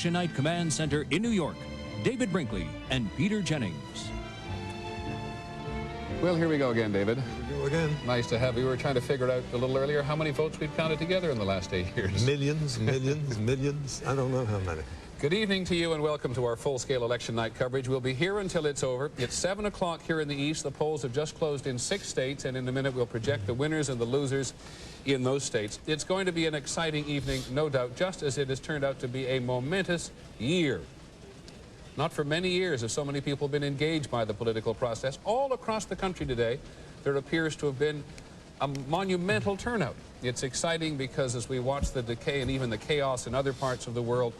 Night Command Center in New York, David Brinkley and Peter Jennings. Well, here we go again, David. Here we go again. Nice to have you. We were trying to figure out a little earlier how many votes we've counted together in the last 8 years. Millions, millions, millions. I don't know how many. Good evening to you and welcome to our full-scale election night coverage. We'll be here until it's over. It's 7 o'clock here in the East. The polls have just closed in 6 states, and in a minute we'll project the winners and the losers in those states. It's going to be an exciting evening, no doubt, just as it has turned out to be a momentous year. Not for many years have so many people been engaged by the political process. All across the country today, there appears to have been a monumental turnout. It's exciting because as we watch the decay and even the chaos in other parts of the world,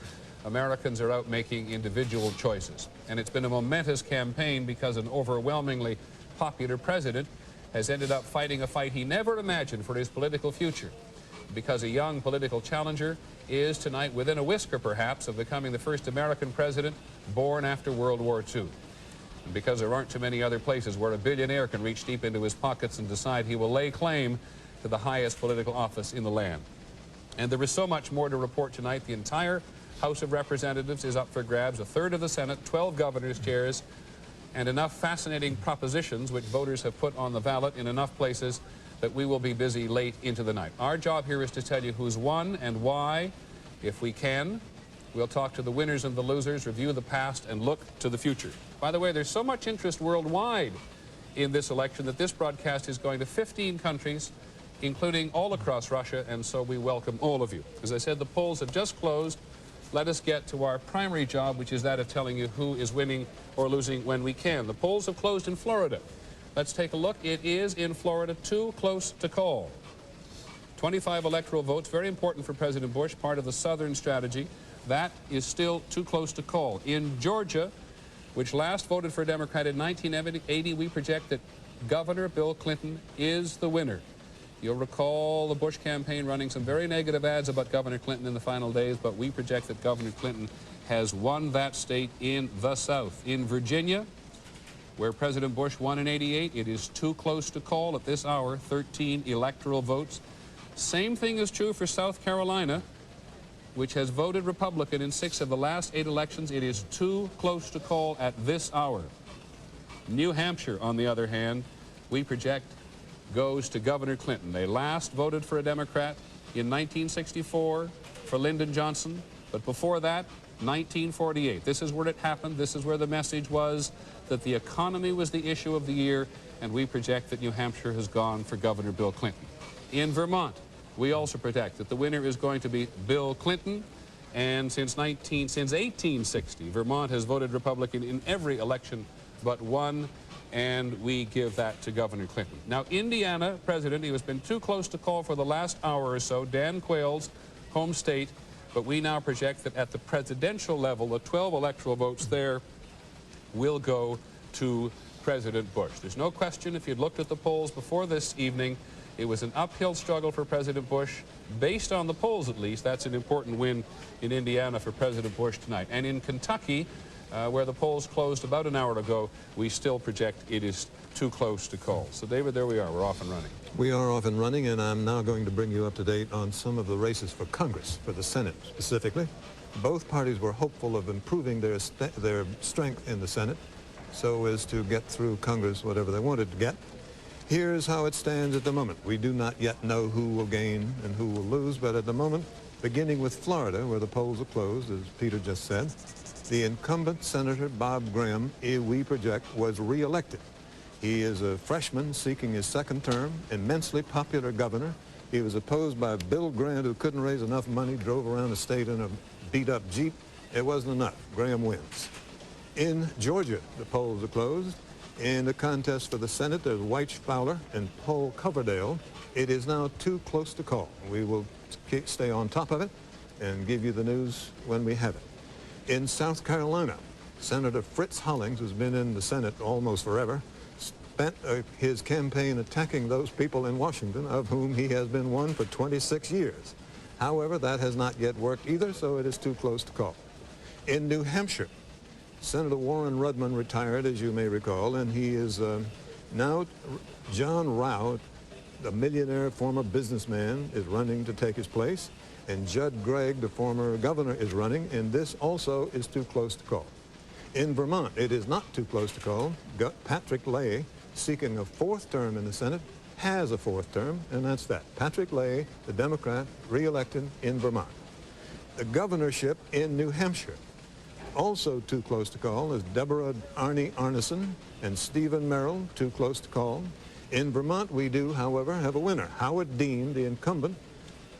Americans are out making individual choices. And it's been a momentous campaign because an overwhelmingly popular president has ended up fighting a fight he never imagined for his political future. Because a young political challenger is tonight within a whisker, perhaps, of becoming the first American president born after World War II. And because there aren't too many other places where a billionaire can reach deep into his pockets and decide he will lay claim to the highest political office in the land. And there is so much more to report tonight. The entire House of Representatives is up for grabs, a third of the Senate, 12 governor's chairs, and enough fascinating propositions which voters have put on the ballot in enough places that we will be busy late into the night. Our job here is to tell you who's won and why, if we can. We'll talk to the winners and the losers, review the past, and look to the future. By the way, there's so much interest worldwide in this election that this broadcast is going to 15 countries, including all across Russia, and so we welcome all of you. As I said, the polls have just closed. Let us get to our primary job, which is that of telling you who is winning or losing when we can. The polls have closed in Florida. Let's take a look. It is in Florida too close to call. 25 electoral votes, very important for President Bush, part of the Southern strategy. That is still too close to call. In Georgia, which last voted for a Democrat in 1980, we project that Governor Bill Clinton is the winner. You'll recall the Bush campaign running some very negative ads about Governor Clinton in the final days, but we project that Governor Clinton has won that state in the South. In Virginia, where President Bush won in '88, it is too close to call at this hour, 13 electoral votes. Same thing is true for South Carolina, which has voted Republican in 6 of the last 8 elections. It is too close to call at this hour. New Hampshire, on the other hand, we project goes to Governor Clinton. They last voted for a Democrat in 1964 for Lyndon Johnson, but before that, 1948. This is where it happened. This is where the message was that the economy was the issue of the year, and we project that New Hampshire has gone for Governor Bill Clinton. In Vermont, we also project that the winner is going to be Bill Clinton, and since 1860, Vermont has voted Republican in every election but one, and we give that to Governor Clinton. Now, Indiana president, he has been too close to call for the last hour or so, Dan Quayle's home state, but we now project that at the presidential level, the 12 electoral votes there will go to President Bush. There's no question, if you'd looked at the polls before this evening, it was an uphill struggle for President Bush. Based on the polls, at least, that's an important win in Indiana for President Bush tonight. And in Kentucky, where the polls closed about an hour ago, we still project it is too close to call. So, David, there we are. We're off and running. We are off and running, and I'm now going to bring you up to date on some of the races for Congress, for the Senate specifically. Both parties were hopeful of improving their strength in the Senate so as to get through Congress whatever they wanted to get. Here's how it stands at the moment. We do not yet know who will gain and who will lose, but at the moment, beginning with Florida, where the polls are closed, as Peter just said, the incumbent Senator Bob Graham, we project, was re-elected. He is a freshman seeking his second term, immensely popular governor. He was opposed by Bill Grant, who couldn't raise enough money, drove around the state in a beat-up Jeep. It wasn't enough. Graham wins. In Georgia, the polls are closed. In the contest for the Senate, there's White Fowler and Paul Coverdale. It is now too close to call. We will stay on top of it and give you the news when we have it. In South Carolina, Senator Fritz Hollings, who's been in the Senate almost forever, spent his campaign attacking those people in Washington, of whom he has been one for 26 years. However, that has not yet worked either, so it is too close to call. In New Hampshire, Senator Warren Rudman retired, as you may recall, and he is now John Rao, the millionaire former businessman, is running to take his place. and Judd Gregg, the former governor, is running, and this also is too close to call. In Vermont, it is not too close to call. Patrick Leahy, seeking a fourth term in the Senate, has a fourth term, and that's that. Patrick Leahy, the Democrat, re-elected in Vermont. The governorship in New Hampshire, also too close to call, is Deborah Arneson and Stephen Merrill, too close to call. In Vermont, we do, however, have a winner. Howard Dean, the incumbent,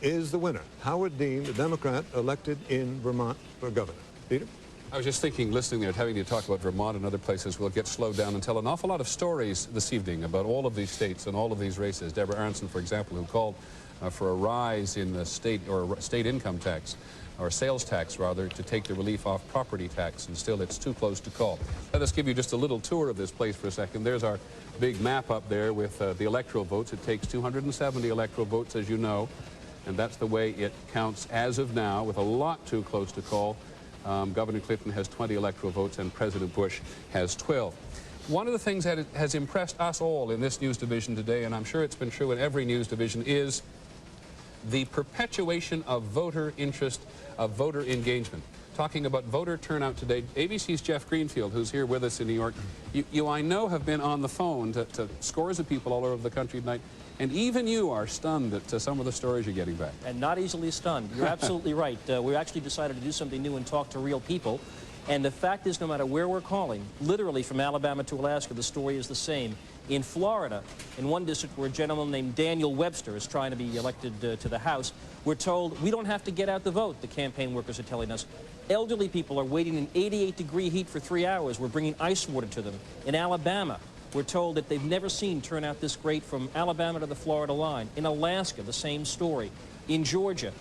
is the winner. Howard Dean, the Democrat, elected in Vermont for governor. Peter? I was just thinking, listening there, having to talk about Vermont and other places, we'll get slowed down and tell an awful lot of stories this evening about all of these states and all of these races. Deborah Aronson, for example, who called for a rise in the state income tax, or sales tax rather, to take the relief off property tax, and still it's too close to call. Let us give you just a little tour of this place for a second. There's our big map up there with the electoral votes. It takes 270 electoral votes, as you know, and that's the way it counts as of now, with a lot too close to call. Governor Clinton has 20 electoral votes and President Bush has 12. One of the things that has impressed us all in this news division today, and I'm sure it's been true in every news division, is the perpetuation of voter interest, of voter engagement. Talking about voter turnout today, ABC's Jeff Greenfield, who's here with us in New York, you I know have been on the phone to scores of people all over the country tonight, and even you are stunned at some of the stories you're getting back. And not easily stunned. You're absolutely right. We actually decided to do something new and talk to real people. And the fact is, no matter where we're calling, literally from Alabama to Alaska, the story is the same. In Florida, in one district where a gentleman named Daniel Webster is trying to be elected to the House, we're told we don't have to get out the vote, the campaign workers are telling us. Elderly people are waiting in 88-degree heat for 3 hours. We're bringing ice water to them. In Alabama, we're told that they've never seen turnout this great from Alabama to the Florida line. In Alaska, the same story. In Georgia,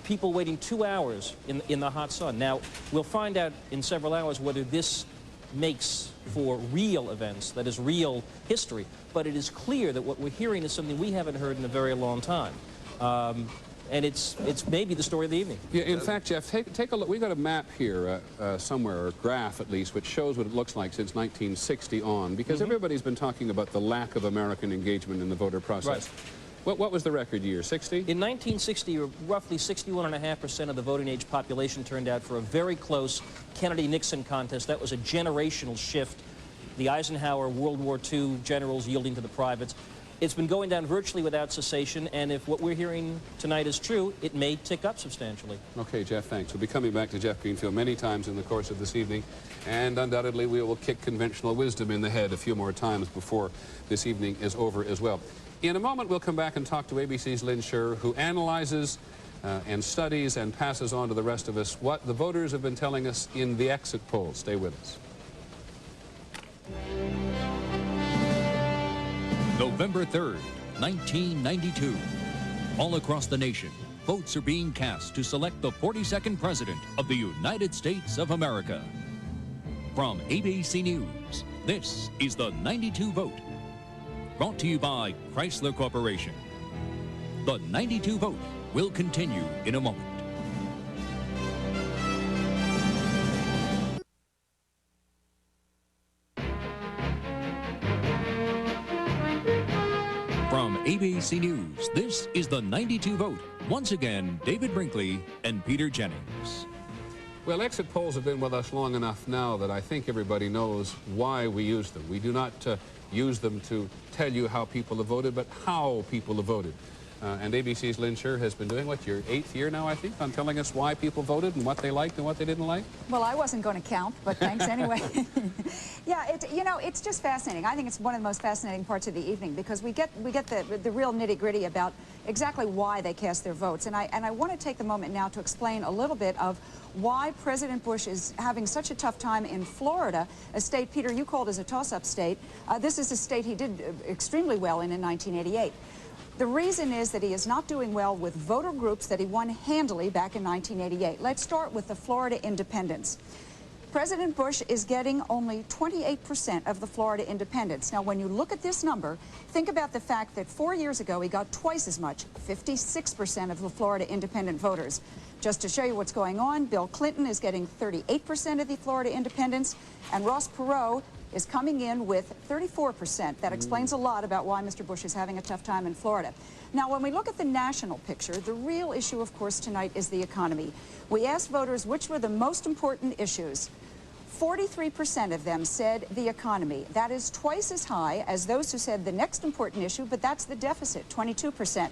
people waiting 2 hours in the hot sun. Now, we'll find out in several hours whether this makes for real events, that is real history. But it is clear that what we're hearing is something we haven't heard in a very long time. And it's maybe the story of the evening. Yeah, in fact, Jeff, take a look. We've got a map here somewhere, or a graph at least, which shows what it looks like since 1960 on, because everybody's been talking about the lack of American engagement in the voter process. Right. What was the record year, 60? In 1960, roughly 61.5% of the voting age population turned out for a very close Kennedy-Nixon contest. That was a generational shift. The Eisenhower World War II generals yielding to the privates. It's been going down virtually without cessation, and if what we're hearing tonight is true, it may tick up substantially. Okay, Jeff, thanks. We'll be coming back to Jeff Greenfield many times in the course of this evening, and undoubtedly we will kick conventional wisdom in the head a few more times before this evening is over as well. In a moment, we'll come back and talk to ABC's Lynn Scherr, who analyzes and studies and passes on to the rest of us what the voters have been telling us in the exit polls. Stay with us. November 3rd, 1992. All across the nation, votes are being cast to select the 42nd President of the United States of America. From ABC News, this is the 92 Vote. Brought to you by Chrysler Corporation. The 92 Vote will continue in a moment. From ABC News, this is the 92 Vote. Once again, David Brinkley and Peter Jennings. Well, exit polls have been with us long enough now that I think everybody knows why we use them. We do not use them to tell you how people have voted, but how people have voted. And ABC's Lynn Scherr has been doing, what, your 8th year now, I think, on telling us why people voted and what they liked and what they didn't like? Well, I wasn't going to count, but thanks anyway. Yeah, you know, it's just fascinating. I think it's one of the most fascinating parts of the evening because we get the real nitty-gritty about exactly why they cast their votes. And I want to take the moment now to explain a little bit of why President Bush is having such a tough time in Florida, a state, Peter, you called as a toss-up state. This is a state he did extremely well in 1988. The reason is that he is not doing well with voter groups that he won handily back in 1988. Let's start with the Florida independents. President Bush is getting only 28% of the Florida independents. Now, when you look at this number, think about the fact that 4 years ago he got twice as much, 56% of the Florida independent voters. Just to show you what's going on, Bill Clinton is getting 38% of the Florida independents, and Ross Perot is coming in with 34%. That explains a lot about why Mr. Bush is having a tough time in Florida. Now, when we look at the national picture, the real issue, of course, tonight is the economy. We asked voters which were the most important issues. 43% of them said the economy. That is twice as high as those who said the next important issue, but that's the deficit, 22%.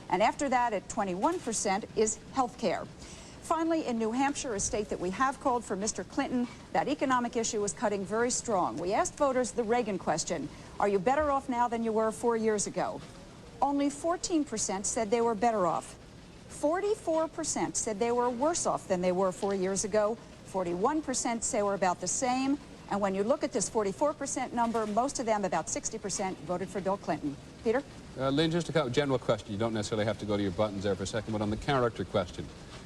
And after that, at 21%, is health care. Finally, in New Hampshire, a state that we have called for Mr. Clinton, that economic issue is cutting very strong. We asked voters the Reagan question: are you better off now than you were 4 years ago? Only 14% said they were better off. 44% said they were worse off than they were 4 years ago. 41% say we're about the same. And when you look at this 44% number, most of them, about 60%, voted for Bill Clinton. Peter? Lynn, just a general question. You don't necessarily have to go to your buttons there for a second, but on the character question,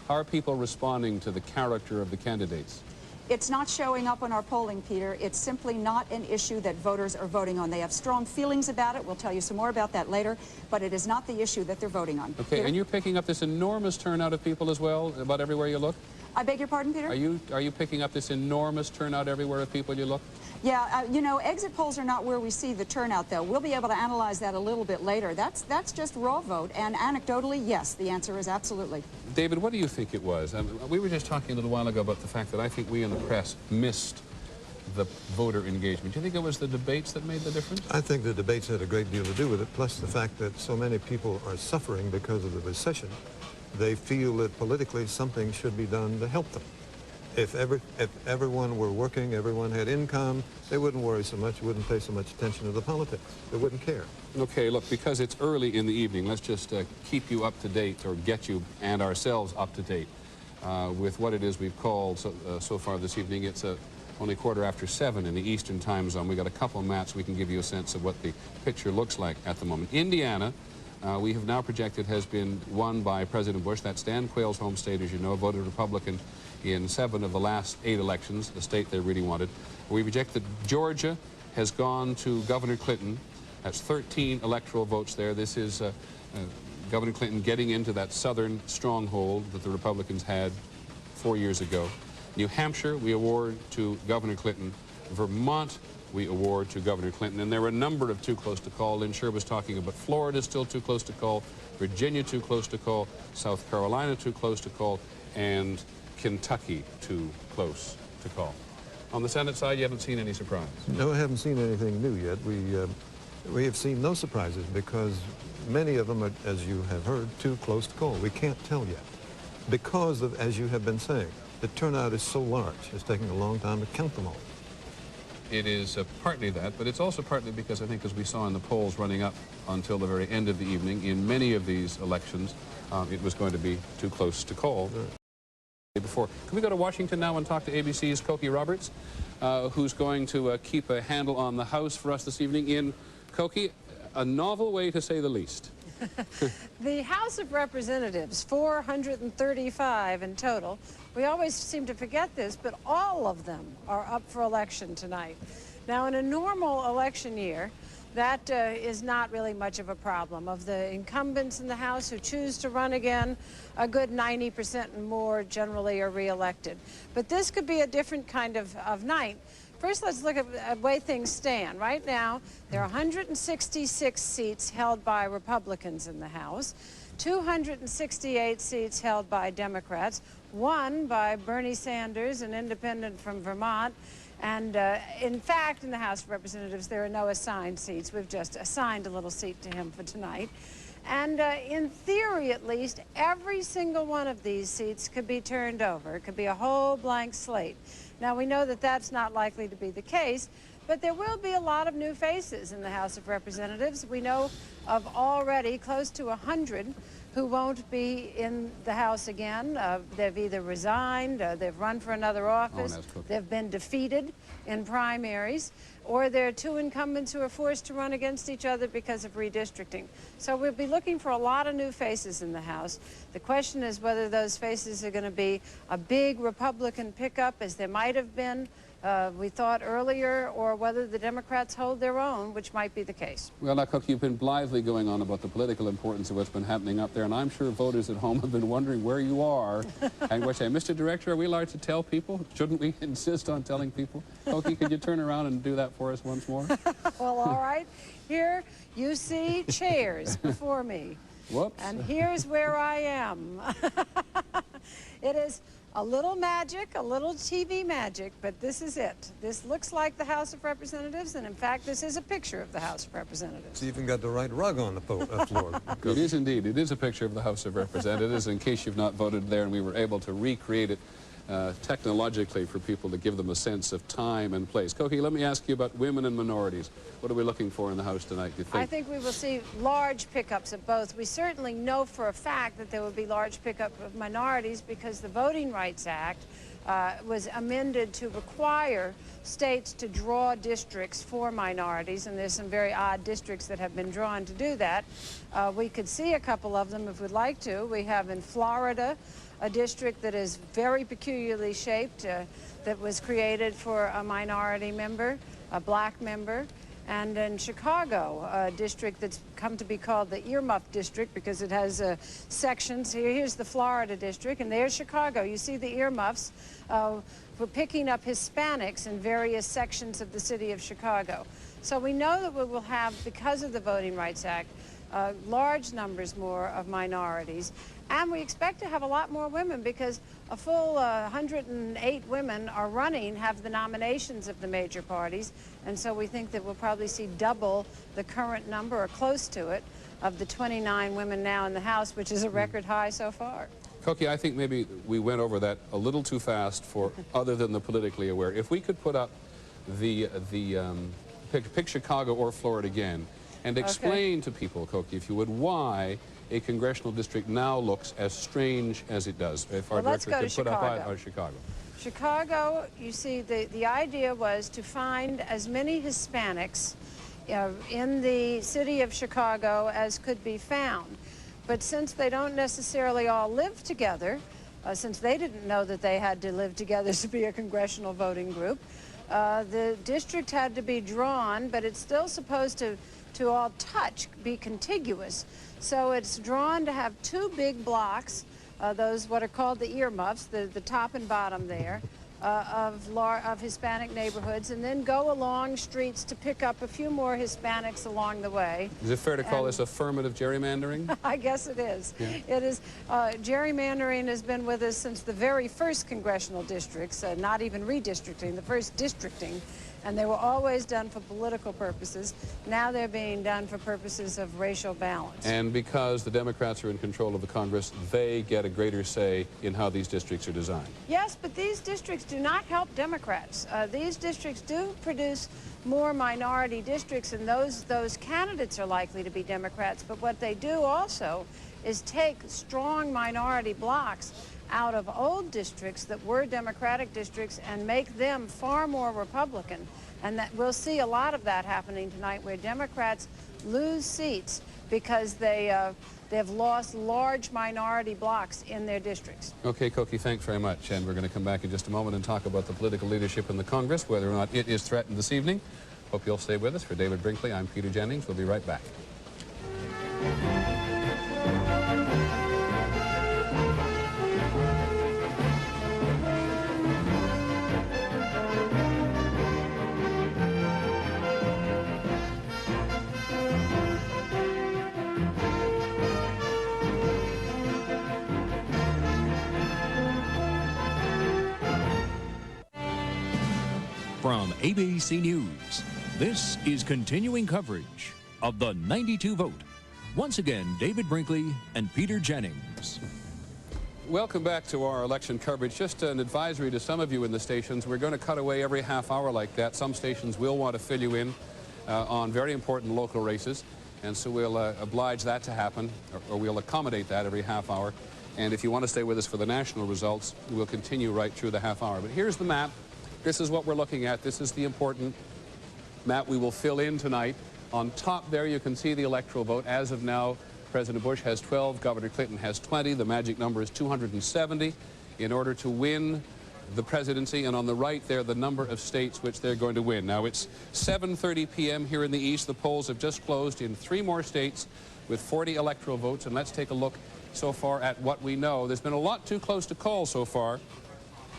how are people responding to the character of the candidates? It's not showing up on our polling, Peter. It's simply not an issue that voters are voting on. They have strong feelings about it. We'll tell you some more about that later, but it is not the issue that they're voting on. Okay, Peter? And you're picking up this enormous turnout of people as well, about everywhere you look? I beg your pardon, Peter? Are you picking up this enormous turnout everywhere of people you look? Yeah, you know, exit polls are not where we see the turnout, though. We'll be able to analyze that a little bit later. That's just raw vote, and anecdotally, yes, the answer is absolutely. David, what do you think it was? We were just talking a little while ago about the fact that I think we in the press missed the voter engagement. Do you think it was the debates that made the difference? I think the debates had a great deal to do with it, plus the fact that so many people are suffering because of the recession. They feel that politically something should be done to help them. If everyone were working, everyone had income, they wouldn't worry so much, wouldn't pay so much attention to the politics. They wouldn't care. Okay, look, because it's early in the evening, let's just keep you up to date, or get you and ourselves up to date with what it is we've called so far this evening. It's only 7:15 in the Eastern time zone. We've got a couple of maps we can give you a sense of what the picture looks like at the moment. Indiana, we have now projected, has been won by President Bush. That's Dan Quayle's home state, as you know, voted Republican in 7 of the last 8 elections, the state they really wanted. We project that Georgia has gone to Governor Clinton. That's 13 electoral votes there. This is Governor Clinton getting into that southern stronghold that the Republicans had 4 years ago. New Hampshire, we award to Governor Clinton. Vermont, we award to Governor Clinton. And there were a number of too close to call. Lynn Sherr was talking about Florida still too close to call, Virginia too close to call, South Carolina too close to call, and Kentucky too close to call. On the Senate side, you haven't seen any surprise? No, I haven't seen anything new yet. We have seen no surprises because many of them are, as you have heard, too close to call. We can't tell yet because of, as you have been saying, the turnout is so large. It's taking a long time to count them all. It is partly that, but it's also partly because I think, as we saw in the polls running up until the very end of the evening, in many of these elections, it was going to be too close to call. Right. Before. Can we go to Washington now and talk to ABC's Cokie Roberts, who's going to keep a handle on the House for us this evening? In Cokie, a novel way to say the least. The House of Representatives, 435 in total. We always seem to forget this, but all of them are up for election tonight. Now, in a normal election year, that is not really much of a problem. Of the incumbents in the House who choose to run again, a good 90% and more generally are reelected. But this could be a different kind of night. First, let's look at the way things stand. Right now, there are 166 seats held by Republicans in the House, 268 seats held by Democrats, 1 by Bernie Sanders, an independent from Vermont. And in fact, in the House of Representatives, there are no assigned seats. We've just assigned a little seat to him for tonight. And in theory, at least, every single one of these seats could be turned over. It could be a whole blank slate. Now, we know that that's not likely to be the case, but there will be a lot of new faces in the House of Representatives. We know of already close to 100 who won't be in the House again. They've either resigned, they've run for another office, they've been defeated in primaries, or there are 2 incumbents who are forced to run against each other because of redistricting. So we'll be looking for a lot of new faces in the House. The question is whether those faces are going to be a big Republican pickup, as there might have been, we thought earlier, or whether the Democrats hold their own, which might be the case. Well, now, Cook, you've been blithely going on about the political importance of what's been happening up there, and I'm sure voters at home have been wondering where you are. And we're saying, Mr. Director, are we allowed to tell people? Shouldn't we insist on telling people? Cokie, could you turn around and do that for us once more? Well, all right. Here you see chairs before me. Whoops. And here's where I am. It is a little magic, a little TV magic, but this is it. This looks like the House of Representatives, and in fact, this is a picture of the House of Representatives. It's even got the right rug on the floor. It is indeed. It is a picture of the House of Representatives, in case you've not voted there, and we were able to recreate it technologically for people to give them a sense of time and place. Koki, let me ask you about women and minorities. What are we looking for in the House tonight, do you think? I think we will see large pickups of both. We certainly know for a fact that there will be large pickup of minorities because the Voting Rights Act was amended to require states to draw districts for minorities, and there's some very odd districts that have been drawn to do that. We could see a couple of them if we'd like to. We have in Florida a district that is very peculiarly shaped, that was created for a minority member, a black member. And in Chicago, a district that's come to be called the earmuff district because it has sections. Here's the Florida district, and there's Chicago. You see the earmuffs for picking up Hispanics in various sections of the city of Chicago. So we know that we will have, because of the Voting Rights Act, large numbers more of minorities. And we expect to have a lot more women because a full 108 women are running, have the nominations of the major parties. And so we think that we'll probably see double the current number, or close to it, of the 29 women now in the House, which is a record high so far. Koki, I think maybe we went over that a little too fast for other than the politically aware. If we could put up pick Chicago or Florida again and explain to people, Koki, if you would, why a congressional district now looks as strange as it does. If our director could put up Chicago. Chicago, you see, the idea was to find as many Hispanics in the city of Chicago as could be found. But since they don't necessarily all live together, since they didn't know that they had to live together to be a congressional voting group, the district had to be drawn, but it's still supposed to all be contiguous. So it's drawn to have two big blocks, those what are called the earmuffs, the top and bottom there, of Hispanic neighborhoods, and then go along streets to pick up a few more Hispanics along the way. Is it fair to call this affirmative gerrymandering? I guess it is. Yeah. It is. Gerrymandering has been with us since the very first congressional districts, not even redistricting, the first districting. And they were always done for political purposes. Now they're being done for purposes of racial balance. And because the Democrats are in control of the Congress, they get a greater say in how these districts are designed. Yes, but these districts do not help Democrats. These districts do produce more minority districts, and those candidates are likely to be Democrats. But what they do also is take strong minority blocks out of old districts that were Democratic districts and make them far more Republican. And that we'll see a lot of that happening tonight, where Democrats lose seats because they've lost large minority blocks in their districts. Okay, Koki, thanks very much. And we're going to come back in just a moment and talk about the political leadership in the Congress, whether or not it is threatened this evening. Hope you'll stay with us. For David Brinkley, I'm Peter Jennings. We'll be right back. From ABC News, this is continuing coverage of the 92 vote. Once again, David Brinkley and Peter Jennings. Welcome back to our election coverage. Just an advisory to some of you in the stations. We're going to cut away every half hour like that. Some stations will want to fill you in on very important local races, and so we'll oblige that to happen, or we'll accommodate that every half hour. And if you want to stay with us for the national results, we'll continue right through the half hour. But here's the map. This is what we're looking at. This is the important map we will fill in tonight. On top there, you can see the electoral vote. As of now, President Bush has 12, Governor Clinton has 20. The magic number is 270 in order to win the presidency. And on the right there, the number of states which they're going to win. Now, it's 7:30 p.m. here in the East. The polls have just closed in 3 more states with 40 electoral votes. And let's take a look so far at what we know. There's been a lot too close to call so far.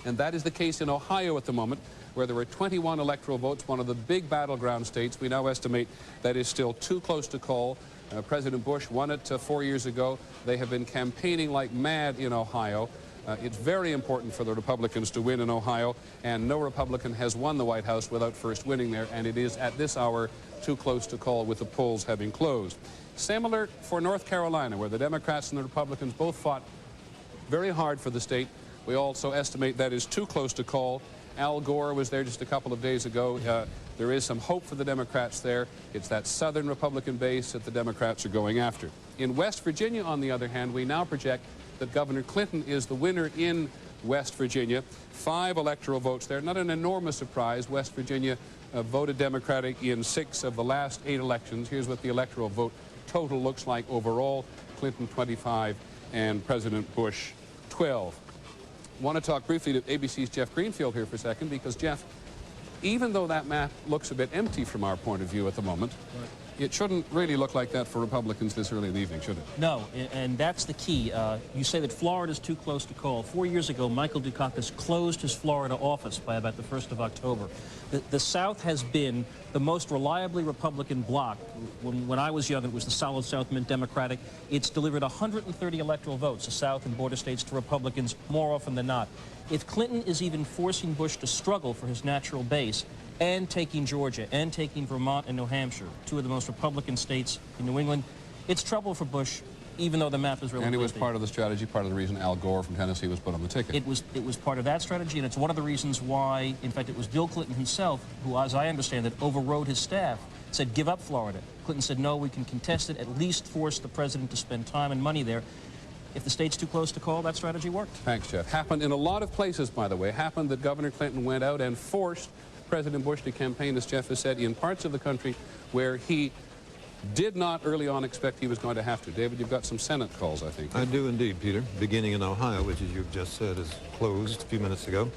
And that is the case in Ohio at the moment, where there were 21 electoral votes, one of the big battleground states. We now estimate that is still too close to call. President Bush won it 4 years ago. They have been campaigning like mad in Ohio. It's very important for the Republicans to win in Ohio, and no Republican has won the White House without first winning there, and it is at this hour too close to call with the polls having closed. Similar for North Carolina, where the Democrats and the Republicans both fought very hard for the state. We also estimate that is too close to call. Al Gore was there just a couple of days ago. There is some hope for the Democrats there. It's that southern Republican base that the Democrats are going after. In West Virginia, on the other hand, we now project that Governor Clinton is the winner in West Virginia. 5 electoral votes there. Not an enormous surprise. West Virginia voted Democratic in 6 of the last 8 elections. Here's what the electoral vote total looks like overall. Clinton 25 and President Bush 12. I want to talk briefly to ABC's Jeff Greenfield here for a second, because Jeff, even though that map looks a bit empty from our point of view at the moment, it shouldn't really look like that for Republicans this early in the evening, should it? No, and that's the key. You say that Florida's too close to call. 4 years ago, Michael Dukakis closed his Florida office by about the 1st of October. The South has been the most reliably Republican bloc. When I was young, it was the Solid South meant Democratic. It's delivered 130 electoral votes, the South and border states, to Republicans more often than not. If Clinton is even forcing Bush to struggle for his natural base, and taking Georgia, and taking Vermont and New Hampshire, 2 of the most Republican states in New England, it's trouble for Bush, even though the map is really And it was part of the strategy, part of the reason Al Gore from Tennessee was put on the ticket. It was part of that strategy, and it's one of the reasons why, in fact, it was Bill Clinton himself who, as I understand it, overrode his staff, said, give up Florida. Clinton said, no, we can contest it, at least force the president to spend time and money there. If the state's too close to call, that strategy worked. Thanks, Jeff. Happened in a lot of places, by the way. Happened that Governor Clinton went out and forced President Bush to campaign, as Jeff has said, in parts of the country where he did not early on expect he was going to have to. David, you've got some Senate calls, I think. I do indeed, Peter. Beginning in Ohio, which, as you've just said, is closed a few minutes ago.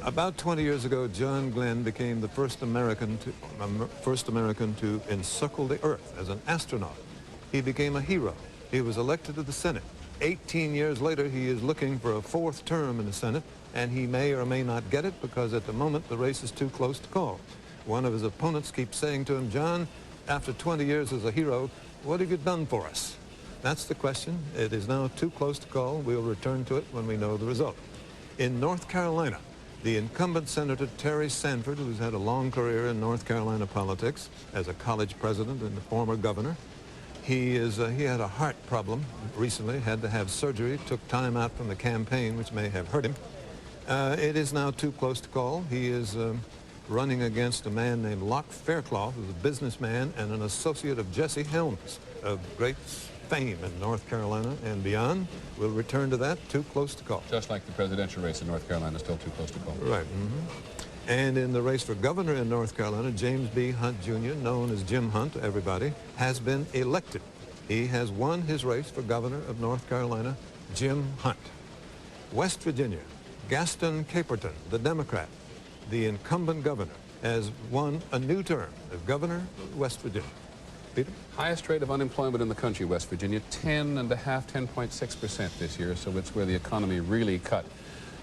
About 20 years ago, John Glenn became the first American to encircle the Earth as an astronaut. He became a hero. He was elected to the Senate. 18 years later, he is looking for a 4th term in the Senate, and he may or may not get it because at the moment the race is too close to call. One of his opponents keeps saying to him, John, after 20 years as a hero, what have you done for us? That's the question. It is now too close to call. We'll return to it when we know the result. In North Carolina, the incumbent Senator Terry Sanford, who's had a long career in North Carolina politics as a college president and a former governor, he had a heart problem recently, had to have surgery, took time out from the campaign, which may have hurt him. It is now too close to call. He is running against a man named Locke Faircloth, who's a businessman and an associate of Jesse Helms, of great fame in North Carolina and beyond. We'll return to that. Too close to call. Just like the presidential race in North Carolina, still too close to call. Right. And in the race for governor in North Carolina, James B. Hunt Jr., known as Jim Hunt to everybody, has been elected. He has won his race for governor of North Carolina, Jim Hunt. West Virginia, Gaston Caperton, the Democrat, the incumbent governor, has won a new term as governor of West Virginia. Peter? Highest rate of unemployment in the country, West Virginia, 10.6% this year, so it's where the economy really cut.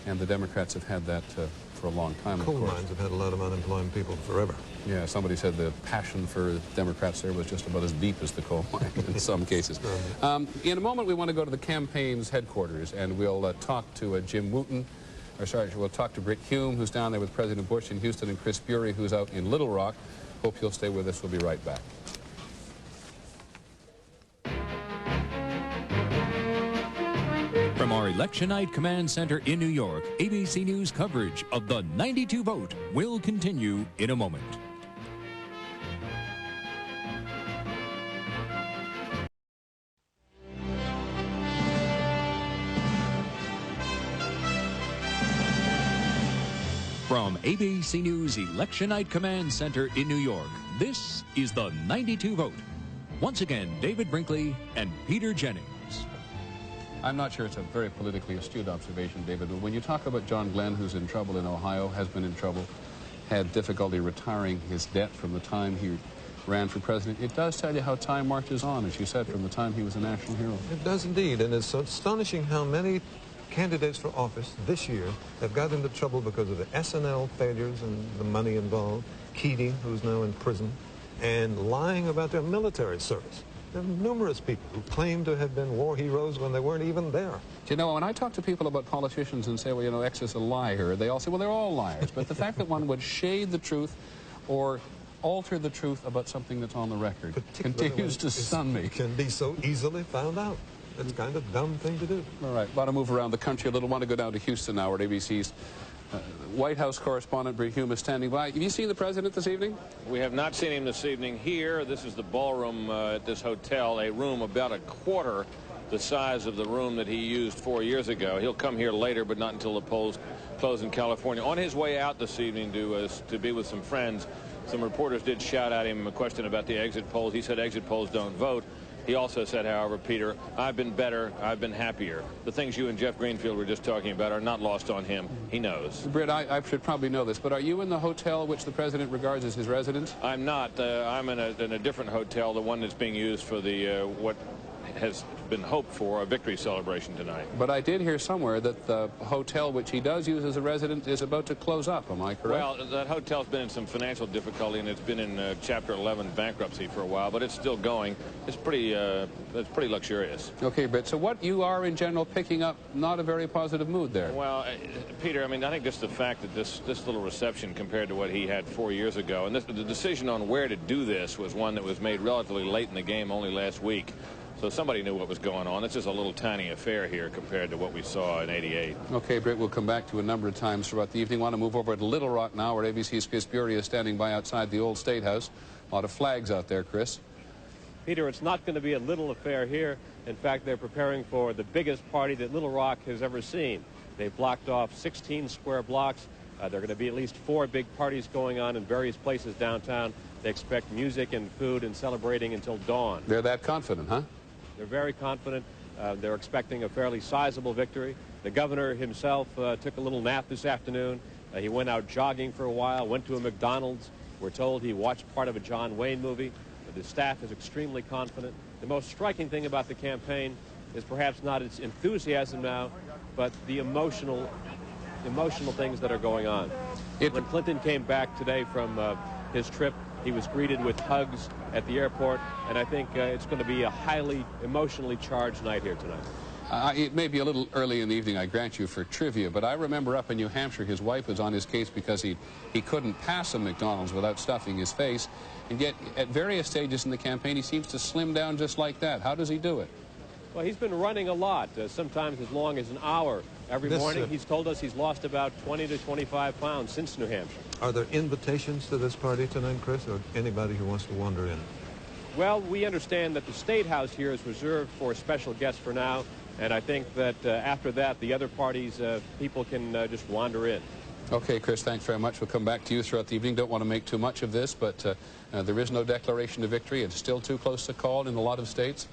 And the Democrats have had that for a long time, of Coal course. mines have had a lot of unemployed people forever. Yeah, somebody said the passion for Democrats there was just about as deep as the coal mine in some cases. In a moment, we want to go to the campaign's headquarters, and we'll talk to Jim Wooten. We'll talk to Britt Hume, who's down there with President Bush in Houston, and Chris Bury, who's out in Little Rock. Hope you'll stay with us. We'll be right back. From our Election Night Command Center in New York, ABC News coverage of the 92 vote will continue in a moment. From ABC News Election Night Command Center in New York, this is the 92 vote. Once again, David Brinkley and Peter Jennings. I'm not sure it's a very politically astute observation, David, but when you talk about John Glenn, who's in trouble in Ohio, has been in trouble, had difficulty retiring his debt from the time he ran for president, it does tell you how time marches on, as you said, from the time he was a national hero. It does indeed, and it's astonishing how many candidates for office this year have got into trouble because of the SNL failures and the money involved. Keating, who's now in prison, and lying about their military service. There are numerous people who claim to have been war heroes when they weren't even there. You know, when I talk to people about politicians and say, well, you know, X is a liar, they all say, well, they're all liars. But the fact that one would shade the truth or alter the truth about something that's on the record continues to stun me. It can be so easily found out. It's kind of a dumb thing to do. All right, want to move around the country a little. Want to go down to Houston now, where ABC's White House correspondent Brett Hume is standing by. Have you seen the president this evening? We have not seen him this evening here. This is the ballroom at this hotel, a room about a quarter the size of the room that he used 4 years ago. He'll come here later, but not until the polls close in California. On his way out this evening to be with some friends, some reporters did shout at him a question about the exit polls. He said exit polls don't vote. He also said, however, Peter, I've been better, I've been happier. The things you and Jeff Greenfield were just talking about are not lost on him. He knows. Britt, I should probably know this, but are you in the hotel which the president regards as his residence? I'm not. I'm in a different hotel, the one that's being used for the what has been hoped for a victory celebration tonight. But I did hear somewhere that the hotel which he does use as a residence is about to close up. Am I correct? Well, that hotel's been in some financial difficulty, and it's been in Chapter 11 bankruptcy for a while, but it's still going. It's pretty luxurious. Okay, Britt, so what you are in general picking up, not a very positive mood there. Well, Peter, I mean, I think just the fact that this little reception compared to what he had 4 years ago, and the decision on where to do this was one that was made relatively late in the game, only last week. So somebody knew what was going on. It's just a little tiny affair here compared to what we saw in '88. Okay, Britt, we'll come back to a number of times throughout the evening. Want to move over to Little Rock now, where ABC's Chris Bury is standing by outside the old State House. A lot of flags out there, Chris. Peter, it's not going to be a little affair here. In fact, they're preparing for the biggest party that Little Rock has ever seen. They blocked off 16 square blocks. There are going to be at least 4 big parties going on in various places downtown. They expect music and food and celebrating until dawn. They're that confident, huh? They're very confident. They're expecting a fairly sizable victory. The governor himself took a little nap this afternoon. He went out jogging for a while, went to a McDonald's. We're told he watched part of a John Wayne movie. The staff is extremely confident. The most striking thing about the campaign is perhaps not its enthusiasm now, but the emotional things that are going on. When Clinton came back today from his trip, he was greeted with hugs at the airport, and I think it's going to be a highly emotionally charged night here tonight. It may be a little early in the evening, I grant you, for trivia, but I remember up in New Hampshire, his wife was on his case because he couldn't pass a McDonald's without stuffing his face, and yet at various stages in the campaign, he seems to slim down just like that. How does he do it? Well, he's been running a lot, sometimes as long as an hour every morning. He's told us he's lost about 20 to 25 pounds since New Hampshire. Are there invitations to this party tonight, Chris, or anybody who wants to wander in? Well, we understand that the State House here is reserved for special guests for now, and I think that after that, the other parties, people can just wander in. Okay, Chris, thanks very much. We'll come back to you throughout the evening. Don't want to make too much of this, but there is no declaration of victory. It's still too close to call in a lot of states.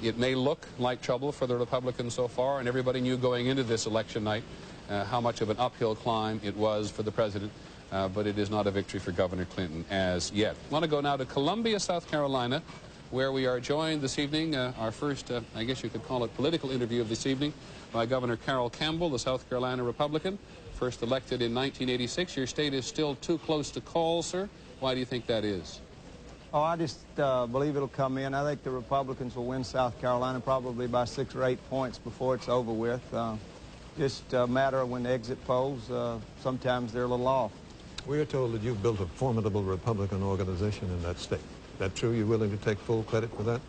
It may look like trouble for the Republicans so far, and everybody knew going into this election night how much of an uphill climb it was for the president, but it is not a victory for Governor Clinton as yet. I want to go now to Columbia, South Carolina, where we are joined this evening, our first, I guess you could call it political interview of this evening, by Governor Carroll Campbell, the South Carolina Republican, first elected in 1986. Your state is still too close to call, sir. Why do you think that is? Oh, I just believe it'll come in. I think the Republicans will win South Carolina probably by 6 or 8 points before it's over with. Just a matter of when the exit polls, sometimes they're a little off. We are told that you've built a formidable Republican organization in that state. Is that true? You're willing to take full credit for that?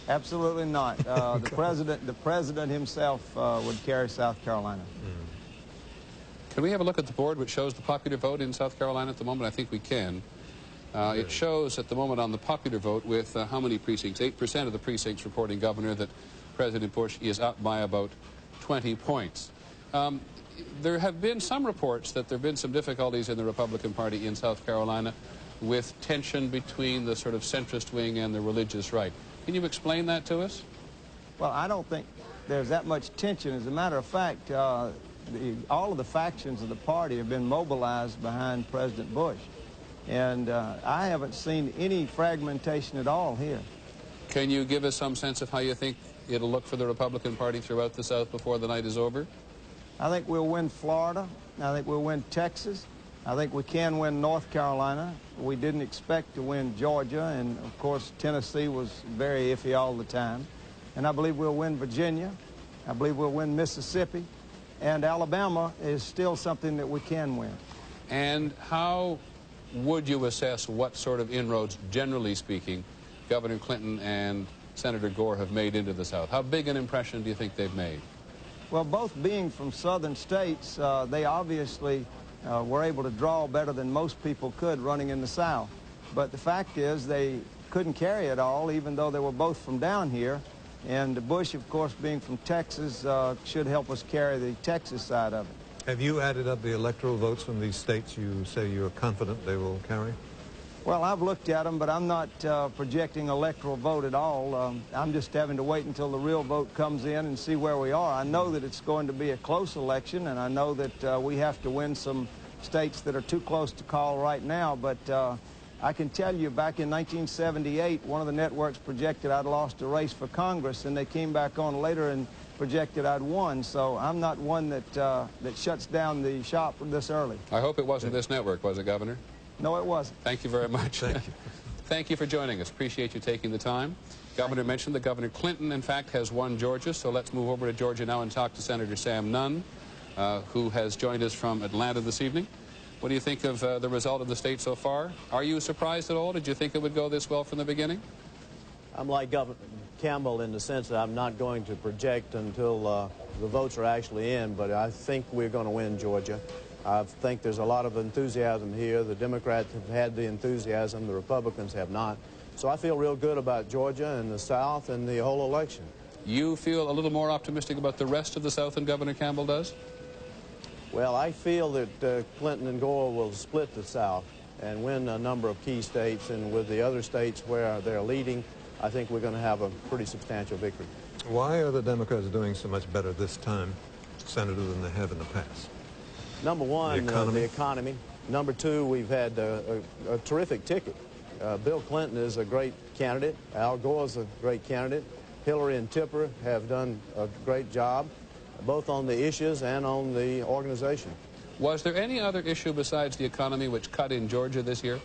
Absolutely not. The president himself would carry South Carolina. Can we have a look at the board which shows the popular vote in South Carolina at the moment? I think we can. It shows at the moment on the popular vote with how many precincts? 8% of the precincts reporting, Governor, that President Bush is up by about 20 points. There have been some reports that there have been some difficulties in the Republican Party in South Carolina with tension between the sort of centrist wing and the religious right. Can you explain that to us? Well, I don't think there's that much tension. As a matter of fact, all of the factions of the party have been mobilized behind President Bush. And I haven't seen any fragmentation at all here. Can you give us some sense of how you think it'll look for the Republican Party throughout the South before the night is over? I think we'll win Florida. I think we'll win Texas. I think we can win North Carolina. We didn't expect to win Georgia, and of course Tennessee was very iffy all the time. And I believe we'll win Virginia. I believe we'll win Mississippi. And Alabama is still something that we can win. And how would you assess what sort of inroads, generally speaking, Governor Clinton and Senator Gore have made into the South? How big an impression do you think they've made? Well, both being from southern states, they obviously were able to draw better than most people could running in the South. But the fact is they couldn't carry it all, even though they were both from down here. And Bush, of course, being from Texas, should help us carry the Texas side of it. Have you added up the electoral votes from these states you say you're confident they will carry? Well, I've looked at them, but I'm not projecting electoral vote at all. I'm just having to wait until the real vote comes in and see where we are. I know that it's going to be a close election, and I know that we have to win some states that are too close to call right now, but I can tell you back in 1978, one of the networks projected I'd lost a race for Congress, and they came back on later and projected I'd won. So I'm not one that shuts down the shop this early. I hope it wasn't this network, was it, Governor? No, it wasn't. Thank you very much. Thank you. Thank you for joining us. Appreciate you taking the time. Governor mentioned that Governor Clinton, in fact, has won Georgia, so let's move over to Georgia now and talk to Senator Sam Nunn, who has joined us from Atlanta this evening. What do you think of the result of the state so far? Are you surprised at all? Did you think it would go this well from the beginning? I'm like Governor Campbell in the sense that I'm not going to project until the votes are actually in, but I think we're going to win Georgia. I think there's a lot of enthusiasm here. The Democrats have had the enthusiasm, the Republicans have not. So I feel real good about Georgia and the South and the whole election. You feel a little more optimistic about the rest of the South than Governor Campbell does? Well, I feel that Clinton and Gore will split the South and win a number of key states, and with the other states where they're leading, I think we're going to have a pretty substantial victory. Why are the Democrats doing so much better this time, Senator, than they have in the past? Number one, the economy. Number two, we've had a terrific ticket. Bill Clinton is a great candidate. Al Gore is a great candidate. Hillary and Tipper have done a great job, both on the issues and on the organization. Was there any other issue besides the economy which cut in Georgia this year?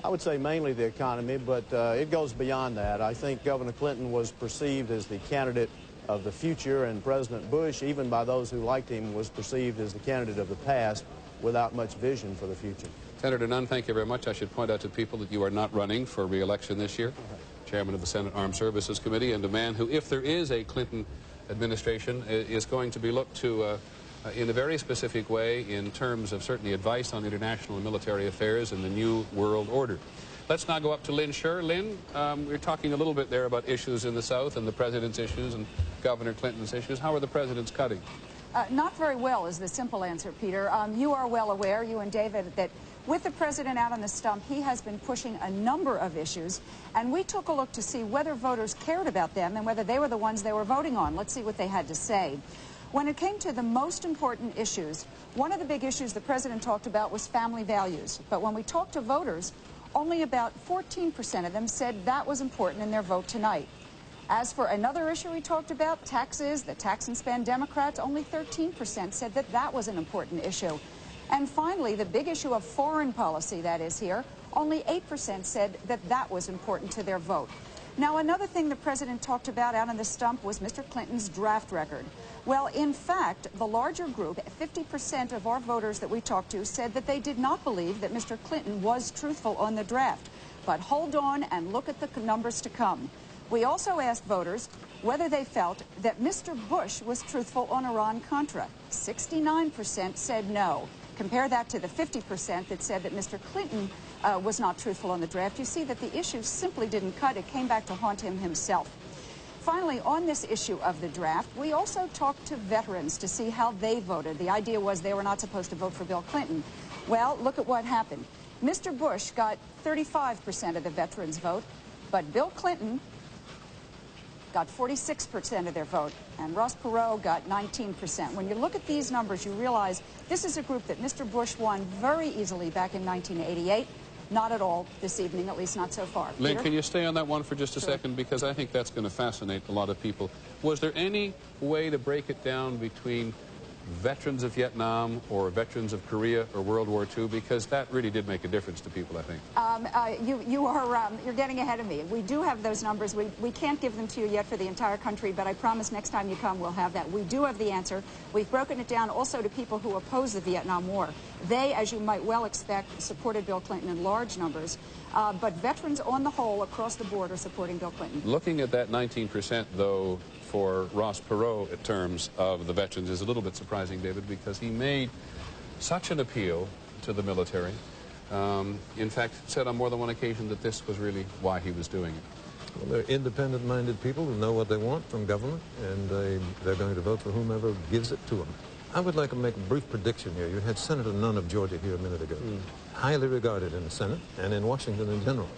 I would say mainly the economy, but it goes beyond that. I think Governor Clinton was perceived as the candidate of the future, and President Bush, even by those who liked him, was perceived as the candidate of the past without much vision for the future. Senator Nunn, thank you very much. I should point out to people that you are not running for re-election this year. Chairman of the Senate Armed Services Committee, and a man who, if there is a Clinton administration, is going to be looked to in a very specific way in terms of certainly advice on international and military affairs and the new world order. Let's now go up to Lynn Scher. Lynn, we were talking a little bit there about issues in the South and the president's issues and Governor Clinton's issues. How are the presidents cutting? Not very well is the simple answer, Peter. You are well aware, you and David, that with the president out on the stump, he has been pushing a number of issues, and we took a look to see whether voters cared about them and whether they were the ones they were voting on. Let's see what they had to say. When it came to the most important issues, one of the big issues the president talked about was family values. But when we talked to voters, only about 14% of them said that was important in their vote tonight. As for another issue we talked about, taxes, the tax and spend Democrats, only 13% said that that was an important issue. And finally, the big issue of foreign policy, that is here, only 8% said that that was important to their vote. Now, another thing the president talked about out on the stump was Mr. Clinton's draft record. Well, in fact, the larger group, 50% of our voters that we talked to, said that they did not believe that Mr. Clinton was truthful on the draft. But hold on and look at the numbers to come. We also asked voters whether they felt that Mr. Bush was truthful on Iran-Contra. 69% said no. Compare that to the 50% that said that Mr. Clinton was not truthful on the draft. You see that the issue simply didn't cut. It came back to haunt him himself. Finally, on this issue of the draft, we also talked to veterans to see how they voted. The idea was they were not supposed to vote for Bill Clinton. Well, look at what happened. Mr. Bush got 35% of the veterans' vote, but Bill Clinton got 46% of their vote, and Ross Perot got 19%. When you look at these numbers, you realize this is a group that Mr. Bush won very easily back in 1988. Not at all this evening, at least not so far. Lynn, Peter? can you stay on that one for just a second? Because I think that's going to fascinate a lot of people. Was there any way to break it down between veterans of Vietnam or veterans of Korea or World War II? Because that really did make a difference to people, I think. You're getting ahead of me. We do have those numbers. We can't give them to you yet for the entire country, but I promise next time you come, we'll have that. We do have the answer. We've broken it down also to people who oppose the Vietnam War. They, as you might well expect, supported Bill Clinton in large numbers. But veterans on the whole across the board are supporting Bill Clinton. Looking at that 19%, though, for Ross Perot in terms of the veterans is a little bit surprising, David, because he made such an appeal to the military. In fact, said on more than one occasion that this was really why he was doing it. Well, they're independent-minded people who know what they want from government, and they're going to vote for whomever gives it to them. I would like to make a brief prediction here. You had Senator Nunn of Georgia here a minute ago, highly regarded in the Senate and in Washington in general.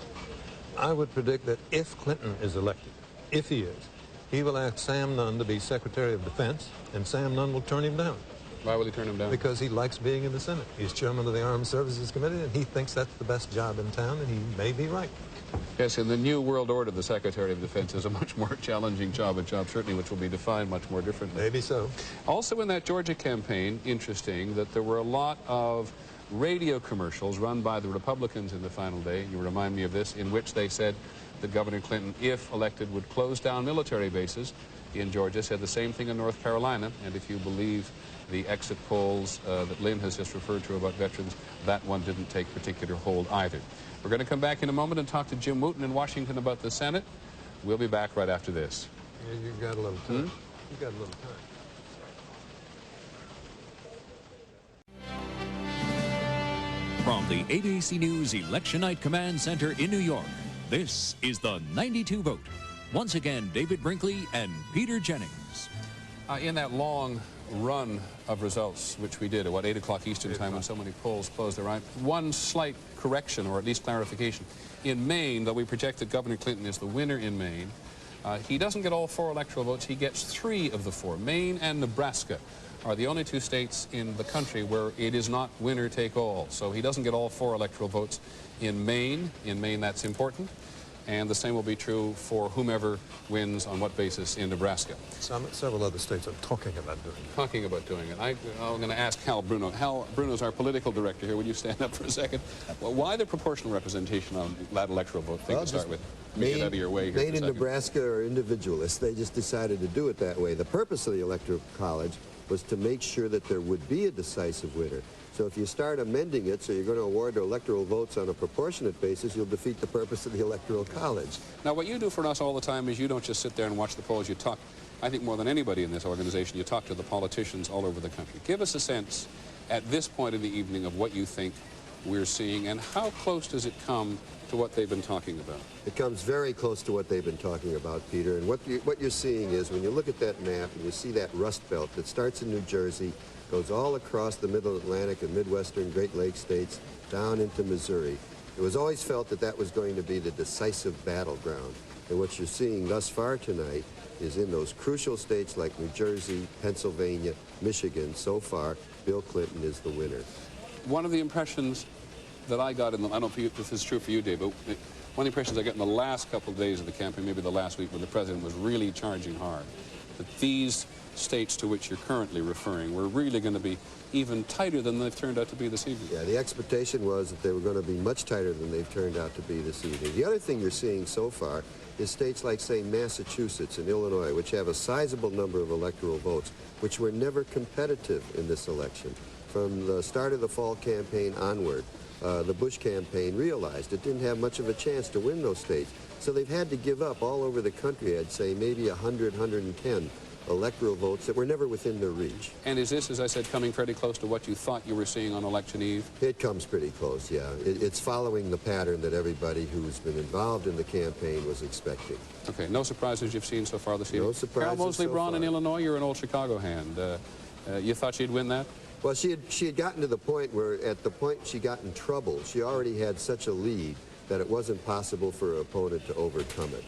I would predict that if Clinton is elected, if he is, he will ask Sam Nunn to be Secretary of Defense, and Sam Nunn will turn him down. Why will he turn him down? Because he likes being in the Senate. He's chairman of the Armed Services Committee, and he thinks that's the best job in town, and he may be right. Yes, in the new world order, the Secretary of Defense is a much more challenging job, a job certainly which will be defined much more differently. Maybe so. Also in that Georgia campaign, interesting that there were a lot of radio commercials run by the Republicans in the final day, you remind me of this, in which they said that Governor Clinton, if elected, would close down military bases in Georgia, said the same thing in North Carolina, and if you believe the exit polls that Lynn has just referred to about veterans, that one didn't take particular hold either. We're going to come back in a moment and talk to Jim Wooten in Washington about the Senate. We'll be back right after this. Yeah, you've got a little time. You've got a little time. From the ABC News Election Night Command Center in New York, this is the 92 Vote. Once again, David Brinkley and Peter Jennings. In that long run of results, which we did at, what, 8 o'clock Eastern time when so many polls closed, right? One slight correction, or at least clarification. In Maine, though we project that Governor Clinton is the winner in Maine, he doesn't get all 4 electoral votes. He gets 3 of the 4. Maine and Nebraska are the only 2 states in the country where it is not winner take all. So he doesn't get all 4 electoral votes in Maine. In Maine, that's important. And the same will be true for whomever wins on what basis in Nebraska. Several other states are talking about doing it. Talking about doing it. I'm going to ask Hal Bruno. Hal Bruno's our political director here. Would you stand up for a second? Well, why the proportional representation on that electoral vote thing to start with? Get out of your way here Maine and Nebraska are individualists. They just decided to do it that way. The purpose of the Electoral College was to make sure that there would be a decisive winner. So if you start amending it so you're going to award electoral votes on a proportionate basis, you'll defeat the purpose of the Electoral College. Now, what you do for us all the time is you don't just sit there and watch the polls. You talk, I think more than anybody in this organization, you talk to the politicians all over the country. Give us a sense at this point in the evening of what you think we're seeing, and how close does it come to what they've been talking about? It comes very close to what they've been talking about, Peter. And what you're seeing is when you look at that map and you see that rust belt that starts in New Jersey, goes all across the Middle Atlantic and Midwestern Great Lakes states down into Missouri. It was always felt that that was going to be the decisive battleground. And what you're seeing thus far tonight is in those crucial states like New Jersey, Pennsylvania, Michigan, so far, Bill Clinton is the winner. One of the impressions that I got I don't know if this is true for you, Dave, but one of the impressions I got in the last couple of days of the campaign, maybe the last week when the president was really charging hard, that these states to which you're currently referring were really going to be even tighter than they've turned out to be this evening. Yeah, the expectation was that they were going to be much tighter than they've turned out to be this evening. The other thing you're seeing so far is states like, say, Massachusetts and Illinois, which have a sizable number of electoral votes, which were never competitive in this election. From the start of the fall campaign onward, the Bush campaign realized it didn't have much of a chance to win those states. So they've had to give up all over the country, I'd say, maybe 100, 110 electoral votes that were never within their reach. And is this, as I said, coming pretty close to what you thought you were seeing on election eve? It comes pretty close, yeah. It's following the pattern that everybody who's been involved in the campaign was expecting. Okay, no surprises you've seen so far this evening? No surprises Carol Moseley so Braun far. in Illinois, you're an old Chicago hand. You thought she'd win that? Well, she had gotten to the point where, at the point she got in trouble, she already had such a lead that it wasn't possible for her opponent to overcome it.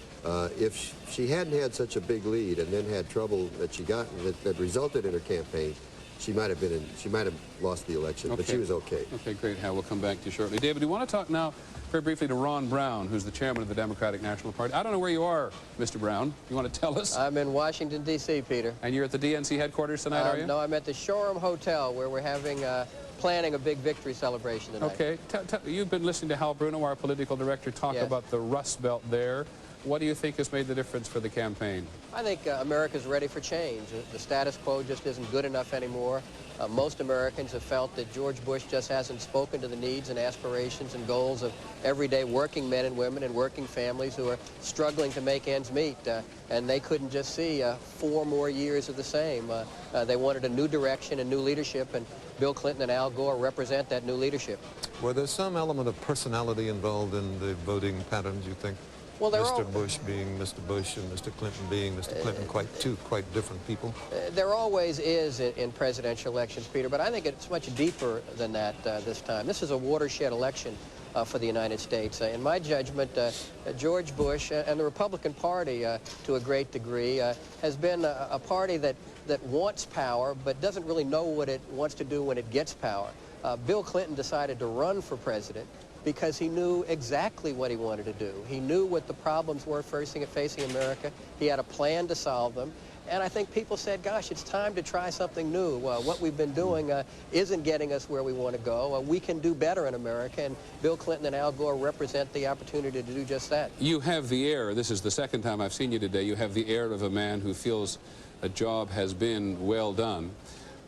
If she hadn't had such a big lead and then had trouble that she got that resulted in her campaign she might have lost the election, but she was okay. Okay, great, Hal. We'll come back to you shortly. David, we want to talk now very briefly to Ron Brown, who's the chairman of the Democratic National Party. I don't know where you are, Mr. Brown. You want to tell us? I'm in Washington, D.C., Peter. And you're at the DNC headquarters tonight, are you? No, I'm at the Shoreham Hotel, where we're having planning a big victory celebration tonight. Okay. You've been listening to Hal Bruno, our political director, talk about the Rust Belt there. What do you think has made the difference for the campaign? I think America's ready for change. The status quo just isn't good enough anymore. Most Americans have felt that George Bush just hasn't spoken to the needs and aspirations and goals of everyday working men and women and working families who are struggling to make ends meet. And they couldn't just see 4 more years of the same. They wanted a new direction and new leadership, and Bill Clinton and Al Gore represent that new leadership. Were there some element of personality involved in the voting patterns, you think? Well, Mr. Bush being Mr. Bush and Mr. Clinton being Mr. Clinton, two quite different people? There always is in presidential elections, Peter, but I think it's much deeper than that this time. This is a watershed election for the United States. In my judgment, George Bush and the Republican Party, to a great degree, has been a party that wants power but doesn't really know what it wants to do when it gets power. Bill Clinton decided to run for president because he knew exactly what he wanted to do. He knew what the problems were facing America. He had a plan to solve them. And I think people said, gosh, it's time to try something new. What we've been doing isn't getting us where we want to go. We can do better in America, and Bill Clinton and Al Gore represent the opportunity to do just that. You have the air, this is the second time I've seen you today, you have the air of a man who feels a job has been well done.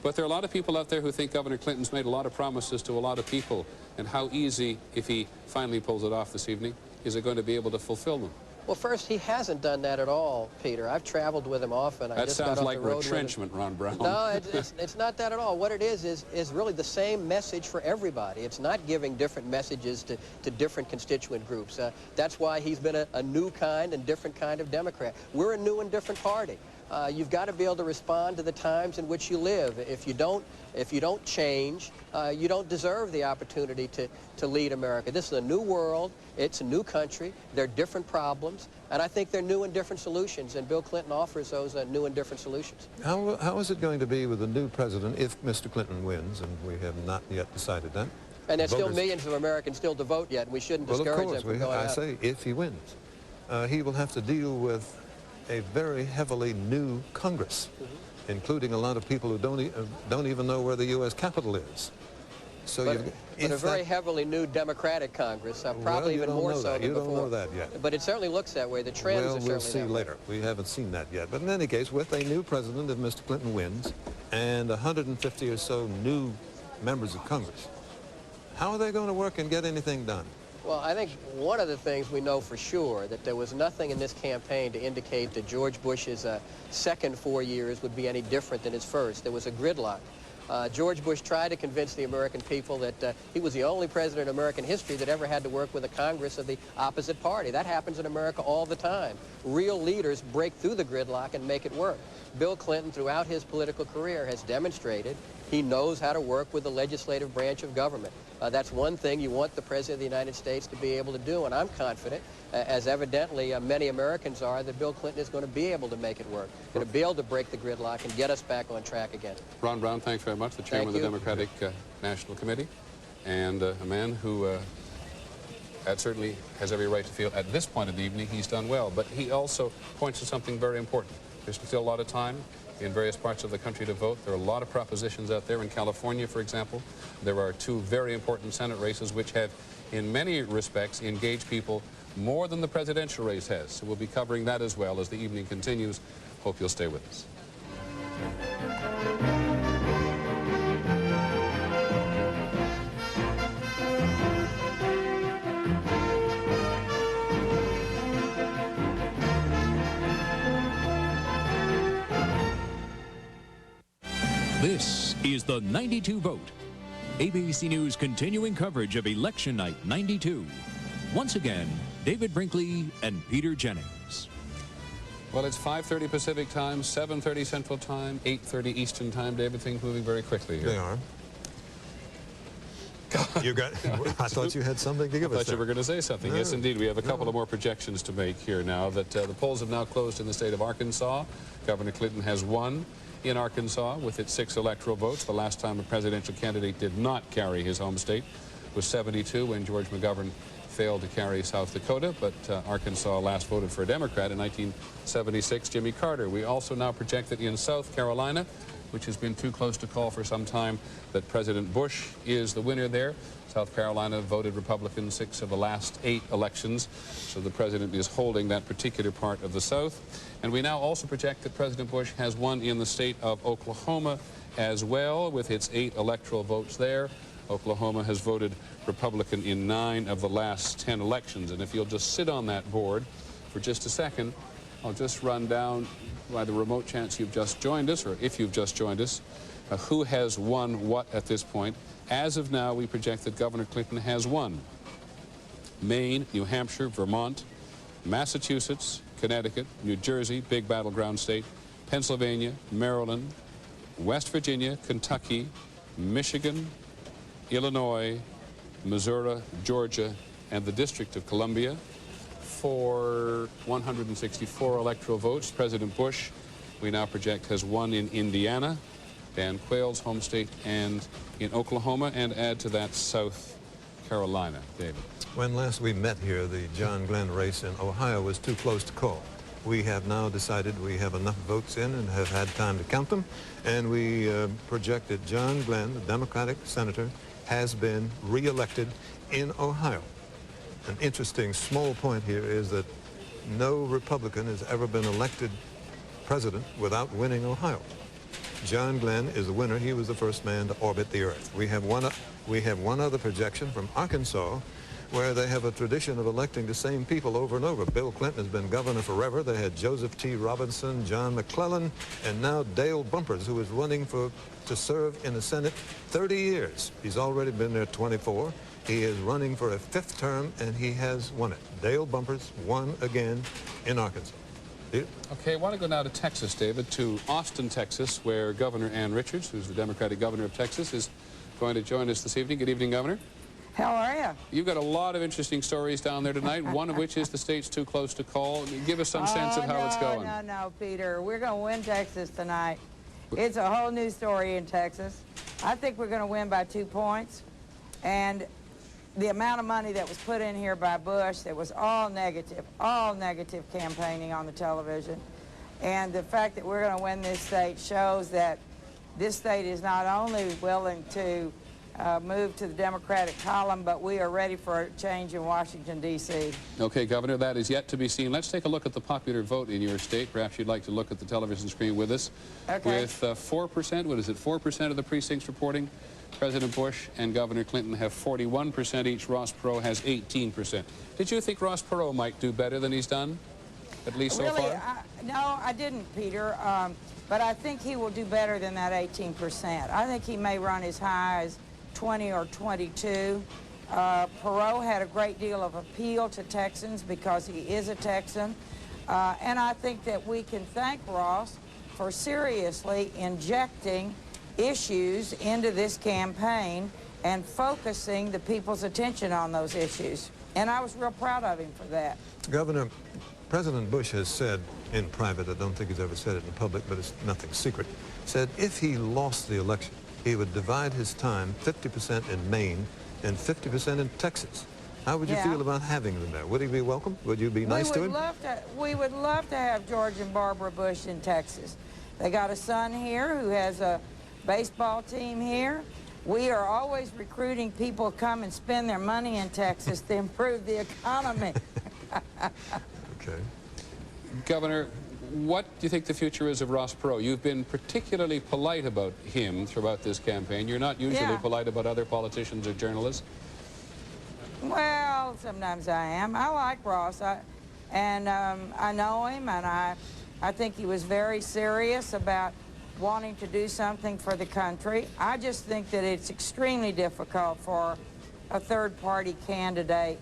But there are a lot of people out there who think Governor Clinton's made a lot of promises to a lot of people, and how easy, if he finally pulls it off this evening, is it going to be able to fulfill them? Well, first, he hasn't done that at all, Peter. I've traveled with him often. That sounds like retrenchment, Ron Brown. No, it's not that at all. What it is really the same message for everybody. It's not giving different messages to different constituent groups. That's why he's been a new kind and different kind of Democrat. We're a new and different party. You've got to be able to respond to the times in which you live. If you don't change, you don't deserve the opportunity to lead America. This is a new world. It's a new country. There are different problems, and I think they're new and different solutions, and Bill Clinton offers those new and different solutions. How is it going to be with the new president if Mr. Clinton wins, and we have not yet decided that? And there's still millions of Americans still to vote yet, and we shouldn't discourage them from going out. I say if he wins. He will have to deal with a very heavily new Congress, including a lot of people who don't even know where the U.S. Capitol is. So but a very heavily new Democratic Congress, probably even more so than before. You don't know that yet. But it certainly looks that way. The trends are certainly we'll see later. We haven't seen that yet. But in any case, with a new president, if Mr. Clinton wins, and 150 or so new members of Congress, how are they going to work and get anything done? Well, I think one of the things we know for sure, that there was nothing in this campaign to indicate that George Bush's second 4 years would be any different than his first. There was a gridlock. George Bush tried to convince the American people that he was the only president in American history that ever had to work with a Congress of the opposite party. That happens in America all the time. Real leaders break through the gridlock and make it work. Bill Clinton, throughout his political career, has demonstrated he knows how to work with the legislative branch of government. That's one thing you want the President of the United States to be able to do, and I'm confident, as evidently many Americans are, that Bill Clinton is going to be able to make it work, going to be able to break the gridlock and get us back on track again. Ron Brown, thanks very much, the chairman of the Democratic National Committee, and a man who certainly has every right to feel at this point of the evening he's done well, but he also points to something very important. There's still a lot of time in various parts of the country to vote. There are a lot of propositions out there. In California, for example, there are 2 very important Senate races which have, in many respects, engaged people more than the presidential race has. So we'll be covering that as well as the evening continues. Hope you'll stay with us. This is the 92 Vote, ABC News continuing coverage of Election Night 92. Once again, David Brinkley and Peter Jennings. Well, it's 5:30 Pacific time, 7:30 Central time, 8:30 Eastern time. David, things moving very quickly here. They are. You got, I thought you had something to give us. I thought you were going to say something. No. Yes, indeed. We have a couple of more projections to make here now that the polls have now closed in the state of Arkansas. Governor Clinton has won. in Arkansas with its 6 electoral votes. The last time a presidential candidate did not carry his home state was 72 when George McGovern failed to carry South Dakota, but Arkansas last voted for a Democrat in 1976, Jimmy Carter. We also now project that in South Carolina, which has been too close to call for some time, that President Bush is the winner there. South Carolina voted Republican 6 of the last 8 elections, so the president is holding that particular part of the South. And we now also project that President Bush has won in the state of Oklahoma as well, with its 8 electoral votes there. Oklahoma has voted Republican in 9 of the last 10 elections. And if you'll just sit on that board for just a second, I'll just run down, by the remote chance you've just joined us, or if you've just joined us, who has won what at this point. As of now, we project that Governor Clinton has won Maine, New Hampshire, Vermont, Massachusetts, Connecticut, New Jersey, big battleground state, Pennsylvania, Maryland, West Virginia, Kentucky, Michigan, Illinois, Missouri, Georgia, and the District of Columbia. For 164 electoral votes, President Bush, we now project, has won in Indiana, Dan Quayle's home state, and in Oklahoma, and add to that South Carolina. David. When last we met here, the John Glenn race in Ohio was too close to call. We have now decided we have enough votes in and have had time to count them, and we projected John Glenn, the Democratic senator, has been re-elected in Ohio. An interesting small point here is that no Republican has ever been elected president without winning Ohio. John Glenn is the winner. He was the first man to orbit the Earth. We have one other projection from Arkansas, where they have a tradition of electing the same people over and over. Bill Clinton has been governor forever. They had Joseph T. Robinson, John McClellan, and now Dale Bumpers, who is running to serve in the Senate 30 years. He's already been there 24. He is running for a 5th term, and he has won it. Dale Bumpers won again in Arkansas. Okay, I want to go now to Texas, David, to Austin, Texas, where Governor Ann Richards, who's the Democratic governor of Texas, is going to join us this evening. Good evening, Governor. How are you? You've got a lot of interesting stories down there tonight, one of which is the state's too close to call. Give us some sense of how it's going. No, Peter. We're going to win Texas tonight. It's a whole new story in Texas. I think we're going to win by 2 points. And the amount of money that was put in here by Bush, that was all negative campaigning on the television. And the fact that we're going to win this state shows that this state is not only willing to move to the Democratic column, but we are ready for a change in Washington, D.C. Okay, Governor, that is yet to be seen. Let's take a look at the popular vote in your state. Perhaps you'd like to look at the television screen with us. Okay. With 4%, what is it, 4% of the precincts reporting President Bush and Governor Clinton have 41% each. Ross Perot has 18%. Did you think Ross Perot might do better than he's done, at least so far? No, I didn't, Peter. But I think he will do better than that 18%. I think he may run as high as 20 or 22. Perot had a great deal of appeal to Texans because he is a Texan. And I think that we can thank Ross for seriously injecting issues into this campaign and focusing the people's attention on those issues. And I was real proud of him for that. Governor, President Bush has said in private, I don't think he's ever said it in public, but it's nothing secret, said if he lost the election, he would divide his time 50% in Maine and 50% in Texas. How would you feel about having him there? Would he be welcome? Would you be nice to him? We would love to have George and Barbara Bush in Texas. They got a son here who has a baseball team here. We are always recruiting people to come and spend their money in Texas to improve the economy. Okay. Governor, what do you think the future is of Ross Perot? You've been particularly polite about him throughout this campaign. You're not usually polite about other politicians or journalists. Well, sometimes I am. I like Ross, I know him, and I think he was very serious about wanting to do something for the country. I just think that it's extremely difficult for a third-party candidate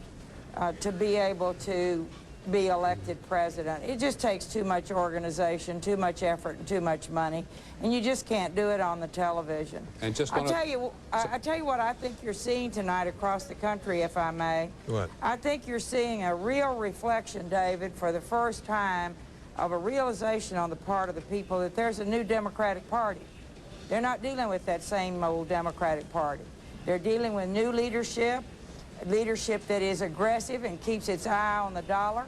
to be able to be elected president. It just takes too much organization, too much effort, and too much money, and you just can't do it on the television. And just I tell you what I think you're seeing tonight across the country, if I may. What? I think you're seeing a real reflection, David, for the first time, of a realization on the part of the people that there's a new Democratic Party. They're not dealing with that same old Democratic Party. They're dealing with new leadership, leadership that is aggressive and keeps its eye on the dollar,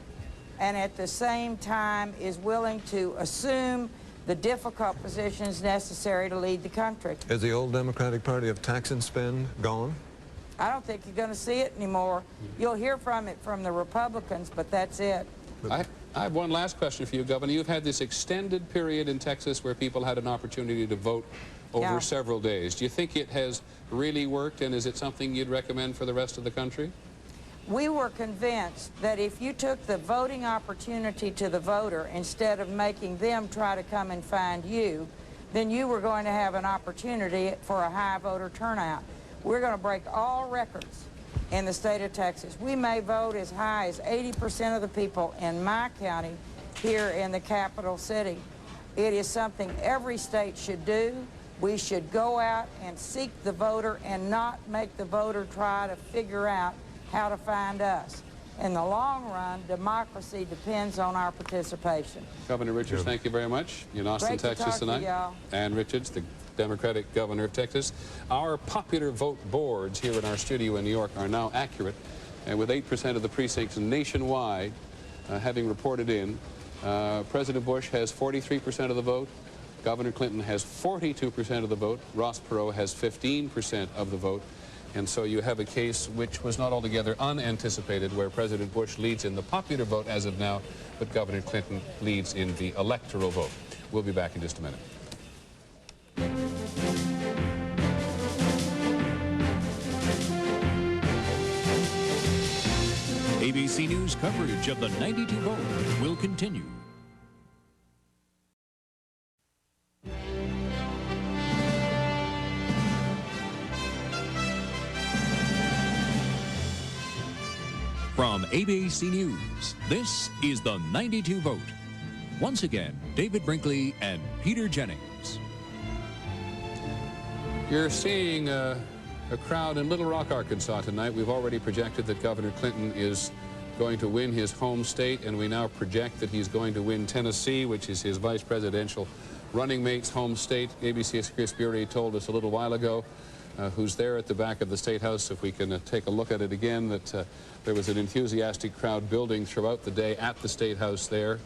and at the same time is willing to assume the difficult positions necessary to lead the country. Is the old Democratic Party of tax and spend gone? I don't think you're going to see it anymore. You'll hear from it from the Republicans, but that's it. I have one last question for you, Governor. You've had this extended period in Texas where people had an opportunity to vote over several days. Do you think it has really worked, and is it something you'd recommend for the rest of the country? We were convinced that if you took the voting opportunity to the voter instead of making them try to come and find you, then you were going to have an opportunity for a high voter turnout. We're going to break all records in the state of Texas. We may vote as high as 80% of the people in my county here in the capital city. It is something every state should do. We should go out and seek the voter and not make the voter try to figure out how to find us. In the long run, democracy depends on our participation. Governor Richards, thank you very much. In Austin, Texas tonight. Ann Richards, the Democratic governor of Texas. Our popular vote boards here in our studio in New York are now accurate, and with 8% of the precincts nationwide having reported in, President Bush has 43% of the vote, Governor Clinton has 42% of the vote, Ross Perot has 15% of the vote, and so you have a case which was not altogether unanticipated, where President Bush leads in the popular vote as of now, but Governor Clinton leads in the electoral vote. We'll be back in just a minute. ABC News coverage of the 92 vote will continue. From ABC News, this is the 92 vote. Once again, David Brinkley and Peter Jennings. You're seeing a crowd in Little Rock, Arkansas tonight. We've already projected that Governor Clinton is going to win his home state, and we now project that he's going to win Tennessee, which is his vice presidential running mate's home state. ABC's Chris Bury told us a little while ago, who's there at the back of the State House, if we can take a look at it again, that there was an enthusiastic crowd building throughout the day at the State House there.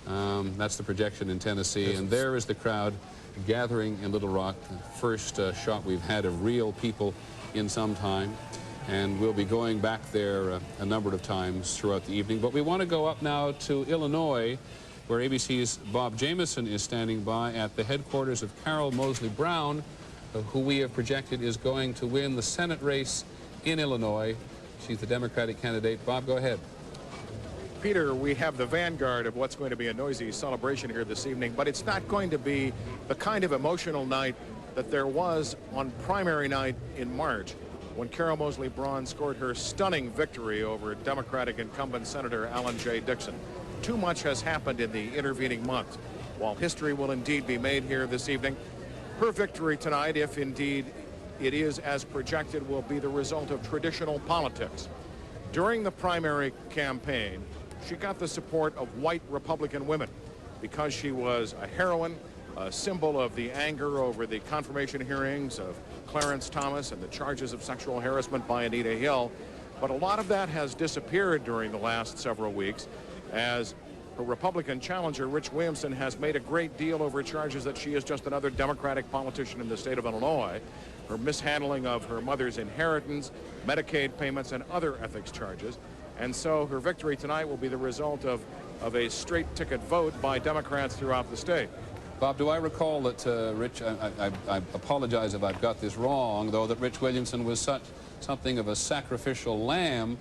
That's the projection in Tennessee, and there is the crowd gathering in Little Rock, the first shot we've had of real people in some time, and we'll be going back there a number of times throughout the evening. But we want to go up now to Illinois, where ABC's Bob Jameson is standing by at the headquarters of Carol Moseley Brown, who we have projected is going to win the Senate race in Illinois. She's the Democratic candidate. Bob, go ahead. Peter, we have the vanguard of what's going to be a noisy celebration here this evening, but it's not going to be the kind of emotional night that there was on primary night in March, when Carol Moseley Braun scored her stunning victory over Democratic incumbent Senator Alan J. Dixon. Too much has happened in the intervening months. While history will indeed be made here this evening, her victory tonight, if indeed it is as projected, will be the result of traditional politics. During the primary campaign, she got the support of white Republican women because she was a heroine, a symbol of the anger over the confirmation hearings of Clarence Thomas and the charges of sexual harassment by Anita Hill. But a lot of that has disappeared during the last several weeks, as her Republican challenger, Rich Williamson, has made a great deal over charges that she is just another Democratic politician in the state of Illinois, her mishandling of her mother's inheritance, Medicaid payments, and other ethics charges. And so her victory tonight will be the result of a straight ticket vote by Democrats throughout the state. Bob, do I recall that Rich, I apologize if I've got this wrong, though, that Rich Williamson was something of a sacrificial lamb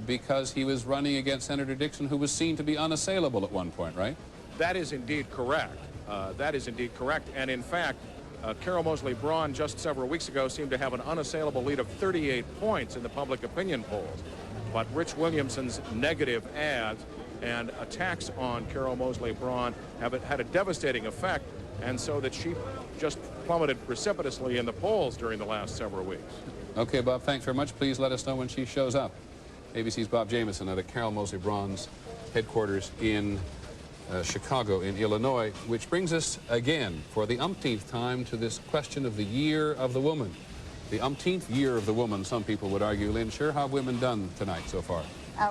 because he was running against Senator Dixon, who was seen to be unassailable at one point, right? That is indeed correct. That is indeed correct. And in fact, Carol Moseley Braun just several weeks ago seemed to have an unassailable lead of 38 points in the public opinion polls. But Rich Williamson's negative ads and attacks on Carol Moseley Braun have had a devastating effect, and so that she just plummeted precipitously in the polls during the last several weeks. Okay, Bob, thanks very much. Please let us know when she shows up. ABC's Bob Jameson at Carol Moseley Braun's headquarters in Chicago in Illinois, which brings us again for the umpteenth time to this question of the year of the woman. The umpteenth year of the woman, some people would argue. Lynn, sure, how have women done tonight so far?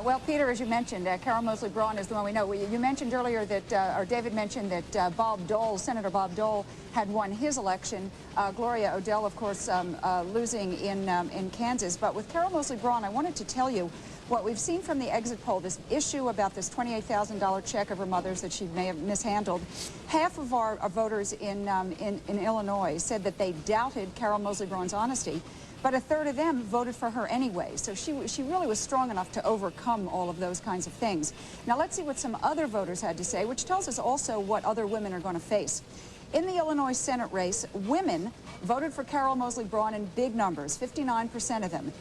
Well, Peter, as you mentioned, Carol Moseley Braun is the one we know. You mentioned earlier that, or David mentioned that Bob Dole, Senator Bob Dole, had won his election. Gloria Odell, of course, losing in Kansas. But with Carol Moseley Braun, I wanted to tell you what we've seen from the exit poll, this issue about this $28,000 check of her mother's that she may have mishandled. Half of our voters in Illinois said that they doubted Carol Moseley Braun's honesty. But a third of them voted for her anyway, so she really was strong enough to overcome all of those kinds of things. Now let's see what some other voters had to say, which tells us also what other women are going to face. In the Illinois Senate race, women voted for Carol Moseley Braun in big numbers, 59% of them.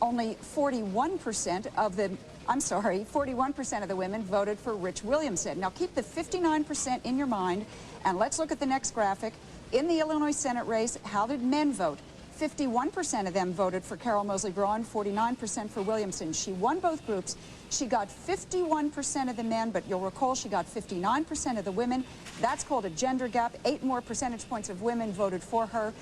Only 41% of the, 41% of the women voted for Rich Williamson. Now keep the 59% in your mind, and let's look at the next graphic. In the Illinois Senate race, how did men vote? 51% of them voted for Carol Moseley Braun, 49% for Williamson. She won both groups. She got 51% of the men, but you'll recall she got 59% of the women. That's called a gender gap. 8 more percentage points of women voted for her.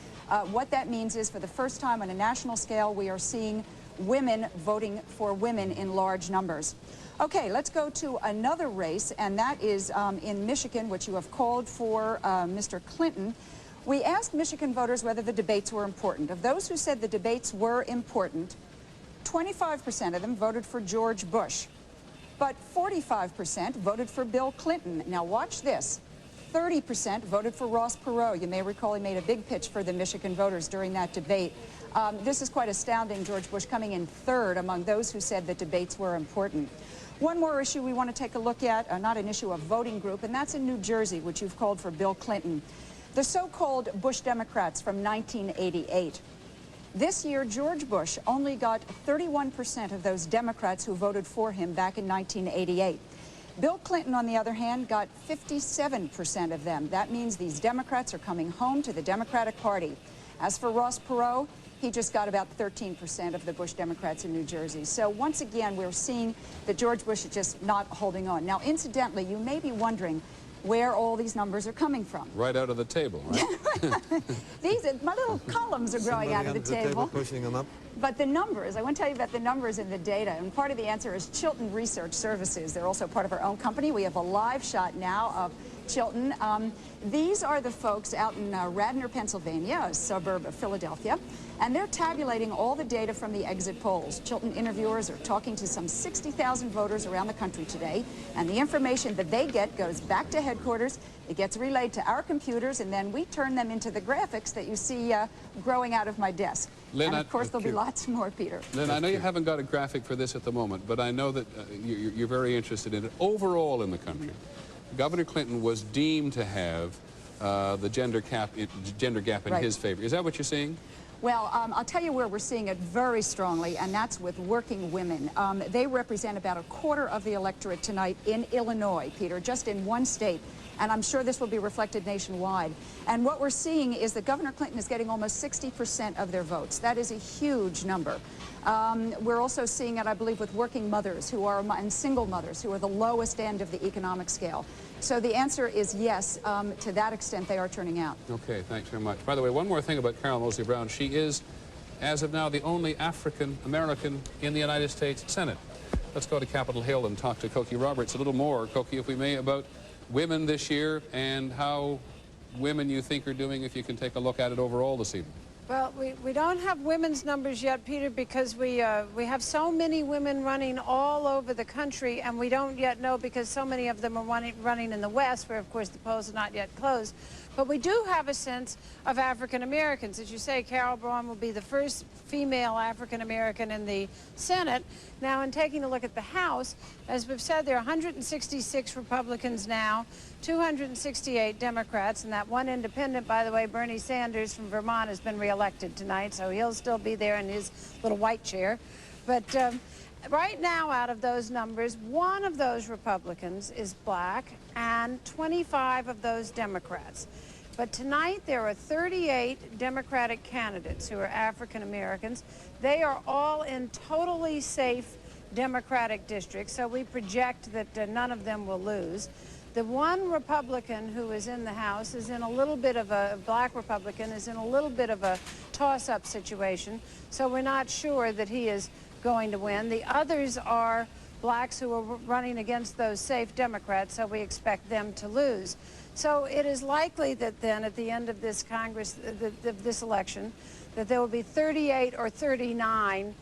What that means is for the first time on a national scale, we are seeing women voting for women in large numbers. Okay, let's go to another race, and that is in Michigan, which you have called for Mr. Clinton. We asked Michigan voters whether the debates were important. Of those who said the debates were important, 25% of them voted for George Bush, but 45% voted for Bill Clinton. Now watch this. 30% voted for Ross Perot. You may recall he made a big pitch for the Michigan voters during that debate. This is quite astounding, George Bush coming in third among those who said that debates were important. One more issue we want to take a look at, not an issue of voting group, and that's in New Jersey, which you've called for Bill Clinton. The so-called Bush Democrats from 1988. This year, George Bush only got 31% of those Democrats who voted for him back in 1988. Bill Clinton, on the other hand, got 57% of them. That means these Democrats are coming home to the Democratic Party. As for Ross Perot, he just got about 13% of the Bush Democrats in New Jersey. So once again, we're seeing that George Bush is just not holding on. Now, incidentally, you may be wondering where all these numbers are coming from. Right out of the table, right? My little columns are growing out of the table. Pushing them up. But the numbers, I want to tell you about the numbers in the data, and part of the answer is Chilton Research Services. They're also part of our own company. We have a live shot now of Chilton. These are the folks out in Radnor, Pennsylvania, a suburb of Philadelphia, and they're tabulating all the data from the exit polls. Chilton interviewers are talking to some 60,000 voters around the country today, and the information that they get goes back to headquarters. It gets relayed to our computers, and then we turn them into the graphics that you see growing out of my desk. Lynn, and of course, there'll be lots more, Peter. Lynn, I know you haven't got a graphic for this at the moment, but I know that you're very interested in it. Overall in the country, Governor Clinton was deemed to have the gender gap in his favor. Is that what you're seeing? Well, I'll tell you where we're seeing it very strongly, and that's with working women. They represent about a quarter of the electorate tonight in Illinois, Peter, just in one state. And I'm sure this will be reflected nationwide. And what we're seeing is that Governor Clinton is getting almost 60% of their votes. That is a huge number. We're also seeing it, I believe, with working mothers who are, and single mothers who are the lowest end of the economic scale. So the answer is yes, to that extent they are turning out. Okay, thanks very much. By the way, one more thing about Carol Moseley Braun. She is, as of now, the only African-American in the United States Senate. Let's go to Capitol Hill and talk to Cokie Roberts a little more, Cokie, if we may, about women this year and how women you think are doing, if you can take a look at it overall this evening. Well, we don't have women's numbers yet, Peter, because we have so many women running all over the country, and we don't yet know because so many of them are running in the West, where, of course, the polls are not yet closed. But we do have a sense of African Americans. As you say, Carol Braun will be the first female African American in the Senate. Now, in taking a look at the House, as we've said, there are 166 Republicans now, 268 Democrats, and that one independent, by the way, Bernie Sanders from Vermont, has been reelected tonight, so he'll still be there in his little white chair. But right now, out of those numbers, one of those Republicans is black and 25 of those Democrats. But tonight, there are 38 Democratic candidates who are African Americans. They are all in totally safe Democratic districts, so we project that none of them will lose. The one Republican who is in the House is in a little bit of a, black Republican, is in a little bit of a toss-up situation, so we're not sure that he is going to win. The others are blacks who are running against those safe Democrats, so we expect them to lose. So it is likely that then at the end of this Congress, this election, that there will be 38 or 39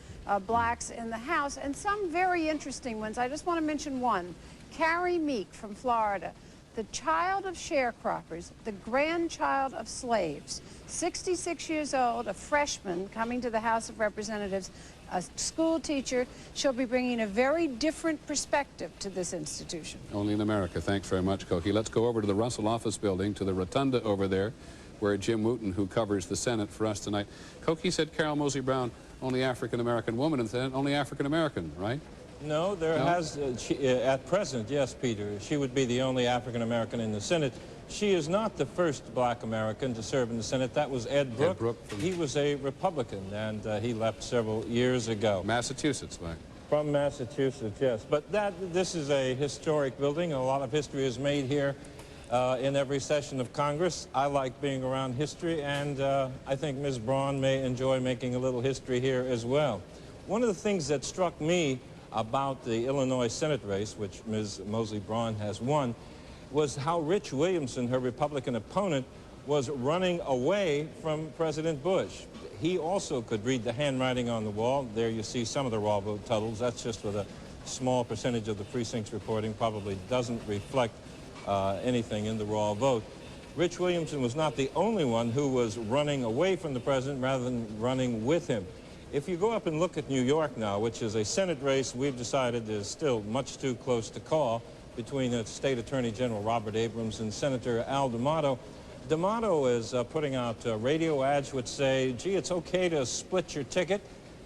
blacks in the House, and some very interesting ones. I just want to mention one. Carrie Meek from Florida, the child of sharecroppers, the grandchild of slaves, 66 years old, a freshman coming to the House of Representatives, a school teacher. She'll be bringing a very different perspective to this institution. Only in America. Thanks very much, Cokie. Let's go over to the Russell Office Building, to the rotunda over there, where Jim Wooten, who covers the Senate for us tonight. Cokie said Carol Moseley Brown, only African-American woman in the Senate, only African-American, right? No, there has, at present, yes, Peter, she would be the only African-American in the Senate. She is not the first black American to serve in the Senate. That was Ed Brooke. Ed Brooke he was a Republican, and he left several years ago. Massachusetts, right? From Massachusetts, yes. But this is a historic building. A lot of history is made here in every session of Congress. I like being around history, and I think Ms. Braun may enjoy making a little history here as well. One of the things that struck me about the Illinois Senate race, which Ms. Moseley Braun has won, was how Rich Williamson, her Republican opponent, was running away from President Bush. He also could read the handwriting on the wall. There you see some of the raw vote totals. That's just with a small percentage of the precincts reporting, probably doesn't reflect anything in the raw vote. Rich Williamson was not the only one who was running away from the president rather than running with him. If you go up and look at New York now, which is a Senate race we've decided is still much too close to call, between State Attorney General Robert Abrams and Senator Al D'Amato. D'Amato is putting out radio ads which say, gee, it's okay to split your ticket.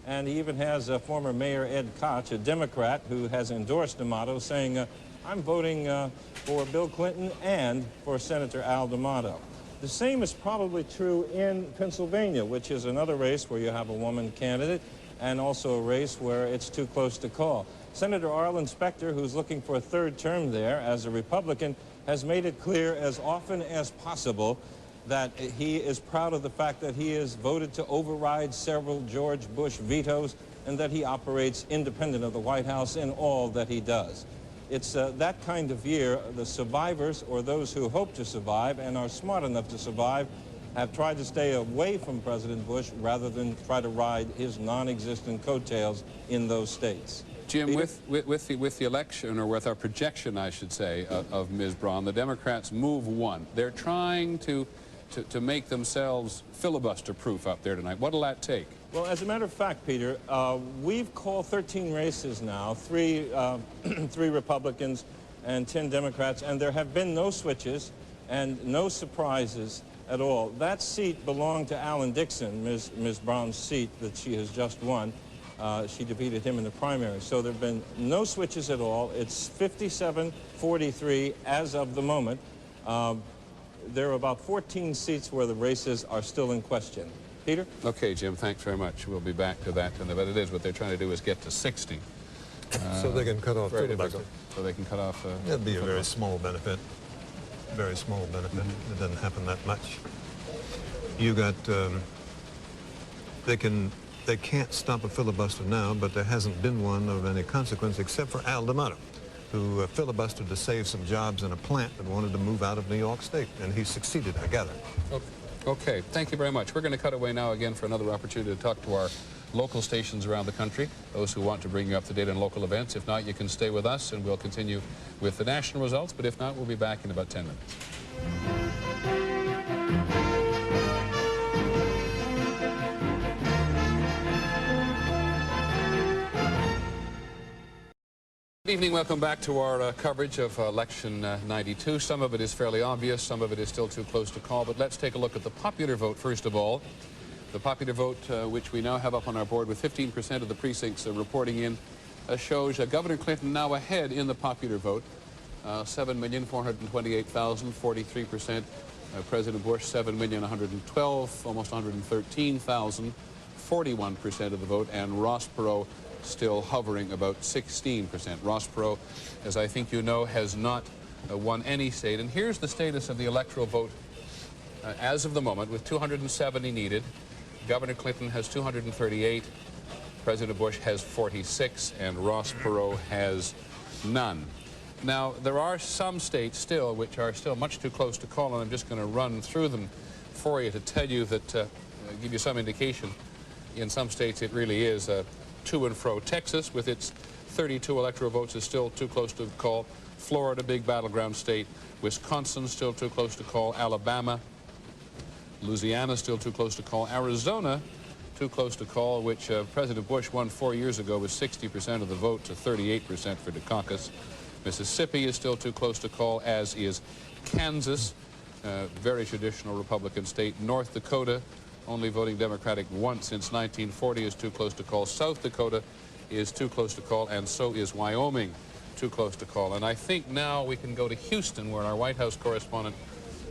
And he even has former Mayor Ed Koch, a Democrat, who has endorsed D'Amato, saying, I'm voting for Bill Clinton and for Senator Al D'Amato. The same is probably true in Pennsylvania, which is another race where you have a woman candidate, and also a race where it's too close to call. Senator Arlen Specter, who's looking for a third term there as a Republican, has made it clear as often as possible that he is proud of the fact that he has voted to override several George Bush vetoes and that he operates independent of the White House in all that he does. It's that kind of year. The survivors, or those who hope to survive and are smart enough to survive, have tried to stay away from President Bush rather than try to ride his non-existent coattails in those states. Jim, with the election, or with our projection, I should say, of Ms. Braun, the Democrats move one. They're trying to make themselves filibuster-proof up there tonight. What'll that take? Well, as a matter of fact, Peter, we've called 13 races now, three Republicans and 10 Democrats, and there have been no switches and no surprises at all. That seat belonged to Alan Dixon, Ms. Braun's seat that she has just won. She defeated him in the primary. So there have been no switches at all. It's 57-43 as of the moment. There are about 14 seats where the races are still in question. Peter? Okay, Jim, thanks very much. We'll be back to that. But it is what they're trying to do is get to 60. So they can cut off filibuster. So they can cut off... That'd be a very small benefit. Very small benefit. It doesn't happen that much. You got... They can't stop a filibuster now, but there hasn't been one of any consequence except for Al D'Amato, who filibustered to save some jobs in a plant that wanted to move out of New York State, and he succeeded, I gather. Okay, thank you very much. We're going to cut away now again for another opportunity to talk to our local stations around the country, those who want to bring you up to date on local events. If not, you can stay with us, and we'll continue with the national results, but if not, we'll be back in about 10 minutes. Good evening. Welcome back to our coverage of Election 92. Some of it is fairly obvious. Some of it is still too close to call. But let's take a look at the popular vote first of all. The popular vote, which we now have up on our board with 15% of the precincts reporting in, shows Governor Clinton now ahead in the popular vote. 7,428,000, 43%. President Bush, 7,112,000, almost 113,000, 41% of the vote. And Ross Perot still hovering about 16%. Ross Perot, as I think you know, has not won any state. And here's the status of the electoral vote as of the moment, with 270 needed. Governor Clinton has 238, President Bush has 46, and Ross Perot has none. Now, there are some states still which are still much too close to call, and I'm just going to run through them for you to tell you that, give you some indication. In some states, it really is to and fro. Texas, with its 32 electoral votes, is still too close to call. Florida, big battleground state. Wisconsin, still too close to call. Alabama, Louisiana, still too close to call. Arizona, too close to call, which President Bush won 4 years ago with 60% of the vote to 38% for Dukakis. Mississippi is still too close to call, as is Kansas, very traditional Republican state. North Dakota, only voting Democratic once since 1940, is too close to call. South Dakota is too close to call, and so is Wyoming, too close to call. And I think now we can go to Houston, where our White House correspondent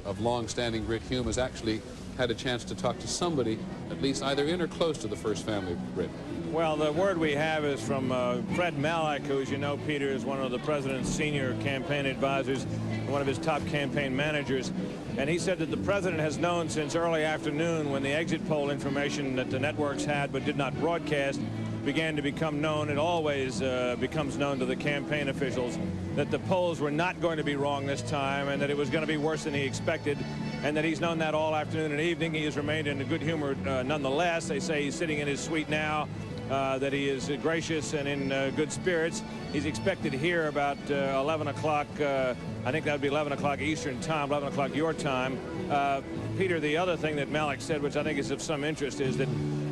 of long-standing, Britt Hume, has actually had a chance to talk to somebody, at least either in or close to the first family, Britt. Well, the word we have is from Fred Malek, who, as you know, Peter, is one of the president's senior campaign advisors, one of his top campaign managers. And he said that the president has known since early afternoon, when the exit poll information that the networks had but did not broadcast began to become known. It always becomes known to the campaign officials that the polls were not going to be wrong this time, and that it was going to be worse than he expected, and that he's known that all afternoon and evening. He has remained in a good humor nonetheless. They say he's sitting in his suite now, that he is gracious and in good spirits. He's expected here about 11 o'clock. I think that would be 11 o'clock Eastern time, 11 o'clock your time. Peter, the other thing that Malek said, which I think is of some interest, is that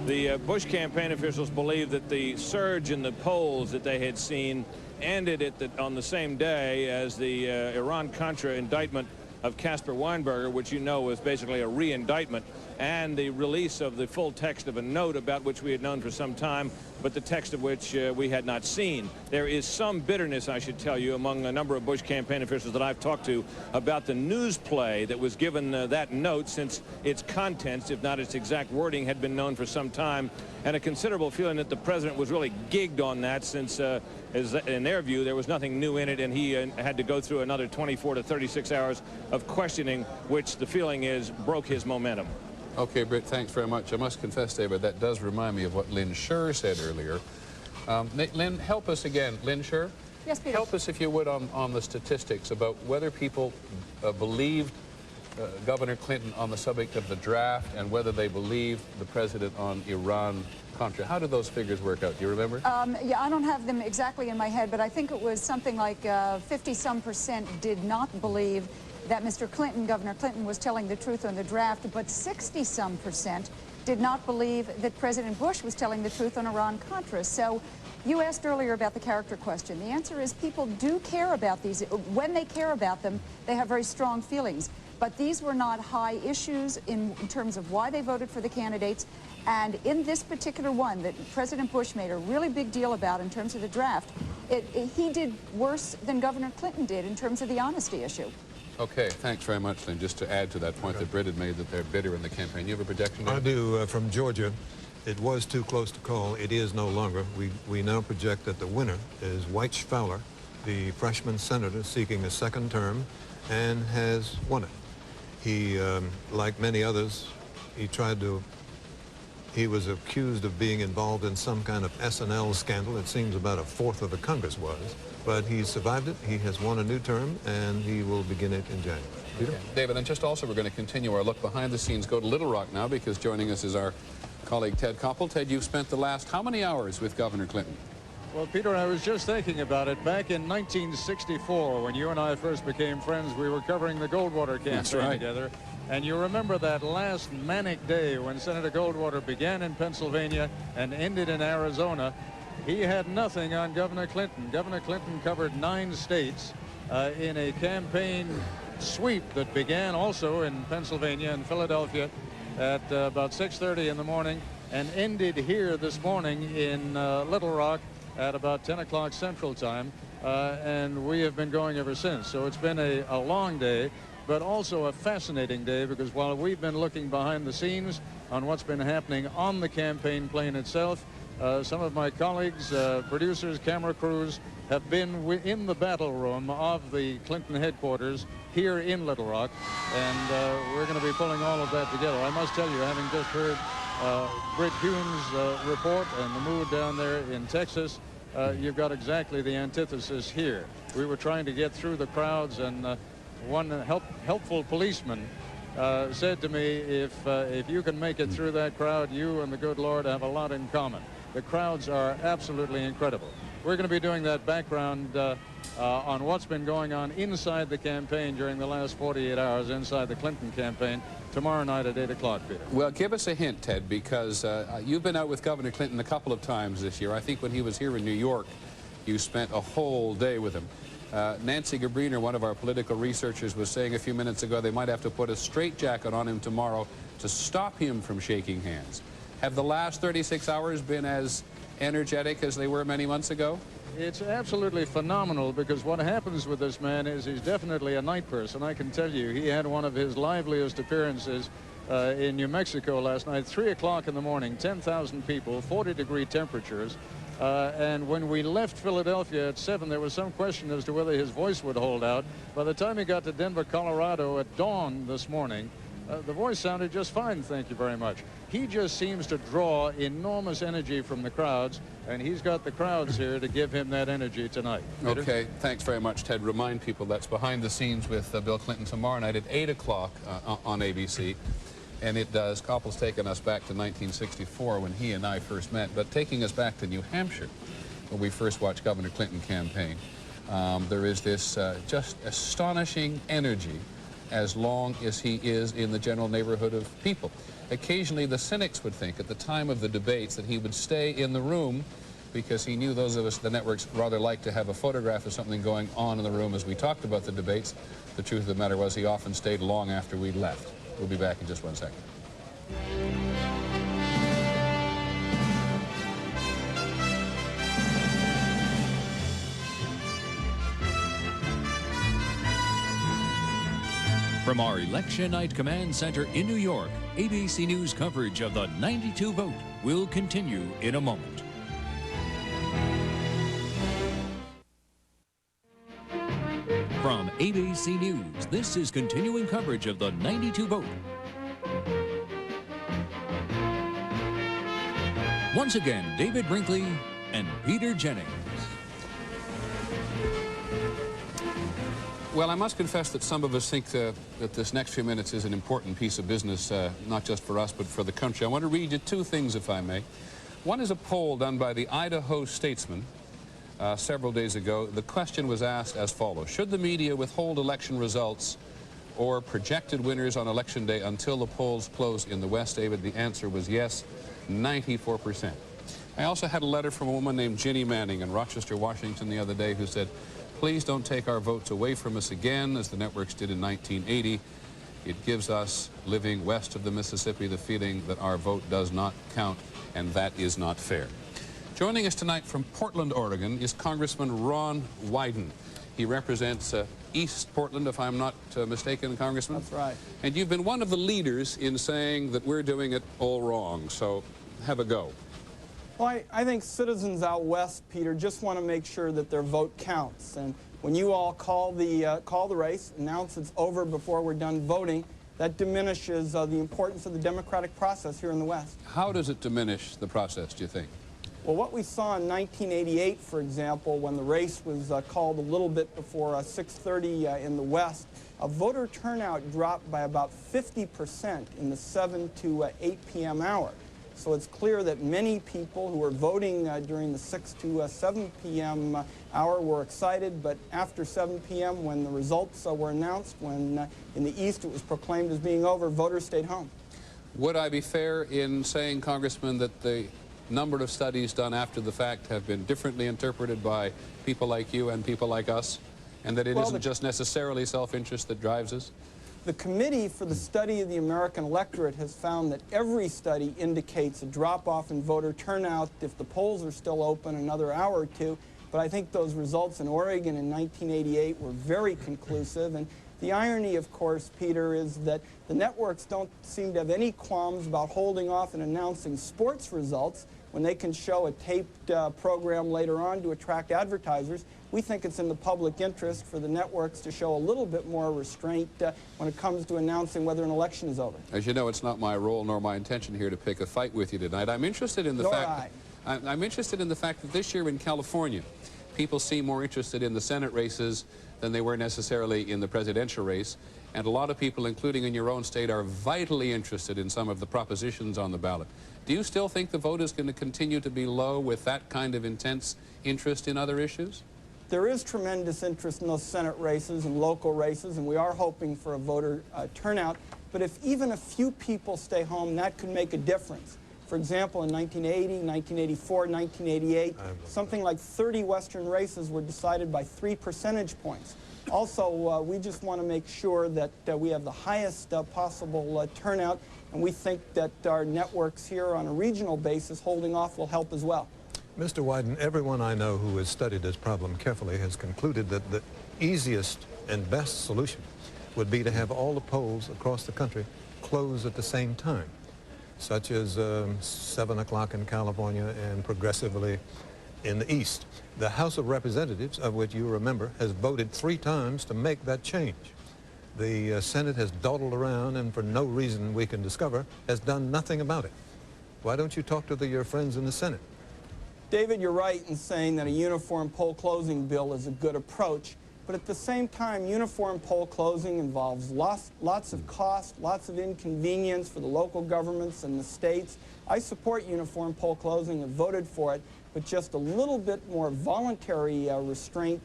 the Bush campaign officials believe that the surge in the polls that they had seen ended on the same day as the Iran-Contra indictment of Caspar Weinberger, which you know was basically a re-indictment, and the release of the full text of a note about which we had known for some time, but the text of which we had not seen. There is some bitterness, I should tell you, among a number of Bush campaign officials that I've talked to about the news play that was given that note, since its contents, if not its exact wording, had been known for some time, and a considerable feeling that the president was really gigged on that, since in their view there was nothing new in it, and he had to go through another 24 to 36 hours of questioning, which the feeling is broke his momentum. Okay, Britt, thanks very much. I must confess, David, that does remind me of what Lynn Scherr said earlier. Lynn, help us again. Lynn Scherr? Yes, Peter. Help us, if you would, on the statistics about whether people believed Governor Clinton on the subject of the draft and whether they believed the president on Iran-Contra. How did those figures work out? Do you remember? Yeah, I don't have them exactly in my head, but I think it was something like 50-some% did not believe that Mr. Clinton, Governor Clinton, was telling the truth on the draft, but 60-some% did not believe that President Bush was telling the truth on Iran-Contra. So you asked earlier about the character question. The answer is people do care about these. When they care about them, they have very strong feelings. But these were not high issues in terms of why they voted for the candidates. And in this particular one that President Bush made a really big deal about in terms of the draft, he did worse than Governor Clinton did in terms of the honesty issue. Okay, thanks very much, Lynn. Just to add to that point that Britt had made, that they're bitter in the campaign. You have a projection? I do. From Georgia, it was too close to call. It is no longer. We now project that the winner is Wyche Fowler, the freshman senator seeking a second term, and has won it. He, like many others, he was accused of being involved in some kind of SNL scandal. It seems about a fourth of the Congress was. But he survived it. He has won a new term, and he will begin it in January. Peter? Okay. David, and just also we're going to continue our look behind the scenes. Go to Little Rock now, because joining us is our colleague Ted Koppel. Ted, you've spent the last how many hours with Governor Clinton? Well, Peter, I was just thinking about it. Back in 1964, when you and I first became friends, we were covering the Goldwater campaign together. And you remember that last manic day when Senator Goldwater began in Pennsylvania and ended in Arizona. He had nothing on Governor Clinton. Governor Clinton covered 9 states in a campaign sweep that began also in Pennsylvania and Philadelphia at about 6:30 in the morning and ended here this morning in Little Rock at about 10 o'clock Central Time. And we have been going ever since. So it's been a long day, but also a fascinating day, because while we've been looking behind the scenes on what's been happening on the campaign plane itself, Some of my colleagues, producers, camera crews, have been in the battle room of the Clinton headquarters here in Little Rock, and we're going to be pulling all of that together. I must tell you, having just heard Britt Hume's report and the mood down there in Texas, you've got exactly the antithesis here. We were trying to get through the crowds, and one helpful policeman said to me, if you can make it through that crowd, you and the good Lord have a lot in common. The crowds are absolutely incredible. We're going to be doing that background on what's been going on inside the campaign during the last 48 hours, inside the Clinton campaign, tomorrow night at 8 o'clock, Peter. Well, give us a hint, Ted, because you've been out with Governor Clinton a couple of times this year. I think when he was here in New York, you spent a whole day with him. Nancy Gabriner, one of our political researchers, was saying a few minutes ago they might have to put a straitjacket on him tomorrow to stop him from shaking hands. Have the last 36 hours been as energetic as they were many months ago? It's absolutely phenomenal, because what happens with this man is he's definitely a night person. I can tell you, he had one of his liveliest appearances in New Mexico last night, 3 o'clock in the morning, 10,000 people, 40-degree temperatures. And when we left Philadelphia at 7, there was some question as to whether his voice would hold out. By the time he got to Denver, Colorado at dawn this morning, the voice sounded just fine, thank you very much. He just seems to draw enormous energy from the crowds, and he's got the crowds here to give him that energy tonight. Peter? Okay, thanks very much, Ted. Remind people that's Behind the Scenes with Bill Clinton tomorrow night at 8 o'clock on ABC. And it does. Koppel's taken us back to 1964 when he and I first met, but taking us back to New Hampshire when we first watched Governor Clinton campaign. There is this just astonishing energy as long as he is in the general neighborhood of people. Occasionally the cynics would think at the time of the debates that he would stay in the room because he knew those of us at the networks rather like to have a photograph of something going on in the room as we talked about the debates. The truth of the matter was he often stayed long after we left. We'll be back in just 1 second. From our Election Night Command Center in New York, ABC News coverage of the 92 vote will continue in a moment. From ABC News, this is continuing coverage of the 92 vote. Once again, David Brinkley and Peter Jennings. Well, I must confess that some of us think that this next few minutes is an important piece of business, not just for us, but for the country. I want to read you two things, if I may. One is a poll done by the Idaho Statesman several days ago. The question was asked as follows: should the media withhold election results or projected winners on Election Day until the polls close in the West, David? The answer was yes, 94%. I also had a letter from a woman named Ginny Manning in Rochester, Washington the other day who said, please don't take our votes away from us again, as the networks did in 1980. It gives us, living west of the Mississippi, the feeling that our vote does not count, and that is not fair. Joining us tonight from Portland, Oregon, is Congressman Ron Wyden. He represents East Portland, if I'm not mistaken, Congressman? That's right. And you've been one of the leaders in saying that we're doing it all wrong, so have a go. Well, I think citizens out west, Peter, just want to make sure that their vote counts. And when you all call the race, announce it's over before we're done voting, that diminishes the importance of the democratic process here in the West. How does it diminish the process, do you think? Well, what we saw in 1988, for example, when the race was called a little bit before 6:30 in the West, voter turnout dropped by about 50% in the 7 to 8 p.m. hour. So it's clear that many people who were voting during the 6 to 7 p.m. hour were excited, but after 7 p.m. when the results were announced, when in the East it was proclaimed as being over, voters stayed home. Would I be fair in saying, Congressman, that the number of studies done after the fact have been differently interpreted by people like you and people like us, and that it isn't just necessarily self-interest that drives us? The Committee for the Study of the American Electorate has found that every study indicates a drop-off in voter turnout if the polls are still open another hour or two. But I think those results in Oregon in 1988 were very conclusive. And the irony, of course, Peter, is that the networks don't seem to have any qualms about holding off and announcing sports results when they can show a taped program later on to attract advertisers, we think it's in the public interest for the networks to show a little bit more restraint when it comes to announcing whether an election is over. As you know, it's not my role nor my intention here to pick a fight with you tonight. I'm interested in the I'm interested in the fact that this year in California, people seem more interested in the Senate races than they were necessarily in the presidential race. And a lot of people, including in your own state, are vitally interested in some of the propositions on the ballot. Do you still think the vote is going to continue to be low with that kind of intense interest in other issues? There is tremendous interest in those Senate races and local races, and we are hoping for a voter turnout. But if even a few people stay home, that could make a difference. For example, in 1980, 1984, 1988, something like 30 Western races were decided by 3 percentage points. Also, we just want to make sure that we have the highest possible turnout, and we think that our networks here on a regional basis holding off will help as well. Mr. Wyden, everyone I know who has studied this problem carefully has concluded that the easiest and best solution would be to have all the polls across the country close at the same time, such as 7 o'clock in California and progressively in the East. The House of Representatives, of which you remember, has voted 3 times to make that change. The Senate has dawdled around and for no reason we can discover has done nothing about it. Why don't you talk to your friends in the Senate? David, you're right in saying that a uniform poll closing bill is a good approach, but at the same time, uniform poll closing involves lots of cost, lots of inconvenience for the local governments and the states. I support uniform poll closing and voted for it, but just a little bit more voluntary restraint,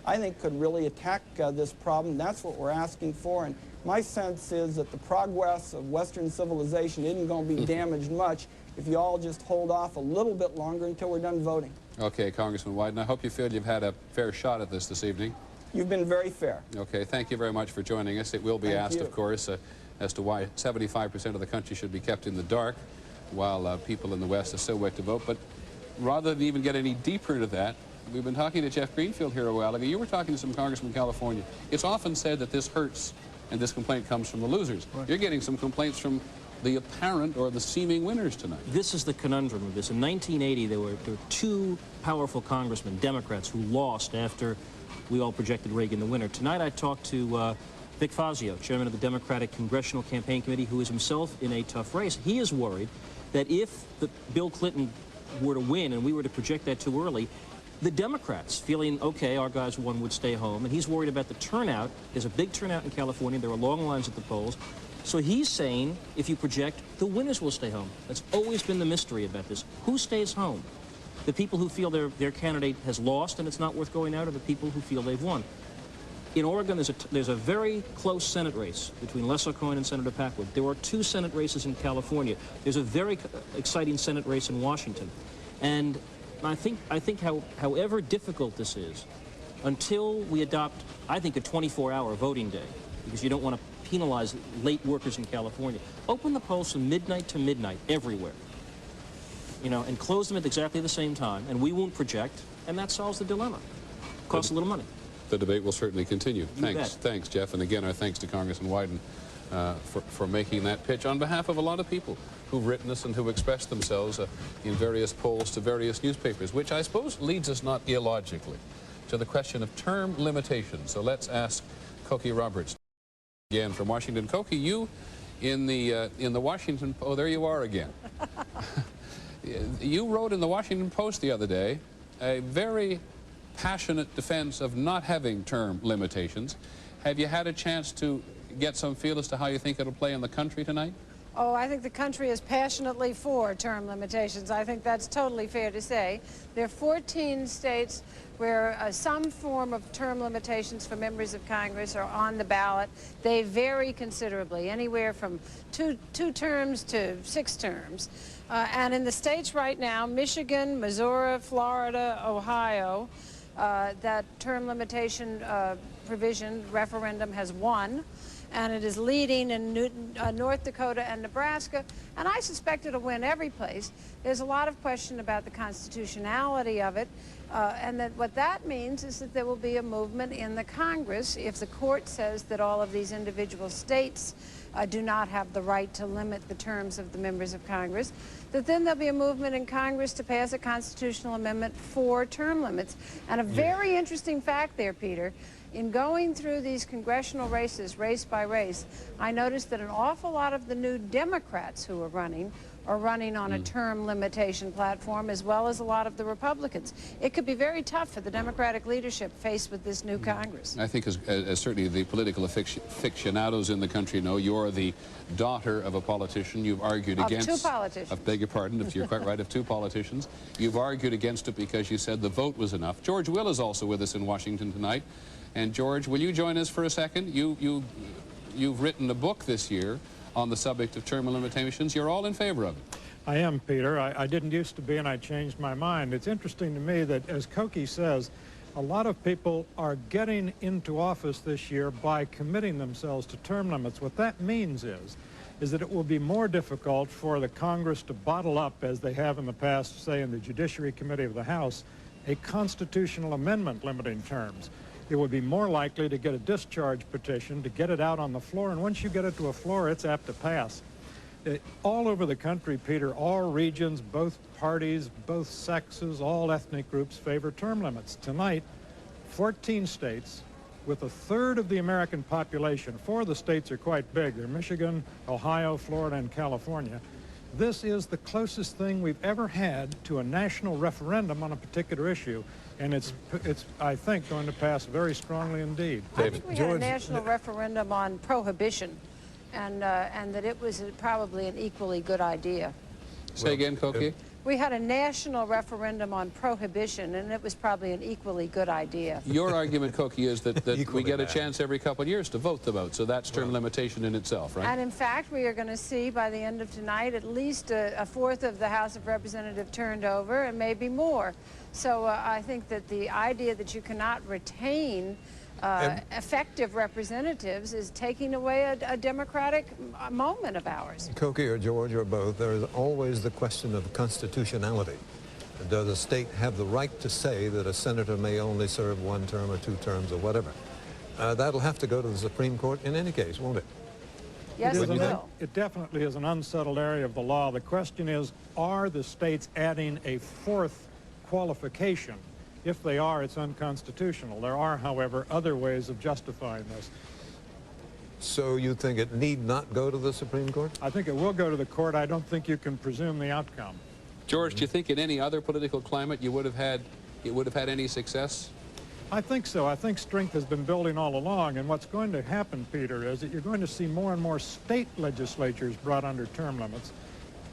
I think, could really attack this problem. That's what we're asking for, and my sense is that the progress of Western civilization isn't going to be damaged much if you all just hold off a little bit longer until we're done voting. Okay, Congressman Wyden, I hope you feel you've had a fair shot at this evening. You've been very fair. Okay, thank you very much for joining us. It will be asked, of course, as to why 75% of the country should be kept in the dark while people in the West are still wait to vote. But rather than even get any deeper into that, we've been talking to Jeff Greenfield here a while ago. You were talking to some congressmen in California. It's often said that this hurts and this complaint comes from the losers. Right. You're getting some complaints from the apparent or the seeming winners tonight. This is the conundrum of this. In 1980, there were 2 powerful congressmen, Democrats, who lost after we all projected Reagan the winner. Tonight I talked to Vic Fazio, chairman of the Democratic Congressional Campaign Committee, who is himself in a tough race. He is worried that if Bill Clinton were to win and we were to project that too early, the Democrats, feeling, okay, our guys won, would stay home, and he's worried about the turnout. There's a big turnout in California. There are long lines at the polls. So he's saying, if you project, the winners will stay home. That's always been the mystery about this. Who stays home? The people who feel their candidate has lost and it's not worth going out, or the people who feel they've won? In Oregon, there's a very close Senate race between Les Aucoin and Senator Packwood. There are 2 Senate races in California. There's a very exciting Senate race in Washington. And I think however difficult this is, until we adopt, I think, a 24-hour voting day, because you don't want to penalize late workers in California. Open the polls from midnight to midnight everywhere, you know, and close them at exactly the same time, and we won't project, and that solves the dilemma. Costs a little money. The debate will certainly continue. Thanks, Jeff, and again, our thanks to Congressman Wyden for making that pitch on behalf of a lot of people who've written us and who expressed themselves in various polls to various newspapers, which I suppose leads us not illogically to the question of term limitations. So let's ask Cokie Roberts again from Washington. Cokie, you in the Washington, oh, there you are again. You wrote in the Washington Post the other day a very passionate defense of not having term limitations. Have you had a chance to get some feel as to how you think it'll play in the country tonight? Oh, I think the country is passionately for term limitations. I think that's totally fair to say. There are 14 states where some form of term limitations for members of Congress are on the ballot. They vary considerably, anywhere from two terms to 6 terms. And in the states right now, Michigan, Missouri, Florida, Ohio, that term limitation provision referendum has won. and it is leading in North Dakota and Nebraska, and I suspect it'll win every place. There's a lot of question about the constitutionality of it, and that what that means is that there will be a movement in the Congress if the court says that all of these individual states do not have the right to limit the terms of the members of Congress, that then there'll be a movement in Congress to pass a constitutional amendment for term limits. And a very interesting fact there, Peter, in going through these congressional races, race by race, I noticed that an awful lot of the new Democrats who are running on a term limitation platform, as well as a lot of the Republicans. It could be very tough for the Democratic leadership faced with this new Congress. I think as certainly the political aficionados in the country know, you're the daughter of a politician. You've argued against... Of two politicians. I beg your pardon, if you're quite right, of two politicians. You've argued against it because you said the vote was enough. George Will is also with us in Washington tonight. And George, will you join us for a second? You've written a book this year on the subject of term limitations. You're all in favor of it. I am, Peter. I didn't used to be, and I changed my mind. It's interesting to me that, as Cokie says, a lot of people are getting into office this year by committing themselves to term limits. What that means is that it will be more difficult for the Congress to bottle up, as they have in the past, say in the Judiciary Committee of the House, a constitutional amendment limiting terms. It would be more likely to get a discharge petition, to get it out on the floor, and once you get it to a floor, it's apt to pass. All over the country, Peter, all regions, both parties, both sexes, all ethnic groups favor term limits. Tonight, 14 states, with a third of the American population, 4 of the states are quite big. They're Michigan, Ohio, Florida, and California. This is the closest thing we've ever had to a national referendum on a particular issue. And it's I think, going to pass very strongly indeed. I think we had a national referendum on prohibition, and that it was probably an equally good idea. Say again, Cokie? We had a national referendum on prohibition, and it was probably an equally good idea. Your argument, Cokie, is that we get a chance every couple of years to vote the vote, so that's term limitation in itself, right? And in fact, we are going to see by the end of tonight at least a fourth of the House of Representatives turned over, and maybe more. So I think that the idea that you cannot retain effective representatives is taking away a democratic moment of ours. Cokie or George or both, there is always the question of constitutionality. Does a state have the right to say that a senator may only serve 1 term or 2 terms or whatever? That'll have to go to the Supreme Court in any case, won't it? Yes, it will. It definitely is an unsettled area of the law. The question is, are the states adding a 4th qualification? If they are, it's unconstitutional. There are, however, other ways of justifying this. So you think it need not go to the Supreme Court? I think it will go to the court. I don't think you can presume the outcome. George, do you think in any other political climate it would have had any success? I think so. I think strength has been building all along, and what's going to happen, Peter, is that you're going to see more and more state legislatures brought under term limits,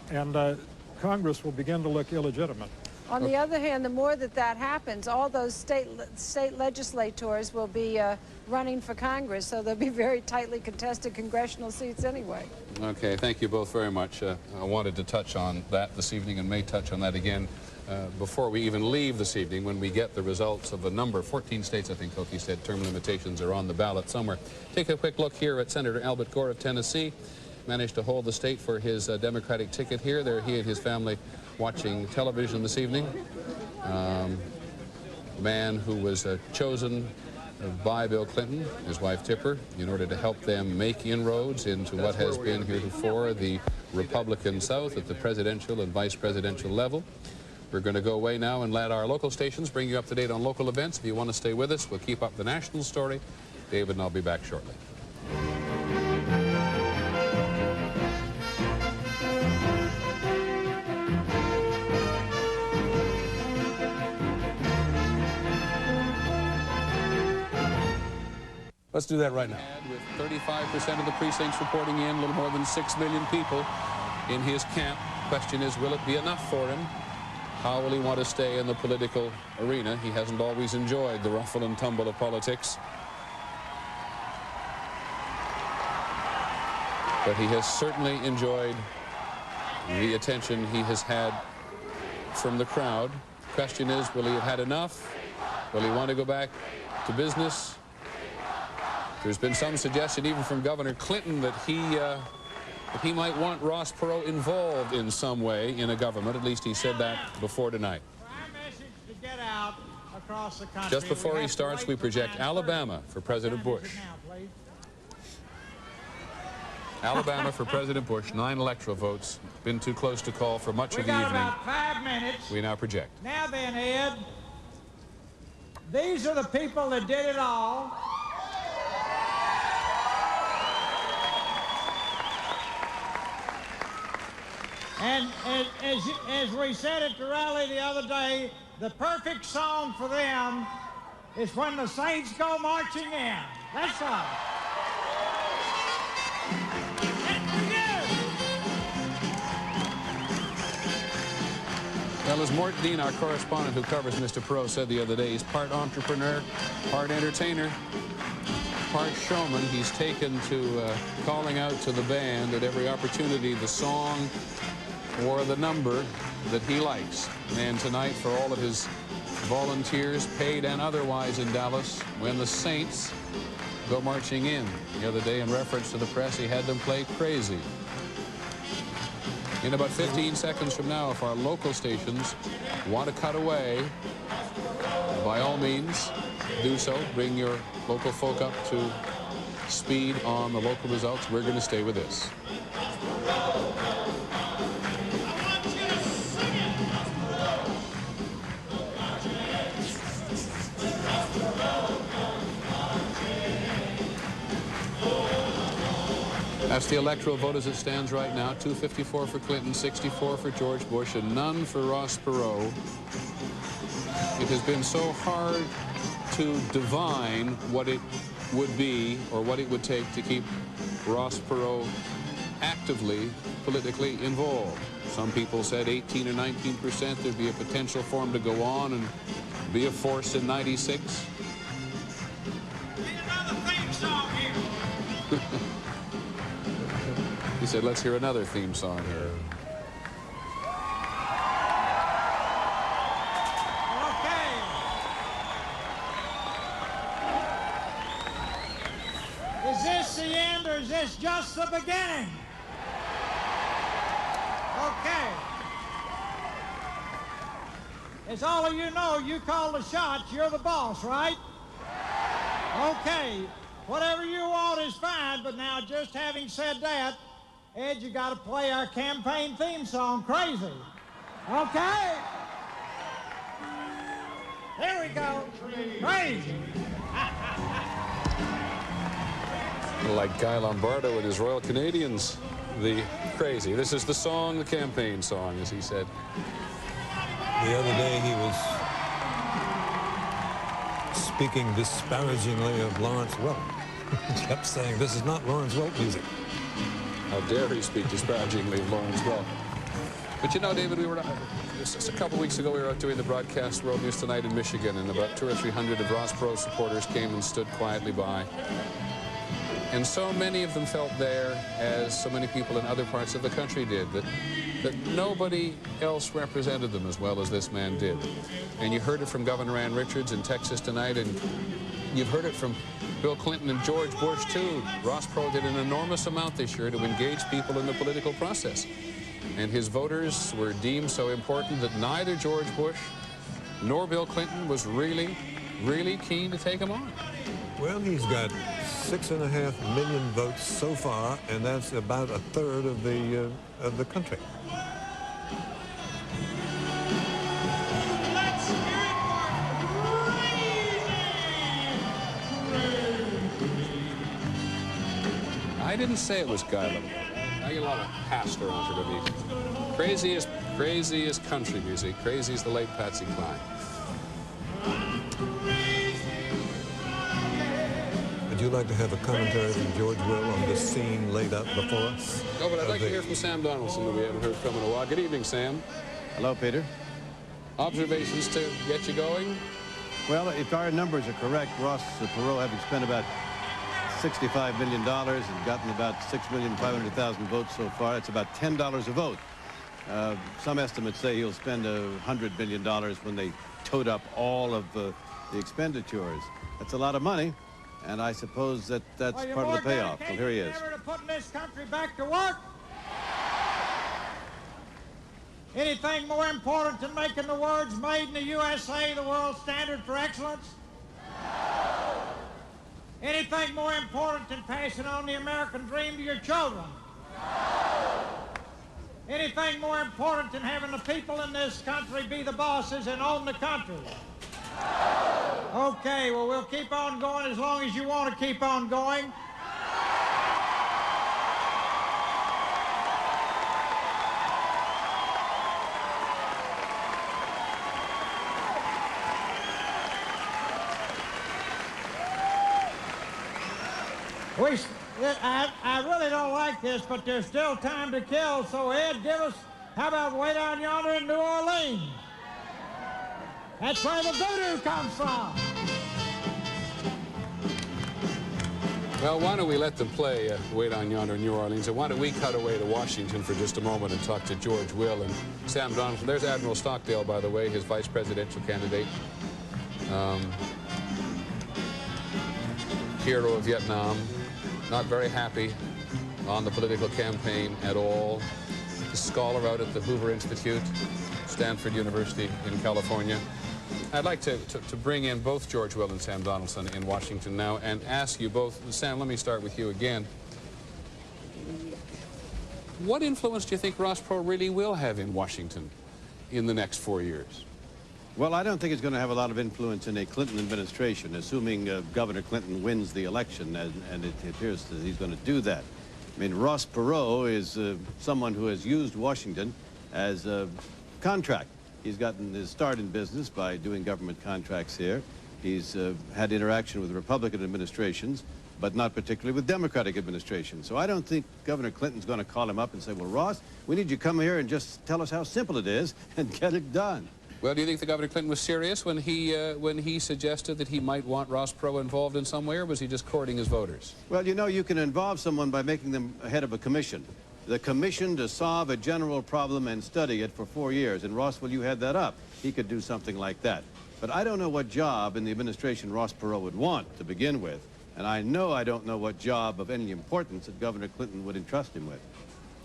and Congress will begin to look illegitimate. On the other hand, the more that happens, all those state legislators will be running for Congress, so there'll be very tightly contested congressional seats anyway. Okay, thank you both very much. I wanted to touch on that this evening and may touch on that again before we even leave this evening when we get the results of a number, 14 states, I think Cokie said, term limitations are on the ballot somewhere. Take a quick look here at Senator Albert Gore of Tennessee. Managed to hold the state for his Democratic ticket here. There he and his family watching television this evening. Man who was chosen by Bill Clinton, his wife Tipper, in order to help them make inroads into what has been heretofore the Republican South at the presidential and vice presidential level. We're going to go away now and let our local stations bring you up to date on local events. If you want to stay with us, we'll keep up the national story. David and I'll be back shortly. Let's do that right now. With 35% of the precincts reporting in, a little more than 6 million people in his camp. Question is, will it be enough for him? How will he want to stay in the political arena? He hasn't always enjoyed the ruffle and tumble of politics. But he has certainly enjoyed the attention he has had from the crowd. Question is, will he have had enough? Will he want to go back to business? There's been some suggestion even from Governor Clinton that he might want Ross Perot involved in some way in a government. At least he said that before tonight. To get out across the country. Just before he starts, we project Alabama for President Bush. Alabama for President Bush, 9 electoral votes. Been too close to call for much of the evening. About 5 minutes. We now project. Now then, Ed, these are the people that did it all. And as we said at the rally the other day, the perfect song for them is when the Saints go marching in. That's all. Well, as Mort Dean, our correspondent who covers Mr. Perot, said the other day, he's part entrepreneur, part entertainer, part showman. He's taken to calling out to the band at every opportunity the song or the number that he likes. And tonight, for all of his volunteers, paid and otherwise in Dallas, when the Saints go marching in. The other day, in reference to the press, he had them play Crazy. In about 15 seconds from now, if our local stations want to cut away, by all means, do so. Bring your local folk up to speed on the local results. We're going to stay with this. That's the electoral vote as it stands right now. 254 for Clinton, 64 for George Bush, and none for Ross Perot. It has been so hard to divine what it would be or what it would take to keep Ross Perot actively politically involved. Some people said 18 or 19%. There'd be a potential for him to go on and be a force in 96. Another theme song here. He said, let's hear another theme song here. Okay. Is this the end or is this just the beginning? Okay. As all of you know, you call the shots, you're the boss, right? Okay. Whatever you want is fine, but now just having said that, Ed, you got to play our campaign theme song, Crazy. Okay? There we go. Crazy. Like Guy Lombardo and his Royal Canadians, the Crazy. This is the song, the campaign song, as he said. The other day he was speaking disparagingly of Lawrence Welk. He kept saying, this is not Lawrence Welk music. How dare he speak disparagingly of Lawrence Welk. But you know, David, we were just a couple weeks ago, we were out doing the broadcast World News Tonight in Michigan, and about 200 or 300 of Ross Perot supporters came and stood quietly by. And so many of them felt there, as so many people in other parts of the country did, that nobody else represented them as well as this man did. And you heard it from Governor Ann Richards in Texas tonight, and you've heard it from Bill Clinton and George Bush, too. Ross Perot did an enormous amount this year to engage people in the political process. And his voters were deemed so important that neither George Bush nor Bill Clinton was really keen to take him on. Well, he's got 6.5 million votes so far, and that's about 1/3 of the country. I didn't say it was Guy Lombardo. I get a lot of pastor on it. Crazy is country music. Crazy is the late Patsy Cline. Would you like to have a commentary from George Will on this scene laid out before us? No, but I'd like to hear from Sam Donaldson, that we haven't heard from in a while. Good evening, Sam. Hello, Peter. Observations to get you going? Well, if our numbers are correct, Ross Perot, having spent about $65 million and gotten about 6,500,000 votes so far, it's about $10 a vote. Some estimates say he'll spend $100 million when they tote up all of the expenditures. That's a lot of money. And I suppose that that's part of the payoff. Well, here he is. Ever to putting this country back to work? Anything more important than making the words "Made in the USA" the world standard for excellence? Anything more important than passing on the American dream to your children? Anything more important than having the people in this country be the bosses and own the country? Okay, well, we'll keep on going as long as you want to keep on going. I really don't like this, but there's still time to kill. So, Ed, how about way down yonder in New Orleans? That's where the voodoo comes from. Well, why don't we let them play way down yonder in New Orleans, and why don't we cut away to Washington for just a moment and talk to George Will and Sam Donaldson. There's Admiral Stockdale, by the way, his vice presidential candidate. Hero of Vietnam. Not very happy on the political campaign at all. A scholar out at the Hoover Institute, Stanford University in California. I'd like to bring in both George Will and Sam Donaldson in Washington now and ask you both. Sam, let me start with you again. What influence do you think Ross Perot really will have in Washington in the next 4 years? Well, I don't think it's going to have a lot of influence in a Clinton administration, assuming Governor Clinton wins the election, and it appears that he's going to do that. I mean, Ross Perot is someone who has used Washington as a contract. He's gotten his start in business by doing government contracts here. He's had interaction with Republican administrations, but not particularly with Democratic administrations. So I don't think Governor Clinton's going to call him up and say, well, Ross, we need you to come here and just tell us how simple it is and get it done. Well, do you think the Governor Clinton was serious when he suggested that he might want Ross Perot involved in some way, or was he just courting his voters? Well, you know, you can involve someone by making them head of a commission. The commission to solve a general problem and study it for 4 years. And Ross, well, you had that up. He could do something like that. But I don't know what job in the administration Ross Perot would want to begin with. And I don't know what job of any importance that Governor Clinton would entrust him with.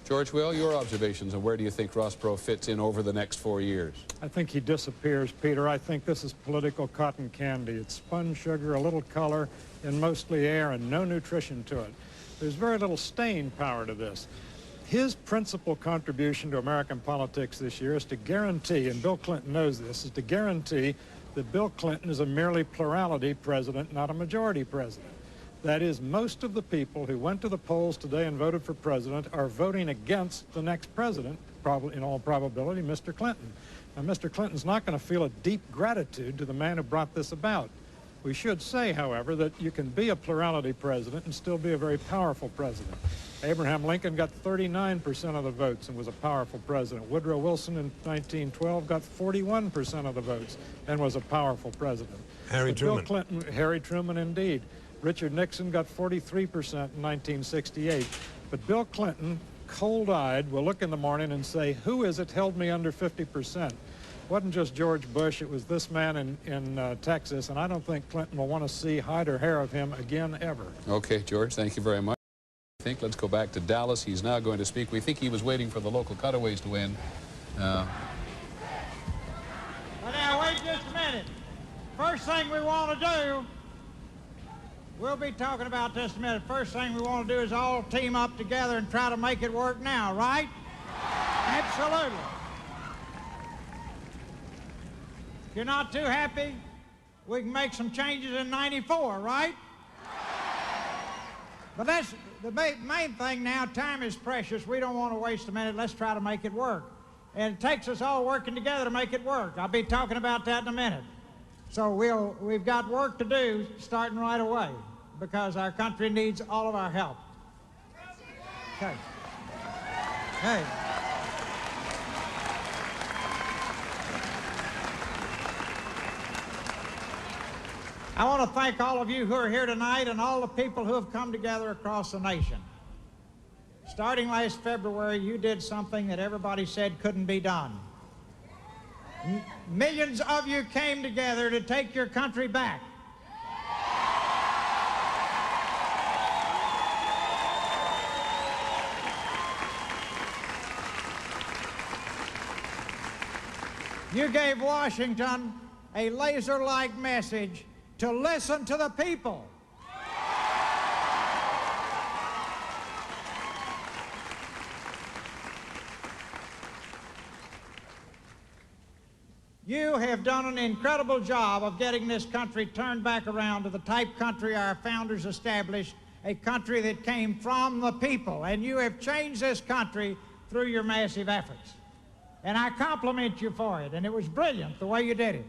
George Will, your observations, and where do you think Ross Perot fits in over the next 4 years? I think he disappears, Peter. I think this is political cotton candy. It's spun sugar, a little color, and mostly air, and no nutrition to it. There's very little staying power to this. His principal contribution to American politics this year is to guarantee, and Bill Clinton knows this, is to guarantee that Bill Clinton is a merely plurality president, not a majority president. That is, most of the people who went to the polls today and voted for president are voting against the next president, probably in all probability, Mr. Clinton. Now, Mr. Clinton's not going to feel a deep gratitude to the man who brought this about. We should say, however, that you can be a plurality president and still be a very powerful president. Abraham Lincoln got 39% of the votes and was a powerful president. Woodrow Wilson in 1912 got 41% of the votes and was a powerful president. Harry Truman. Bill Clinton, Harry Truman, indeed. Richard Nixon got 43% in 1968. But Bill Clinton, cold-eyed, will look in the morning and say, who is it held me under 50%? It wasn't just George Bush, it was this man in Texas, and I don't think Clinton will want to see hide or hair of him again ever. Okay, George, thank you very much. Let's go back to Dallas. He's now going to speak. We think he was waiting for the local cutaways to win. Well, now, wait just a minute. First thing we want to do, we'll be talking about this in a minute. First thing we want to do is all team up together and try to make it work now, right? Absolutely. If you're not too happy, we can make some changes in '94, right? But that's the main thing now. Time is precious. We don't want to waste a minute. Let's try to make it work. And it takes us all working together to make it work. I'll be talking about that in a minute. So we've got work to do starting right away because our country needs all of our help. Okay. Hey. I want to thank all of you who are here tonight and all the people who have come together across the nation. Starting last February, you did something that everybody said couldn't be done. Millions of you came together to take your country back. You gave Washington a laser-like message to listen to the people. You have done an incredible job of getting this country turned back around to the type country our founders established, a country that came from the people. And you have changed this country through your massive efforts. And I compliment you for it, and it was brilliant the way you did it.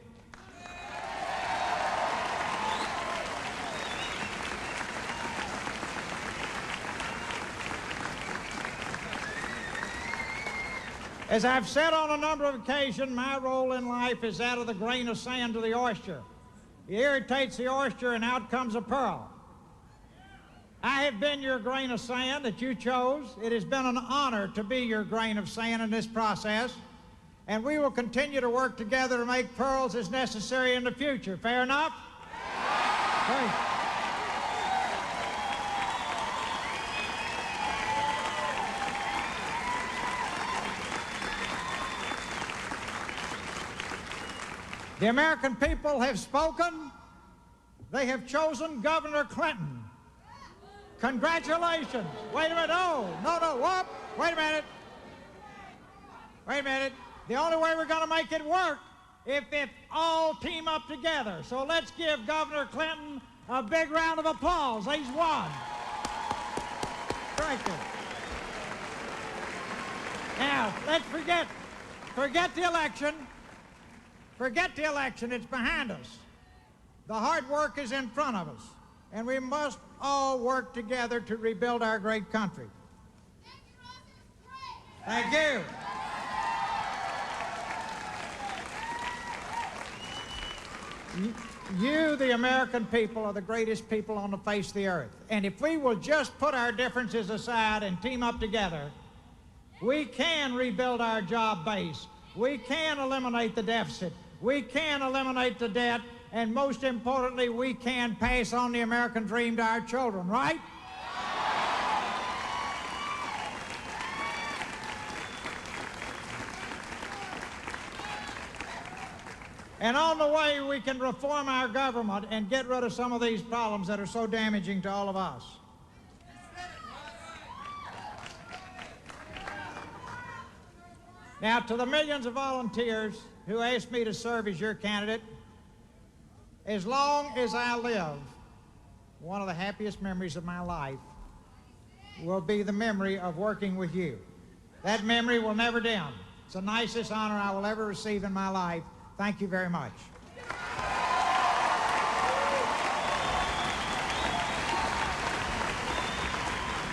As I've said on a number of occasions, my role in life is that of the grain of sand to the oyster. It irritates the oyster and out comes a pearl. I have been your grain of sand that you chose. It has been an honor to be your grain of sand in this process, and we will continue to work together to make pearls as necessary in the future. Fair enough? Great. The American people have spoken. They have chosen Governor Clinton. Congratulations. Wait a minute. No, whoop. Wait a minute. Wait a minute. The only way we're going to make it work if all team up together. So let's give Governor Clinton a big round of applause. He's won. Thank you. Now, let's forget the election. Forget the election, it's behind us. The hard work is in front of us, and we must all work together to rebuild our great country. Thank you. You, the American people, are the greatest people on the face of the earth. And if we will just put our differences aside and team up together, we can rebuild our job base. We can eliminate the deficit. We can eliminate the debt, and most importantly, we can pass on the American dream to our children, right? And on the way, we can reform our government and get rid of some of these problems that are so damaging to all of us. Now, to the millions of volunteers who asked me to serve as your candidate, as long as I live, one of the happiest memories of my life will be the memory of working with you. That memory will never dim. It's the nicest honor I will ever receive in my life. Thank you very much.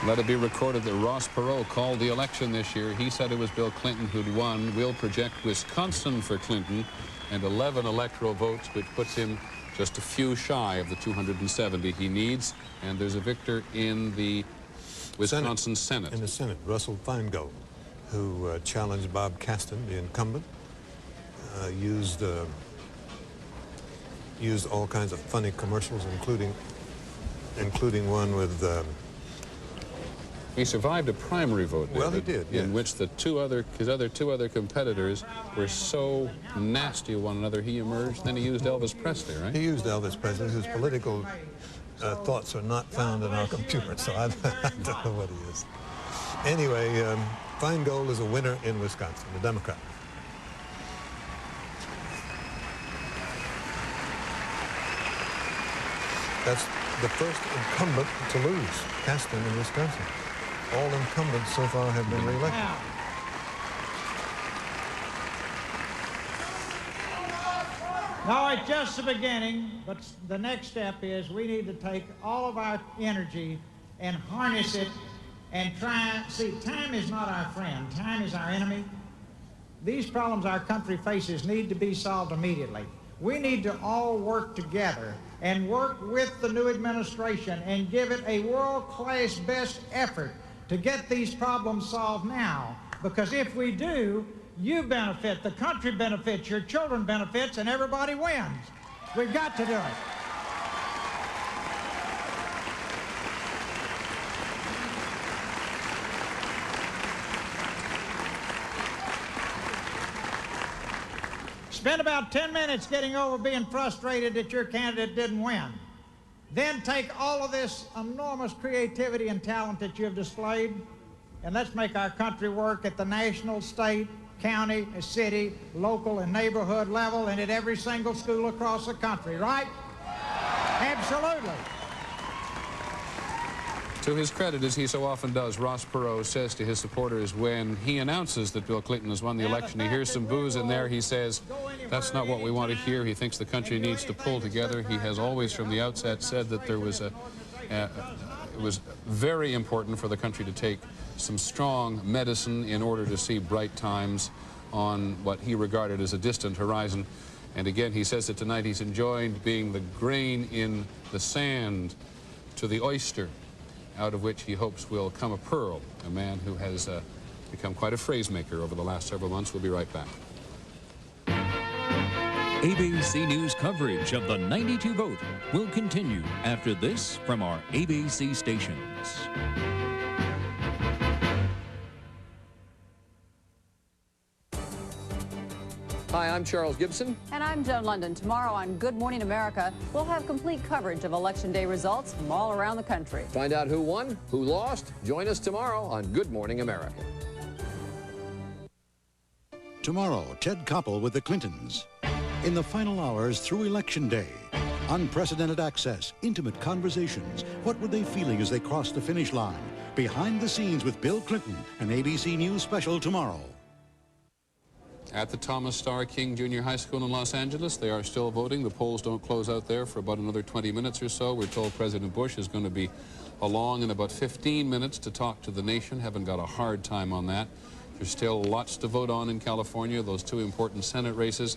Let it be recorded that Ross Perot called the election this year. He said it was Bill Clinton who'd won. We'll project Wisconsin for Clinton and 11 electoral votes, which puts him just a few shy of the 270 he needs. And there's a victor in the Wisconsin Senate. In the Senate, Russell Feingold, who challenged Bob Caston, the incumbent, used all kinds of funny commercials, including one with... He survived a primary vote, David, well, he did, yes. in which his two other competitors were so nasty to one another, he emerged. Then he used Elvis Presley, right? He used Elvis Presley, whose political thoughts are not found in our computer, so I don't know what he is. Anyway, Feingold is a winner in Wisconsin, a Democrat. That's the first incumbent to lose, Caston in Wisconsin. All incumbents so far have been reelected. No, it's just the beginning, but the next step is we need to take all of our energy and harness it and try. See, time is not our friend. Time is our enemy. These problems our country faces need to be solved immediately. We need to all work together and work with the new administration and give it a world-class best effort to get these problems solved now. Because if we do, you benefit, the country benefits, your children benefits, and everybody wins. We've got to do it. Spend about 10 minutes getting over being frustrated that your candidate didn't win. Then take all of this enormous creativity and talent that you have displayed, and let's make our country work at the national, state, county, city, local, and neighborhood level, and at every single school across the country, right? Absolutely. To his credit, as he so often does, Ross Perot says to his supporters when he announces that Bill Clinton has won the election, he hears some boos in there. He says, that's not what we want to hear. He thinks the country needs to pull together. He has always from the outset said that there was it was very important for the country to take some strong medicine in order to see bright times on what he regarded as a distant horizon. And again, he says that tonight he's enjoyed being the grain in the sand to the oyster, out of which he hopes will come a pearl, a man who has become quite a phrase maker over the last several months. We'll be right back. ABC News coverage of the 92 vote will continue after this from our ABC stations. Hi, I'm Charles Gibson. And I'm Joan London. Tomorrow on Good Morning America, we'll have complete coverage of Election Day results from all around the country. Find out who won, who lost. Join us tomorrow on Good Morning America. Tomorrow, Ted Koppel with the Clintons. In the final hours through Election Day, unprecedented access, intimate conversations. What were they feeling as they crossed the finish line? Behind the scenes with Bill Clinton, an ABC News special tomorrow. At the Thomas Starr King Junior High School in Los Angeles, they are still voting. The polls don't close out there for about another 20 minutes or so. We're told President Bush is going to be along in about 15 minutes to talk to the nation. Haven't got a hard time on that. There's still lots to vote on in California, those two important Senate races.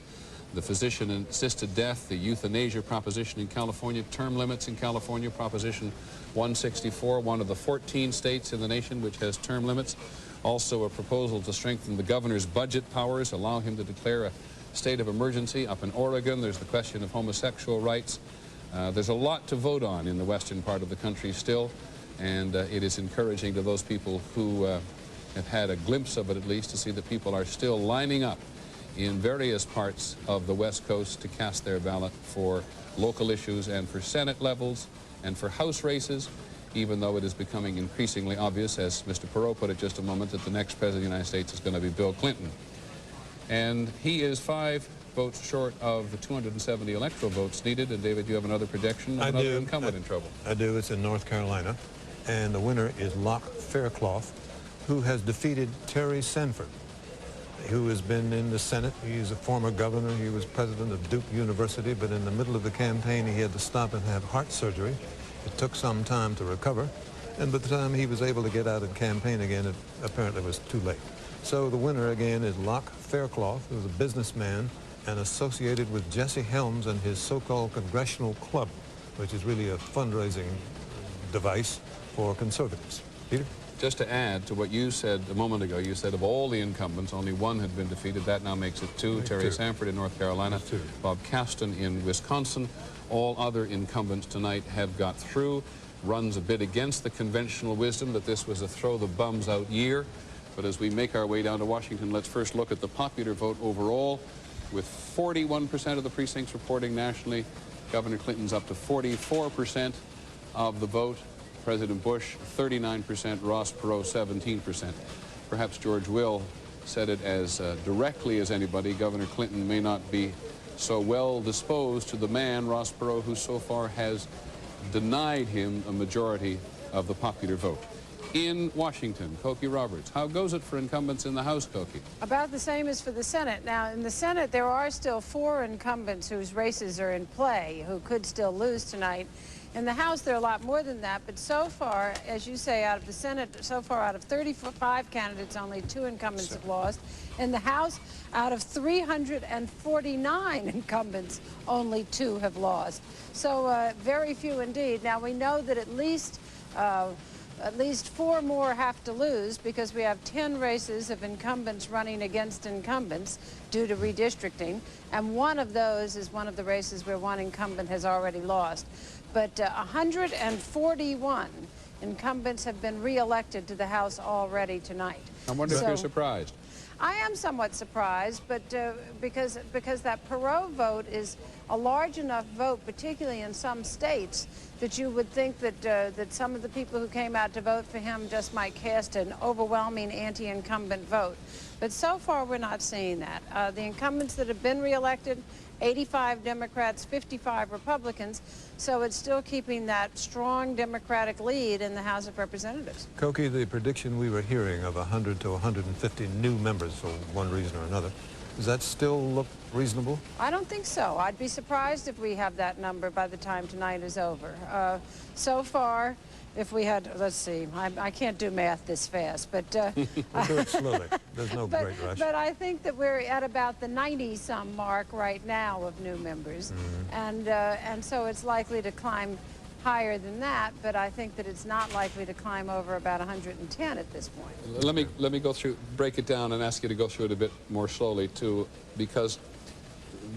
The physician-assisted death, the euthanasia proposition in California, term limits in California, Proposition 164, one of the 14 states in the nation which has term limits. Also a proposal to strengthen the governor's budget powers, allow him to declare a state of emergency. Up in Oregon, there's the question of homosexual rights. There's a lot to vote on in the western part of the country still, and it is encouraging to those people who have had a glimpse of it at least to see that people are still lining up in various parts of the West Coast to cast their ballot for local issues and for Senate levels and for House races, even though it is becoming increasingly obvious, as Mr. Perot put it just a moment, that the next President of the United States is going to be Bill Clinton. And he is 5 votes short of the 270 electoral votes needed. And David, you have another prediction of another incumbent in trouble. I do. It's in North Carolina. And the winner is Locke Faircloth, who has defeated Terry Sanford, who has been in the Senate. He's a former governor. He was president of Duke University, but in the middle of the campaign, he had to stop and have heart surgery. It took some time to recover, and by the time he was able to get out and campaign again, it apparently was too late. So the winner again is Locke Faircloth, who's a businessman and associated with Jesse Helms and his so-called Congressional Club, which is really a fundraising device for conservatives. Peter? Just to add to what you said a moment ago, you said of all the incumbents, only one had been defeated. That now makes it 2. Terry Sanford in North Carolina, Bob Caston in Wisconsin. All other incumbents tonight have got through. Runs a bit against the conventional wisdom that this was a throw-the-bums-out year. But as we make our way down to Washington, let's first look at the popular vote overall. With 41% of the precincts reporting nationally, Governor Clinton's up to 44% of the vote. President Bush, 39%, Ross Perot, 17%. Perhaps George Will said it as directly as anybody. Governor Clinton may not be so well disposed to the man, Ross Perot, who so far has denied him a majority of the popular vote. In Washington, Cokie Roberts, how goes it for incumbents in the House, Cokie? About the same as for the Senate. Now, in the Senate, there are still 4 incumbents whose races are in play, who could still lose tonight. In the House, there are a lot more than that, but so far, as you say, out of the Senate, so far out of 35 candidates, only 2 incumbents have lost. In the House, out of 349 incumbents, only 2 have lost. So very few indeed. Now, we know that at least 4 more have to lose because we have 10 races of incumbents running against incumbents due to redistricting, and one of those is one of the races where one incumbent has already lost. But 141 incumbents have been reelected to the House already tonight. I wonder if you're surprised. I am somewhat surprised, but because that Perot vote is a large enough vote, particularly in some states, that you would think that that some of the people who came out to vote for him just might cast an overwhelming anti-incumbent vote. But so far, we're not seeing that. The incumbents that have been reelected, 85 Democrats, 55 Republicans, so it's still keeping that strong Democratic lead in the House of Representatives. Cokie, the prediction we were hearing of 100 to 150 new members for one reason or another, does that still look reasonable? I don't think so. I'd be surprised if we have that number by the time tonight is over. So far, if we had, let's see, I can't do math this fast, but... We'll do it slowly. There's no great rush. But I think that we're at about the 90-some mark right now of new members, and so it's likely to climb higher than that, but I think that it's not likely to climb over about 110 at this point. Let me go through, break it down and ask you to go through it a bit more slowly, too, because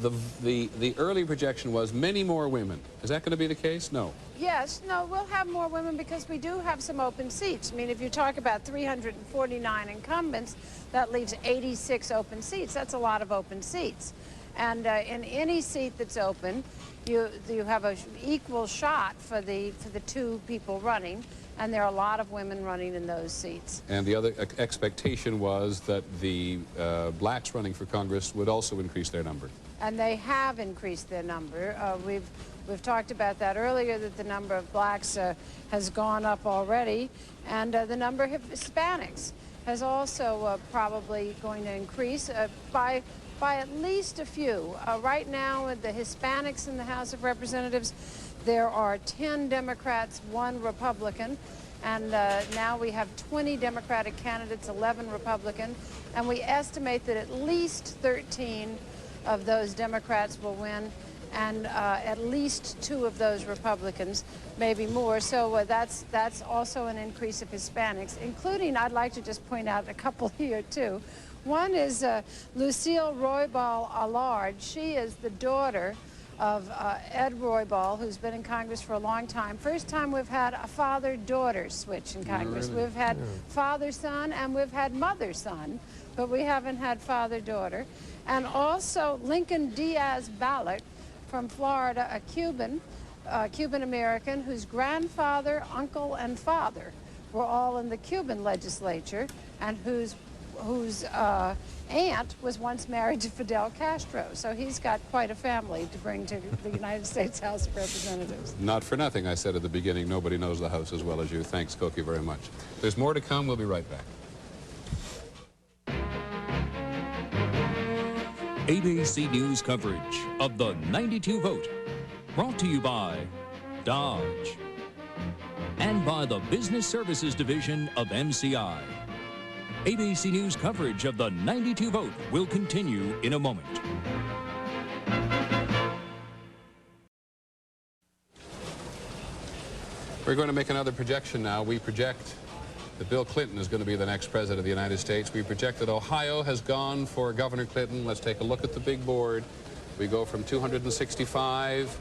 the early projection was many more women. Is that going to be the case? No. Yes, no, we'll have more women because we do have some open seats. I mean, if you talk about 349 incumbents, that leaves 86 open seats. That's a lot of open seats. And in any seat that's open, you have an equal shot for the two people running, and there are a lot of women running in those seats. And the other expectation was that the blacks running for Congress would also increase their number. And they have increased their number. We've talked about that earlier, that the number of blacks has gone up already, and the number of Hispanics has also probably going to increase by at least a few. Right now, the Hispanics in the House of Representatives, there are 10 Democrats, 1 Republican, and now we have 20 Democratic candidates, 11 Republican, and we estimate that at least 13 of those Democrats will win, and at least 2 of those Republicans, maybe more. So that's also an increase of Hispanics, including, I'd like to just point out a couple here, too. One is Lucille Roybal Allard. She is the daughter of Ed Roybal, who's been in Congress for a long time. First time we've had a father-daughter switch in Congress. Really? We've had father-son and we've had mother-son, but we haven't had father-daughter. And also Lincoln Diaz Balart from Florida, a Cuban-American whose grandfather, uncle, and father were all in the Cuban legislature, and whose aunt was once married to Fidel Castro. So he's got quite a family to bring to the United States House of Representatives. Not for nothing, I said at the beginning, nobody knows the House as well as you. Thanks, Cokie, very much. There's more to come. We'll be right back. ABC News coverage of the 92 vote, brought to you by Dodge and by the Business Services Division of MCI. ABC News coverage of the 92 vote will continue in a moment. We're going to make another projection now. We project that Bill Clinton is going to be the next president of the United States. We project that Ohio has gone for Governor Clinton. Let's take a look at the big board. We go from 265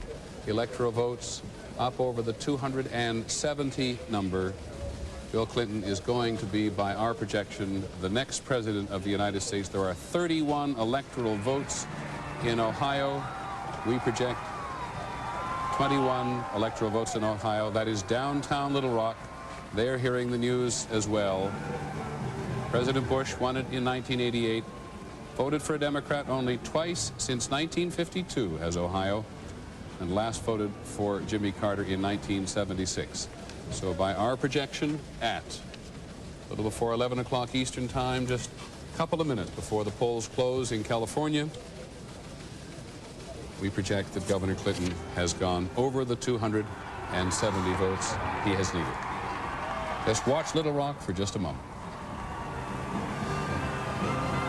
electoral votes up over the 270 number. Bill Clinton is going to be, by our projection, the next president of the United States. There are 31 electoral votes in Ohio. We project 21 electoral votes in Ohio. That is downtown Little Rock. They're hearing the news as well. President Bush won it in 1988. Voted for a Democrat only twice since 1952 has Ohio, and last voted for Jimmy Carter in 1976. So by our projection, at a little before 11 o'clock Eastern Time, just a couple of minutes before the polls close in California, we project that Governor Clinton has gone over the 270 votes he has needed. Just watch Little Rock for just a moment.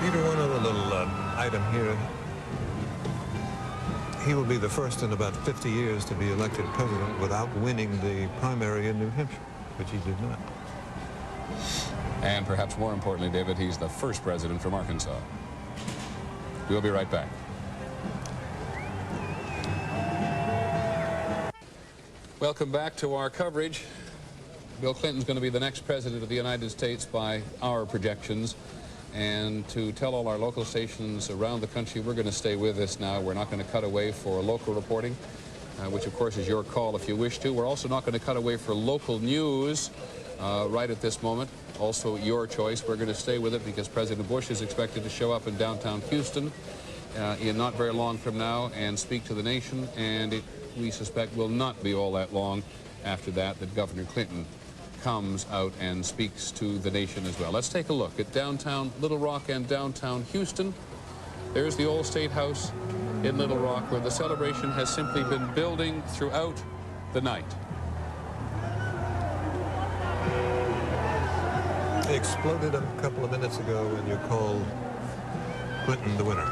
Peter, one other little item here. He will be the first in about 50 years to be elected president without winning the primary in New Hampshire, which he did not. And perhaps more importantly, David, he's the first president from Arkansas. We'll be right back. Welcome back to our coverage. Bill Clinton's going to be the next president of the United States by our projections. And to tell all our local stations around the country, we're going to stay with us now. We're not going to cut away for local reporting, which of course is your call if you wish to. We're also not going to cut away for local news right at this moment. Also your choice. We're going to stay with it because President Bush is expected to show up in downtown Houston in not very long from now and speak to the nation. And it, we suspect, will not be all that long after that Governor Clinton comes out and speaks to the nation as well. Let's take a look at downtown Little Rock and downtown Houston. There's the old State House in Little Rock, where the celebration has simply been building throughout the night. It exploded a couple of minutes ago when you called Clinton the winner.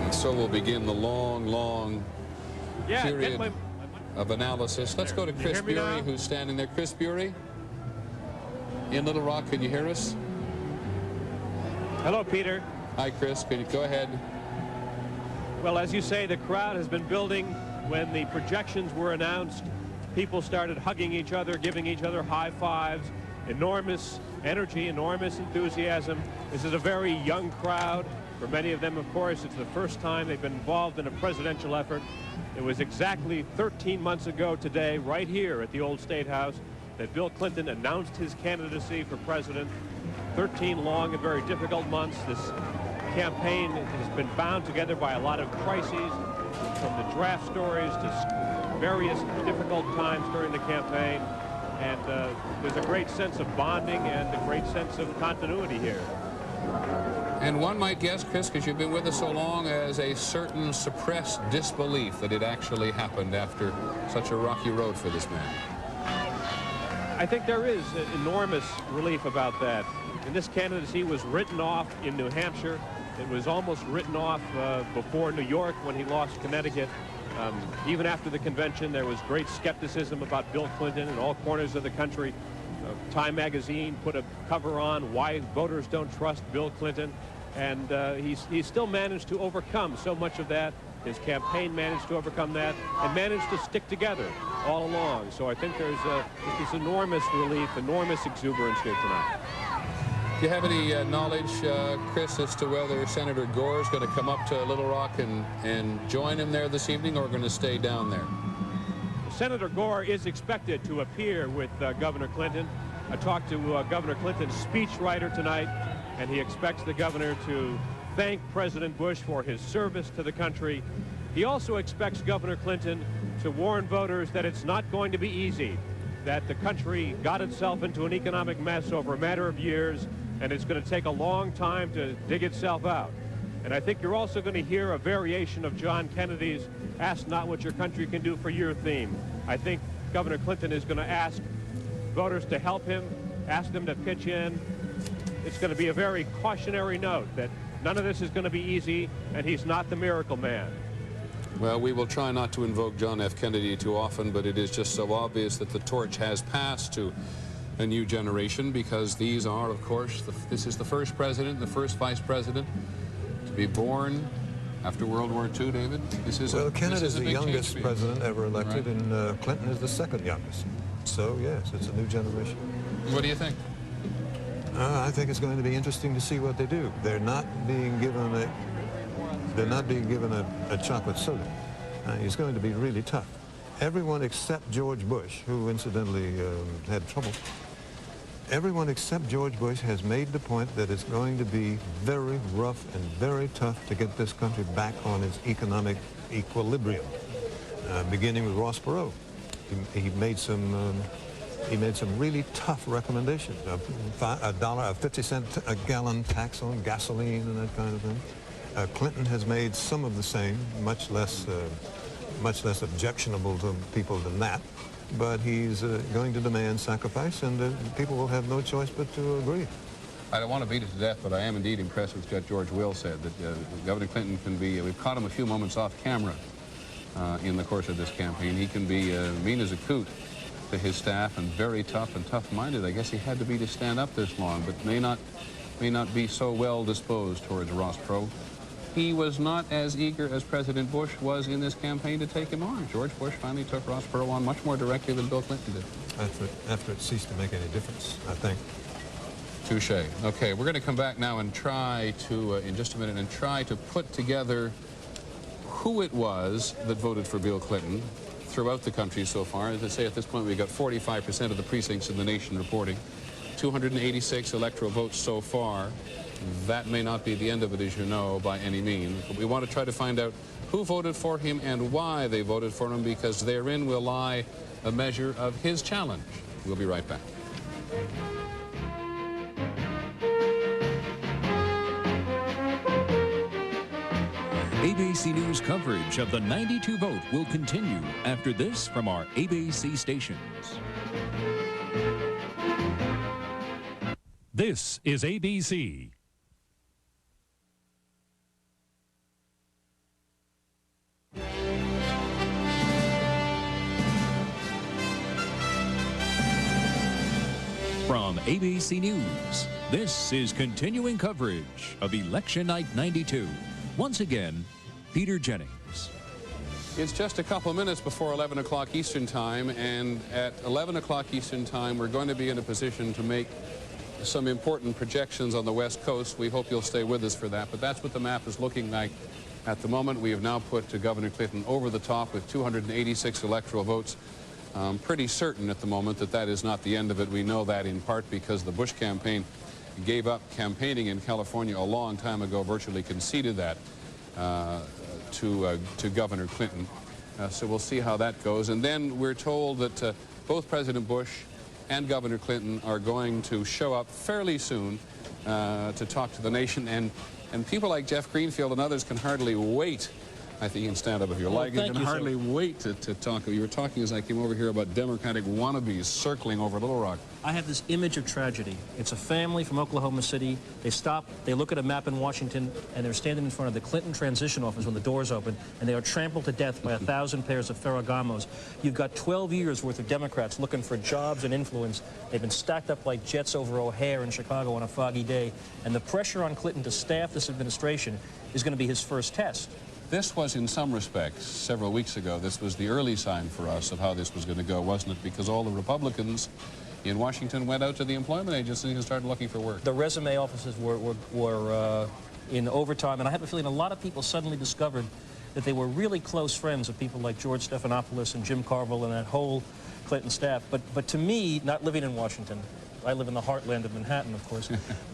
And so will begin the long period of analysis. Let's go to Chris Bury, who's standing there. Chris Bury, in Little Rock, can you hear us? Hello, Peter. Hi, Chris. Can you go ahead? Well, as you say, the crowd has been building. When the projections were announced, people started hugging each other, giving each other high fives. Enormous energy, enormous enthusiasm. This is a very young crowd. For many of them, of course, it's the first time they've been involved in a presidential effort. It was exactly 13 months ago today, right here at the old State House, that Bill Clinton announced his candidacy for president. 13 long and very difficult months. This campaign has been bound together by a lot of crises, from the draft stories to various difficult times during the campaign. And there's a great sense of bonding and a great sense of continuity here. And one might guess, Chris, because you've been with us so long, as a certain suppressed disbelief that it actually happened after such a rocky road for this man. I think there is enormous relief about that. And this candidacy was written off in New Hampshire. It was almost written off before New York when he lost Connecticut. Even after the convention, there was great skepticism about Bill Clinton in all corners of the country. Time magazine put a cover on why voters don't trust Bill Clinton, and he's still managed to overcome so much of that. His campaign managed to overcome that and managed to stick together all along. So I think there's this enormous relief, enormous exuberance here tonight. Do you have any knowledge, Chris, as to whether Senator Gore is going to come up to Little Rock and join him there this evening, or going to stay down there? Senator Gore is expected to appear with Governor Clinton. I talked to Governor Clinton's speechwriter tonight, and he expects the governor to thank President Bush for his service to the country. He also expects Governor Clinton to warn voters that it's not going to be easy, that the country got itself into an economic mess over a matter of years, and it's going to take a long time to dig itself out. And I think you're also going to hear a variation of John Kennedy's "Ask not what your country can do for your" theme. I think Governor Clinton is going to ask voters to help him, ask them to pitch in. It's going to be a very cautionary note that none of this is going to be easy, and he's not the miracle man. Well, we will try not to invoke John F. Kennedy too often, but it is just so obvious that the torch has passed to a new generation, because these are, of course, this is the first president, the first vice president to be born after World War II, David. Well, Kennedy is the youngest president ever elected, right, and Clinton is the second youngest. So, yes, it's a new generation. What do you think? I think it's going to be interesting to see what they do. They're not being given a chocolate soda. It's going to be really tough. Everyone except George Bush, who incidentally had trouble, everyone except George Bush has made the point that it's going to be very rough and very tough to get this country back on its economic equilibrium, beginning with Ross Perot. He made some really tough recommendations. A $0.50 a gallon tax on gasoline and that kind of thing. Clinton has made some of the same, much less objectionable to people than that. But he's going to demand sacrifice, and people will have no choice but to agree. I don't want to beat it to death, but I am indeed impressed with what George Will said, that Governor Clinton can be, we've caught him a few moments off camera in the course of this campaign. He can be mean as a coot to his staff and very tough and tough-minded. I guess he had to be to stand up this long, but may not be so well disposed towards Ross Perot. he was not as eager as President Bush was in this campaign to take him on. George Bush finally took Ross Perot on much more directly than Bill Clinton did. After it ceased to make any difference, I think. Touche. Okay, we're going to come back now and try to, in just a minute, and try to put together who it was that voted for Bill Clinton throughout the country so far. As I say, at this point, we've got 45% of the precincts in the nation reporting. 286 electoral votes so far. That may not be the end of it, as you know, by any means. But we want to try to find out who voted for him and why they voted for him, because therein will lie a measure of his challenge. We'll be right back. ABC News coverage of the 92 vote will continue after this from our ABC stations. This is ABC. From ABC News, this is continuing coverage of Election Night 92. Once again, Peter Jennings. It's just a couple of minutes before 11 o'clock Eastern Time, and at 11 o'clock Eastern Time, we're going to be in a position to make some important projections on the West Coast. We hope you'll stay with us for that, but that's what the map is looking like at the moment. We have now put Governor Clinton over the top with 286 electoral votes. Pretty certain at the moment that that is not the end of it. We know that in part because the Bush campaign gave up campaigning in California a long time ago, virtually conceded that to Governor Clinton. So we'll see how that goes. And then we're told that both President Bush and Governor Clinton are going to show up fairly soon to talk to the nation. And people like Jeff Greenfield and others can hardly wait. I think you can stand up if you like. You can hardly wait to talk. You were talking as I came over here about Democratic wannabes circling over Little Rock. I have this image of tragedy. It's a family from Oklahoma City. They stop, they look at a map in Washington, and they're standing in front of the Clinton transition office when the doors open, and they are trampled to death by 1,000 pairs of Ferragamos. You've got 12 years worth of Democrats looking for jobs and influence. They've been stacked up like jets over O'Hare in Chicago on a foggy day, and the pressure on Clinton to staff this administration is going to be his first test. This was, in some respects, several weeks ago, this was the early sign for us of how this was going to go, wasn't it? Because all the Republicans in Washington went out to the employment agencies and started looking for work. The resume offices were in overtime, and I have a feeling a lot of people suddenly discovered that they were really close friends of people like George Stephanopoulos and Jim Carville and that whole Clinton staff. But to me, not living in Washington, I live in the heartland of Manhattan, of course.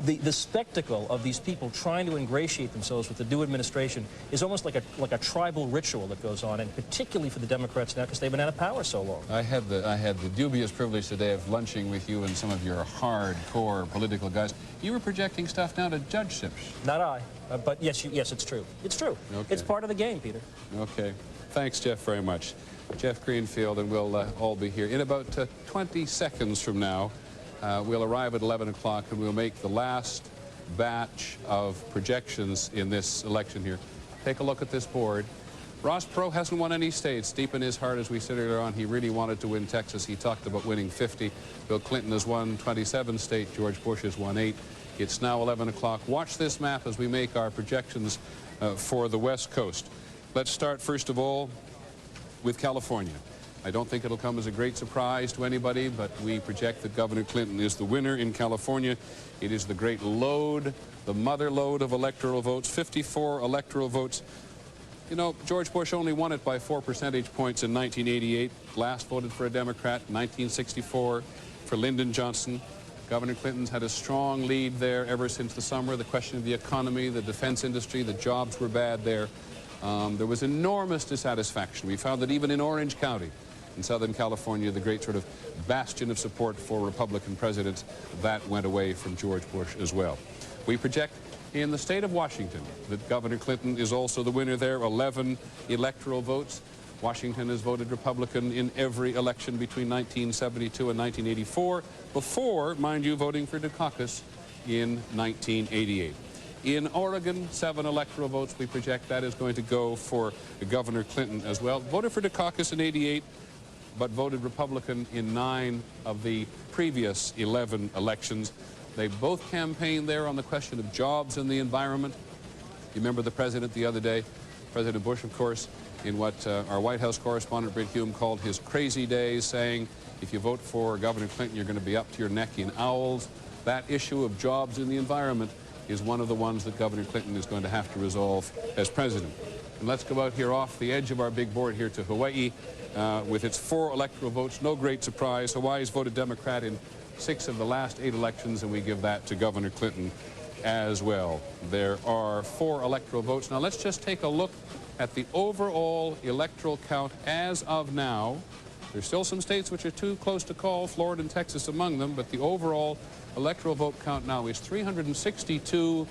The spectacle of these people trying to ingratiate themselves with the new administration is almost like a tribal ritual that goes on, and particularly for the Democrats now because they've been out of power so long. I had the dubious privilege today of lunching with you and some of your hardcore political guys. You were projecting stuff down to judgeships. Not I, but yes, it's true. It's true. Okay. It's part of the game, Peter. Okay. Thanks, Jeff, very much. Jeff Greenfield, and we'll all be here in about 20 seconds from now. We'll arrive at 11 o'clock, and we'll make the last batch of projections in this election here. Take a look at this board. Ross Perot hasn't won any states. Deep in his heart, as we said earlier on, he really wanted to win Texas. He talked about winning 50. Bill Clinton has won 27 states. George Bush has won 8. It's now 11 o'clock. Watch this map as we make our projections for the West Coast. Let's start, first of all, with California. I don't think it'll come as a great surprise to anybody, but we project that Governor Clinton is the winner in California. It is the great load, the mother lode of electoral votes, 54 electoral votes. You know, George Bush only won it by 4 percentage points in 1988. Last voted for a Democrat, 1964 for Lyndon Johnson. Governor Clinton's had a strong lead there ever since the summer. The question of the economy, the defense industry, the jobs were bad there. There was enormous dissatisfaction. We found that even in Orange County, in Southern California, the great sort of bastion of support for Republican presidents, that went away from George Bush as well. We project in the state of Washington that Governor Clinton is also the winner there, 11 electoral votes. Washington has voted Republican in every election between 1972 and 1984, before, mind you, voting for Dukakis in 1988. In Oregon, 7 electoral votes. We project that is going to go for Governor Clinton as well. Voted for Dukakis in 88. But voted Republican in 9 of the previous 11 elections. They both campaigned there on the question of jobs and the environment. You remember the president the other day, President Bush, of course, in what our White House correspondent Britt Hume called his crazy days, saying if you vote for Governor Clinton, you're going to be up to your neck in owls. That issue of jobs and the environment is one of the ones that Governor Clinton is going to have to resolve as president. And let's go out here off the edge of our big board here to Hawaii with its 4 electoral votes. No great surprise. Hawaii's voted Democrat in 6 of the last 8 elections, and we give that to Governor Clinton as well. There are 4 electoral votes. Now let's just take a look at the overall electoral count as of now. There's still some states which are too close to call, Florida and Texas among them, but the overall electoral vote count now is 362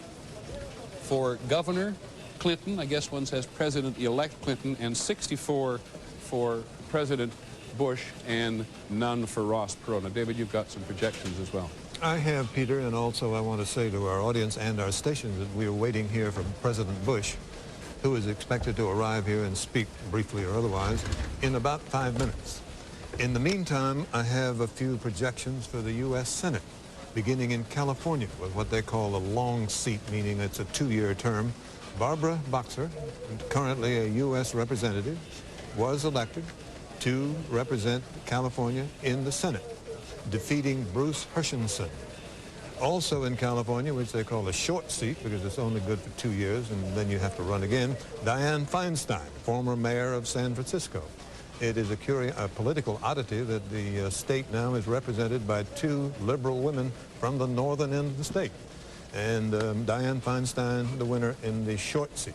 for Governor Clinton. I guess one says President-elect Clinton, and 64 for President Bush, and none for Ross Perot. Now, David, you've got some projections as well. I have, Peter, and also I want to say to our audience and our station that we are waiting here for President Bush, who is expected to arrive here and speak briefly or otherwise in about 5 minutes. In the meantime, I have a few projections for the U.S. Senate, beginning in California with what they call a long seat, meaning it's a 2-year term. Barbara Boxer, currently a U.S. representative, was elected to represent California in the Senate, defeating Bruce Hershenson. Also in California, which they call a short seat because it's only good for 2 years and then you have to run again, Dianne Feinstein, former mayor of San Francisco. It is a political oddity that the state now is represented by 2 liberal women from the northern end of the state. And Dianne Feinstein, the winner in the short seat.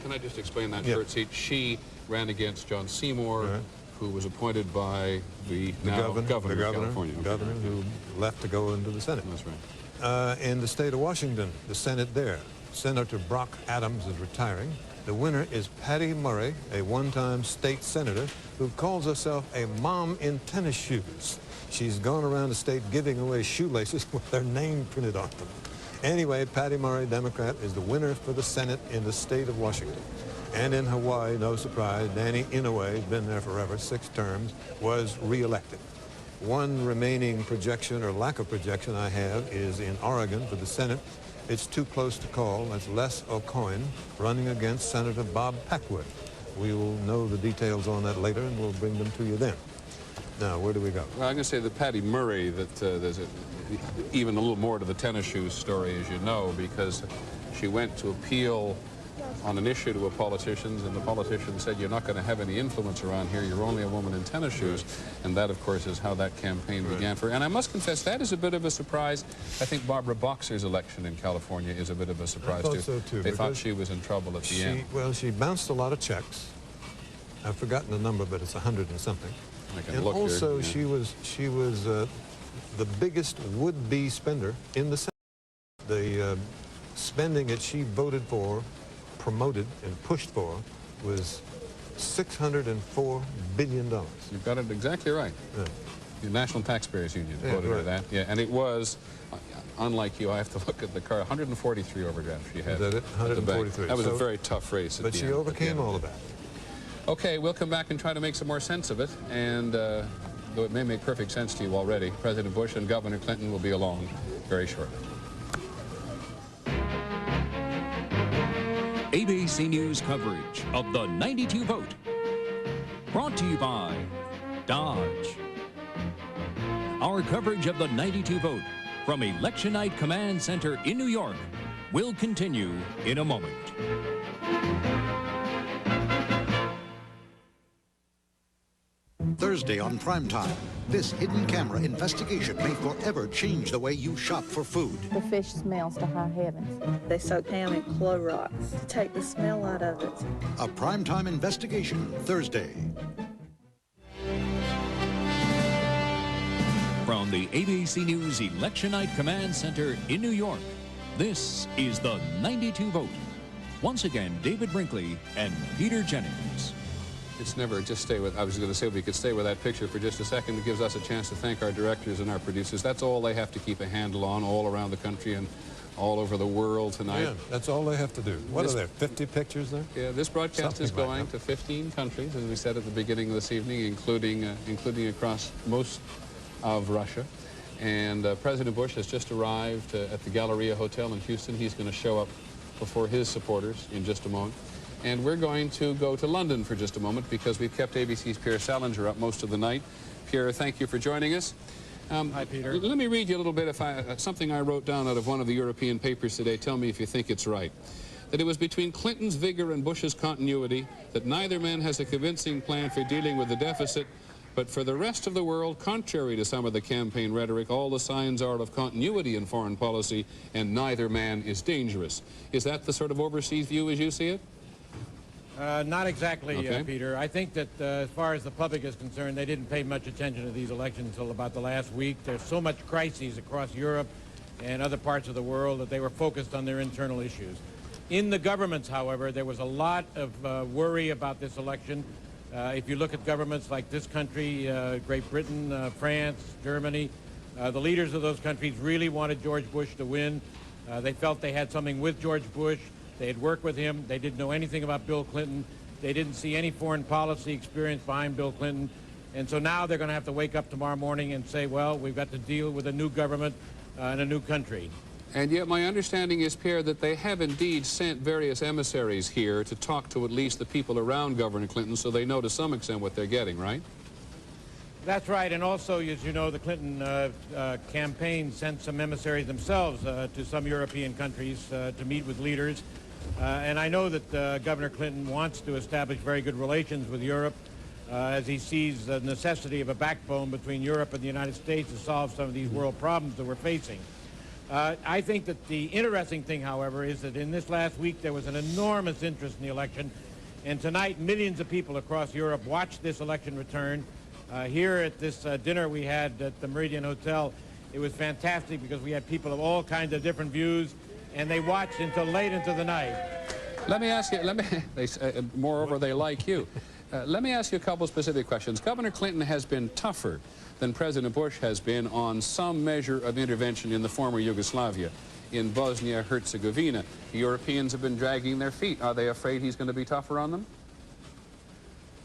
Can I just explain that short seat? She ran against John Seymour, who was appointed by the governor of California. The governor who left to go into the Senate. That's right. In the state of Washington, the Senate there, Senator Brock Adams is retiring. The winner is Patty Murray, a one-time state senator who calls herself a mom in tennis shoes. She's gone around the state giving away shoelaces with their name printed on them. Anyway, Patty Murray, Democrat, is the winner for the Senate in the state of Washington. And in Hawaii, no surprise, Danny Inouye, has been there forever, 6 terms, was reelected. One remaining projection or lack of projection I have is in Oregon for the Senate. It's too close to call. That's Les O'Coin running against Senator Bob Packwood. We will know the details on that later, and we'll bring them to you then. Now, where do we go? Well, I'm going to say that Patty Murray, that there's even a little more to the tennis shoes story, as you know, because she went to appeal on an issue to a politician, and the politician said, you're not going to have any influence around here, you're only a woman in tennis shoes. And that, of course, is how that campaign began for her. And I must confess, that is a bit of a surprise. I think Barbara Boxer's election in California is a bit of a surprise, I thought so, too. They thought she was in trouble at the end. Well, she bounced a lot of checks. I've forgotten the number, but it's 100 and something. And also, she was the biggest would-be spender in the Senate. The spending that she voted for, promoted and pushed for, was $604 billion. You've got it exactly right. Yeah. The National Taxpayers Union voted for that. Yeah, and it was, unlike you, I have to look at the car, 143 overdrafts she had. Is that it? 143. That was a very tough race. But she overcame all of that. Okay, we'll come back and try to make some more sense of it. And though it may make perfect sense to you already, President Bush and Governor Clinton will be along very shortly. ABC News coverage of the 92 vote. Brought to you by Dodge. Our coverage of the 92 vote from Election Night Command Center in New York will continue in a moment. Thursday on Primetime, this hidden camera investigation may forever change the way you shop for food. The fish smells to high heavens. They soak ham in Clorox to take the smell out of it. A Primetime investigation, Thursday. From the ABC News Election Night Command Center in New York, this is the 92 vote. Once again, David Brinkley and Peter Jennings. It's never, just stay with, I was going to say we could stay with that picture for just a second. It gives us a chance to thank our directors and our producers. That's all they have to keep a handle on all around the country and all over the world tonight. Yeah, that's all they have to do. What are there, 50 pictures there? Yeah, this broadcast is going to 15 countries, as we said at the beginning of this evening, including across most of Russia. And President Bush has just arrived at the Galleria Hotel in Houston. He's going to show up before his supporters in just a moment. And we're going to go to London for just a moment because we've kept ABC's Pierre Salinger up most of the night. Pierre, thank you for joining us. Hi, Peter. Let me read you a little bit of something I wrote down out of one of the European papers today. Tell me if you think it's right. That it was between Clinton's vigor and Bush's continuity that neither man has a convincing plan for dealing with the deficit, but for the rest of the world, contrary to some of the campaign rhetoric, all the signs are of continuity in foreign policy, and neither man is dangerous. Is that the sort of overseas view as you see it? Not exactly, Okay. Peter. I think that as far as the public is concerned, they didn't pay much attention to these elections until about the last week. There's so much crises across Europe and other parts of the world that they were focused on their internal issues. In the governments, however, there was a lot of worry about this election. If you look at governments like this country, Great Britain, France, Germany, the leaders of those countries really wanted George Bush to win. They felt they had something with George Bush. They had worked with him. They didn't know anything about Bill Clinton. They didn't see any foreign policy experience behind Bill Clinton. And so now they're going to have to wake up tomorrow morning and say, well, we've got to deal with a new government and a new country. And yet my understanding is, Pierre, that they have indeed sent various emissaries here to talk to at least the people around Governor Clinton so they know to some extent what they're getting, right? That's right. And also, as you know, the Clinton campaign sent some emissaries themselves to some European countries to meet with leaders. And I know that Governor Clinton wants to establish very good relations with Europe as he sees the necessity of a backbone between Europe and the United States to solve some of these world problems that we're facing. I think that the interesting thing, however, is that in this last week there was an enormous interest in the election. And tonight, millions of people across Europe watched this election return. Here at this dinner we had at the Meridian Hotel, it was fantastic because we had people of all kinds of different views, and they watched until late into the night. Let me ask you, moreover, they like you. Let me ask you a couple of specific questions. Governor Clinton has been tougher than President Bush has been on some measure of intervention in the former Yugoslavia, in Bosnia-Herzegovina. The Europeans have been dragging their feet. Are they afraid he's going to be tougher on them?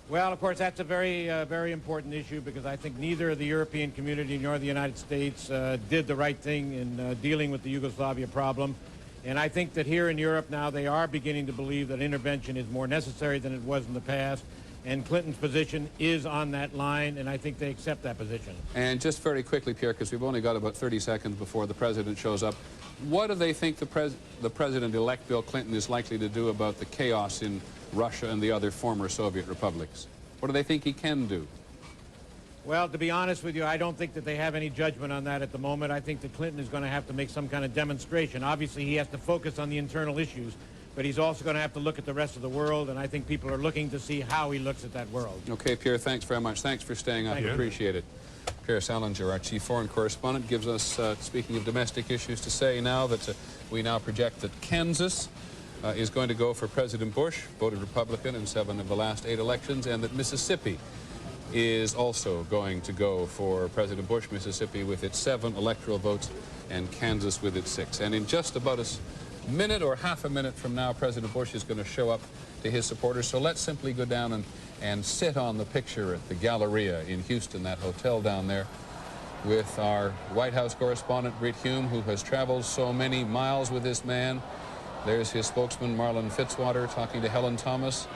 Well, of course, that's a very, very important issue because I think neither the European community nor the United States did the right thing in dealing with the Yugoslavia problem. And I think that here in Europe now they are beginning to believe that intervention is more necessary than it was in the past. And Clinton's position is on that line, and I think they accept that position. And just very quickly, Pierre, because we've only got about 30 seconds before the president shows up, what do they think the president-elect Bill Clinton is likely to do about the chaos in Russia and the other former Soviet republics? What do they think he can do? Well, to be honest with you, I don't think that they have any judgment on that at the moment. I think that Clinton is going to have to make some kind of demonstration. Obviously, he has to focus on the internal issues, but he's also going to have to look at the rest of the world, and I think people are looking to see how he looks at that world. Okay, Pierre, thanks very much. Thanks for staying up. Appreciate it. Pierre Salinger, our chief foreign correspondent, gives us, speaking of domestic issues, to say now that we now project that Kansas is going to go for President Bush, voted Republican in 7 of the last 8 elections, and that Mississippi is also going to go for President Bush, Mississippi with its 7 electoral votes and Kansas with its 6. And in just about a minute or half a minute from now, President Bush is going to show up to his supporters. So let's simply go down and sit on the picture at the Galleria in Houston, that hotel down there, with our White House correspondent, Britt Hume, who has traveled so many miles with this man. There's his spokesman, Marlon Fitzwater, talking to Helen Thomas,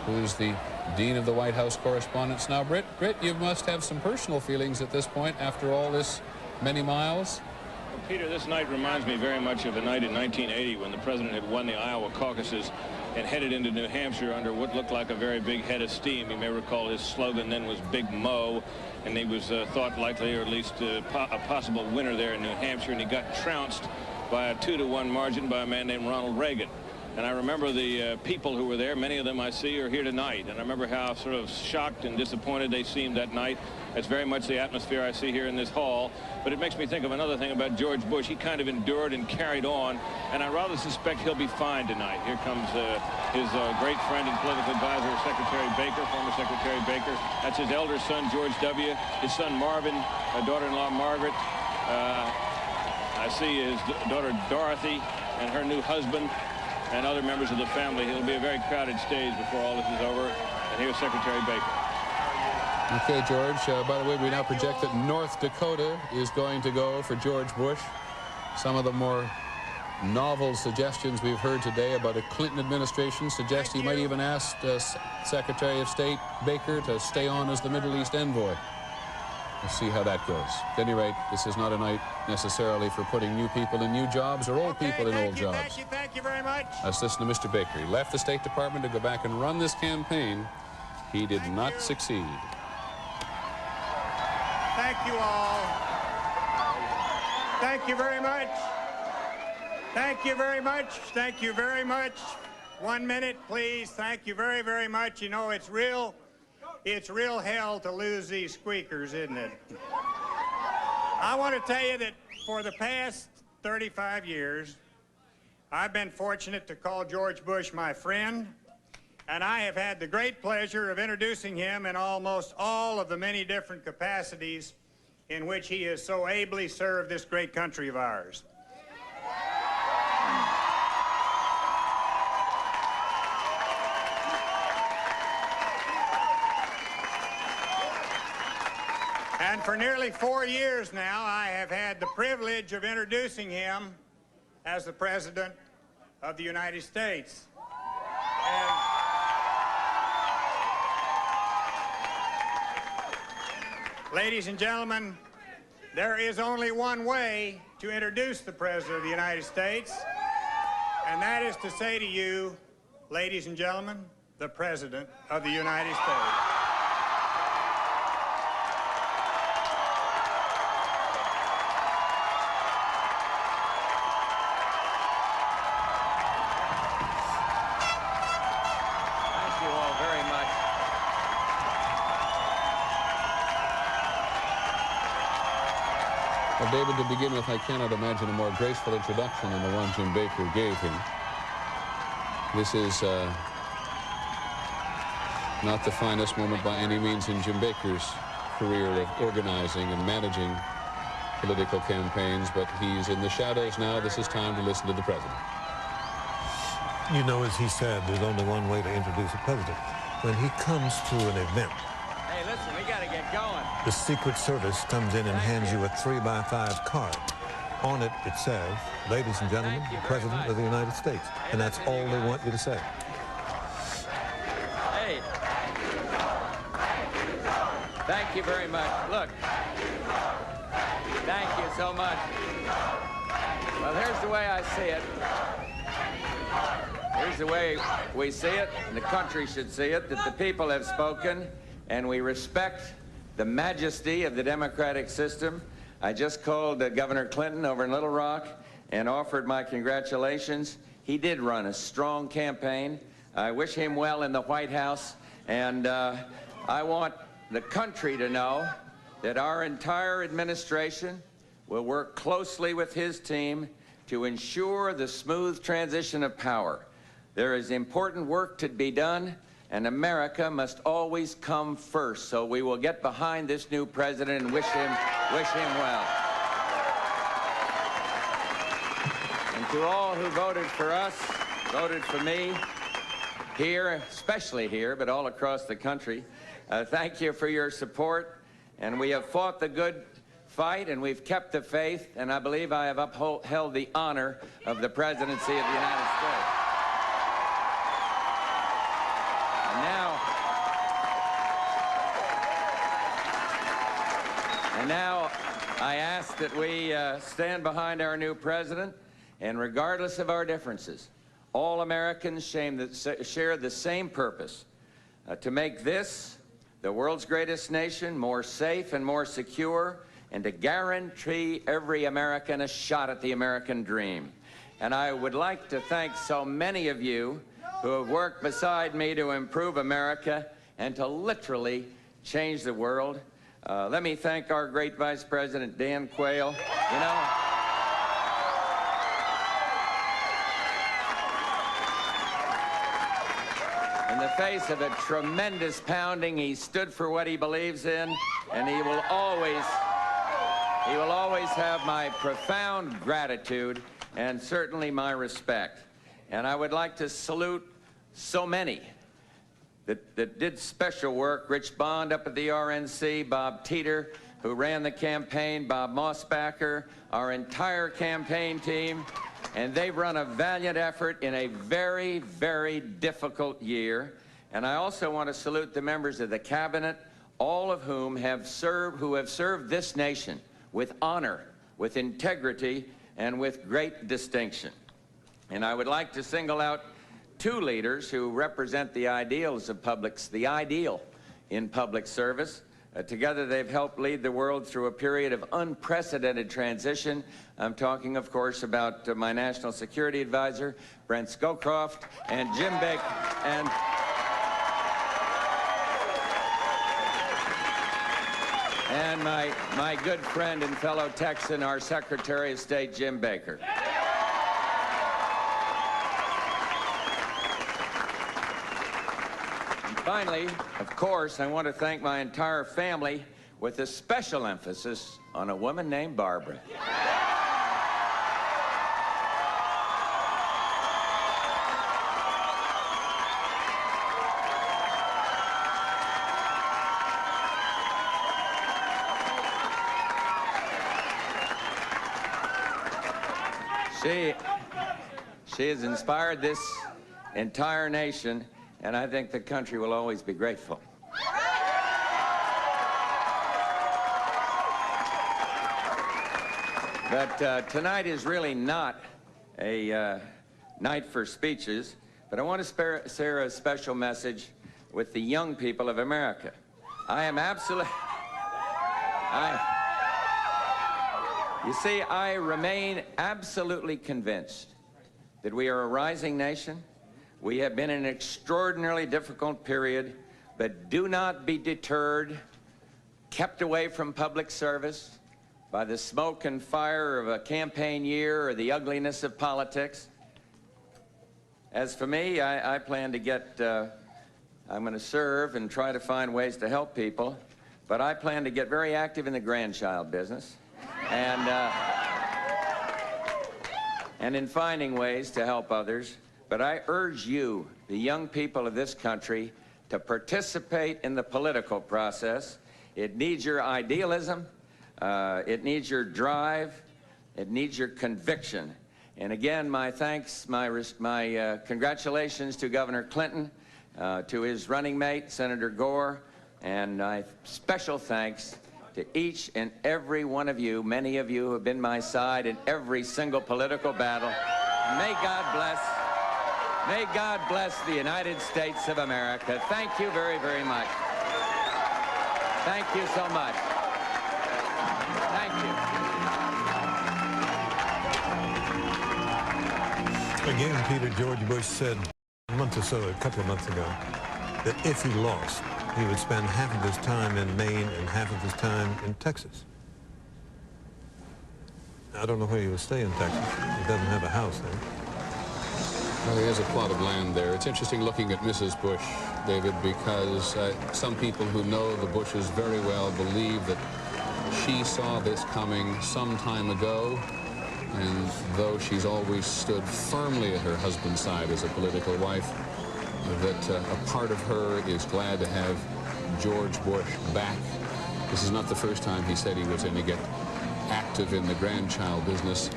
who's the Dean of the White House Correspondents. Now, Britt, you must have some personal feelings at this point after all this many miles. Peter, this night reminds me very much of a night in 1980 when the president had won the Iowa caucuses and headed into New Hampshire under what looked like a very big head of steam. You may recall his slogan then was Big Mo, and he was thought likely, or at least a possible winner there in New Hampshire, and he got trounced by a 2-to-1 margin by a man named Ronald Reagan. And I remember the people who were there. Many of them I see are here tonight. And I remember how sort of shocked and disappointed they seemed that night. It's very much the atmosphere I see here in this hall. But it makes me think of another thing about George Bush. He kind of endured and carried on. And I rather suspect he'll be fine tonight. Here comes his great friend and political advisor, Secretary Baker, former Secretary Baker. That's his elder son, George W., his son, Marvin, daughter-in-law, Margaret. I see his daughter, Dorothy, and her new husband, and other members of the family. It'll be a very crowded stage before all this is over. And here's Secretary Baker. Okay, George. By the way, we now project that North Dakota is going to go for George Bush. Some of the more novel suggestions we've heard today about a Clinton administration suggest he might even ask Secretary of State Baker to stay on as the Middle East envoy. We'll see how that goes. At any rate, this is not a night necessarily for putting new people in new jobs or old people in old jobs. Thank you very much. Let's listen to Mr. Baker. He left the State Department to go back and run this campaign. He did not succeed. Thank you all. Thank you very much. Thank you very much. Thank you very much. 1 minute, please. Thank you very, very much. You know, it's real hell to lose these squeakers, isn't it? I want to tell you that for the past 35 years, I've been fortunate to call George Bush my friend, and I have had the great pleasure of introducing him in almost all of the many different capacities in which he has so ably served this great country of ours. And for nearly 4 years now, I have had the privilege of introducing him as the President of the United States. Ladies and gentlemen, there is only one way to introduce the President of the United States, and that is to say to you, ladies and gentlemen, the President of the United States. Thank you all very much. Well, David, to begin with, I cannot imagine a more graceful introduction than the one Jim Baker gave him. This is not the finest moment by any means in Jim Baker's career of organizing and managing political campaigns, but he's in the shadows now. This is time to listen to the President. You know, as he said, there's only one way to introduce a president. When he comes to an event, Hey, listen, we got to get going. the Secret Service comes in and hands you a 3x5 card. On it, it says, ladies and gentlemen, the President of the United States. And that's all they want you to say. Hey. Thank you very much. Look. Thank you so much. Well, here's the way I see it. Here's the way we see it, and the country should see it, that the people have spoken, and we respect the majesty of the democratic system. I just called Governor Clinton over in Little Rock and offered my congratulations. He did run a strong campaign. I wish him well in the White House, and I want the country to know that our entire administration will work closely with his team to ensure the smooth transition of power. There is important work to be done, and America must always come first. So we will get behind this new president and wish him well. And to all who voted for us, voted for me, here, especially here, but all across the country, thank you for your support. And we have fought the good fight, and we've kept the faith, and I believe I have upheld the honor of the presidency of the United States. And now I ask that we stand behind our new president, and regardless of our differences, all Americans share the same purpose, to make this, the world's greatest nation, more safe and more secure, and to guarantee every American a shot at the American dream. And I would like to thank so many of you who have worked beside me to improve America and to literally change the world. Let me thank our great Vice President, Dan Quayle. You know, in the face of a tremendous pounding, he stood for what he believes in, and he will always have my profound gratitude and certainly my respect. And I would like to salute so many that did special work. Rich Bond up at the RNC, Bob Teeter, who ran the campaign, Bob Mossbacher, our entire campaign team, and they've run a valiant effort in a very, very difficult year. And I also want to salute the members of the cabinet, all of whom have served this nation with honor, with integrity, and with great distinction. And I would like to single out two leaders who represent the ideals of the ideal in public service. Together they've helped lead the world through a period of unprecedented transition. I'm talking, of course, about my National Security Advisor, Brent Scowcroft, and Jim Baker, and my good friend and fellow Texan, our Secretary of State, Jim Baker. And finally, of course, I want to thank my entire family with a special emphasis on a woman named Barbara. She has inspired this entire nation, and I think the country will always be grateful. But tonight is really not a night for speeches, but I want to share a special message with the young people of America. You see, I remain absolutely convinced that we are a rising nation. We have been in an extraordinarily difficult period, but do not be deterred, kept away from public service by the smoke and fire of a campaign year or the ugliness of politics. As for me, I plan to I'm going to serve and try to find ways to help people, but I plan to get very active in the grandchild business. And in finding ways to help others. But I urge you, the young people of this country, to participate in the political process. It needs your idealism, it needs your drive, it needs your conviction. And again, my thanks, my congratulations to Governor Clinton, to his running mate, Senator Gore, and my special thanks to each and every one of you, many of you who have been my side in every single political battle. May God bless the United States of America. Thank you very, very much. Thank you so much. Thank you. Again, Peter, George Bush said a couple of months ago, that if he lost, he would spend half of his time in Maine and half of his time in Texas. I don't know where he would stay in Texas. He doesn't have a house there. Well, he has a plot of land there. It's interesting looking at Mrs. Bush, David, because some people who know the Bushes very well believe that she saw this coming some time ago, and though she's always stood firmly at her husband's side as a political wife, that a part of her is glad to have George Bush back. This is not the first time he said he was going to get active in the grandchild business.